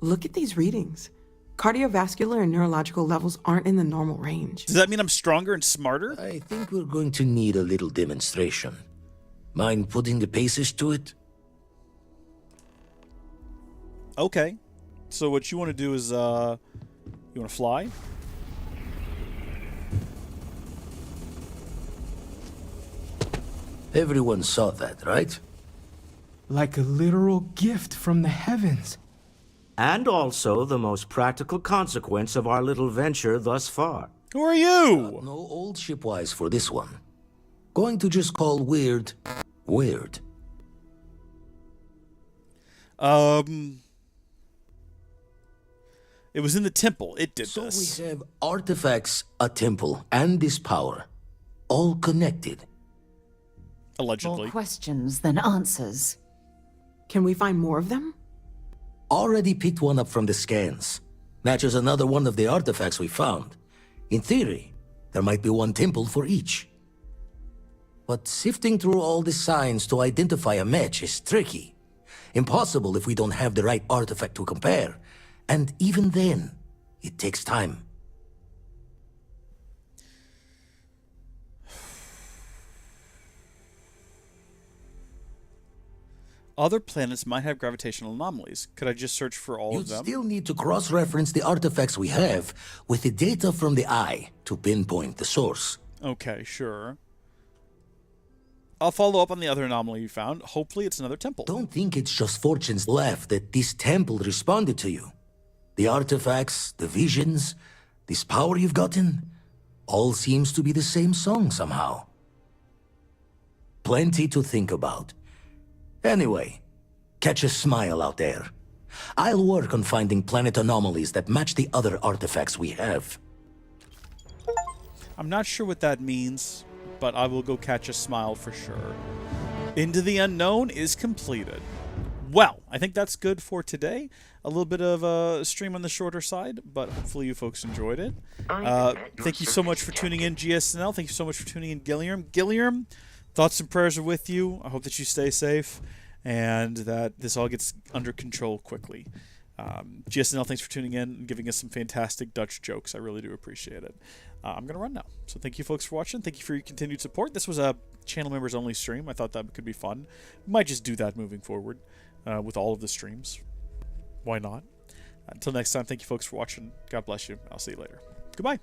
look at these readings. Cardiovascular and neurological levels aren't in the normal range. Does that mean I'm stronger and smarter? I think we're going to need a little demonstration. Mind putting the paces to it? Okay. So what you want to do is, you want to fly? Everyone saw that, right? Like a literal gift from the heavens. And also the most practical consequence of our little venture thus far. Who are you? No old shipwise for this one. Going to just call weird, weird. It was in the temple. It did so this. So we have artifacts, a temple, and this power. All connected. Allegedly. More questions than answers. Can we find more of them? Already picked one up from the scans. Matches another one of the artifacts we found. In theory, there might be one temple for each. But sifting through all the signs to identify a match is tricky. Impossible if we don't have the right artifact to compare. And even then, it takes time. Other planets might have gravitational anomalies. Could I just search for all of them? You'd still need to cross-reference the artifacts we have with the data from the eye to pinpoint the source. Okay, sure. I'll follow up on the other anomaly you found. Hopefully it's another temple. Don't think it's just fortune's left that this temple responded to you. The artifacts, the visions, this power you've gotten, all seems to be the same song somehow. Plenty to think about. Anyway, catch a smile out there. I'll work on finding planet anomalies that match the other artifacts we have. I'm not sure what that means, but I will go catch a smile for sure. Into the Unknown is completed. Well, I think that's good for today. A little bit of a stream on the shorter side, but hopefully you folks enjoyed it. Thank you so much for tuning in, GSNL. Thank you so much for tuning in, Gilliam. Gilliam, thoughts and prayers are with you. I hope that you stay safe and that this all gets under control quickly. GSNL, thanks for tuning in and giving us some fantastic Dutch jokes. I really do appreciate it. I'm going to run now. So thank you folks for watching. Thank you for your continued support. This was a channel members only stream. I thought that could be fun. Might just do that moving forward with all of the streams. Why not? Until next time, thank you folks for watching. God bless you. I'll see you later. Goodbye.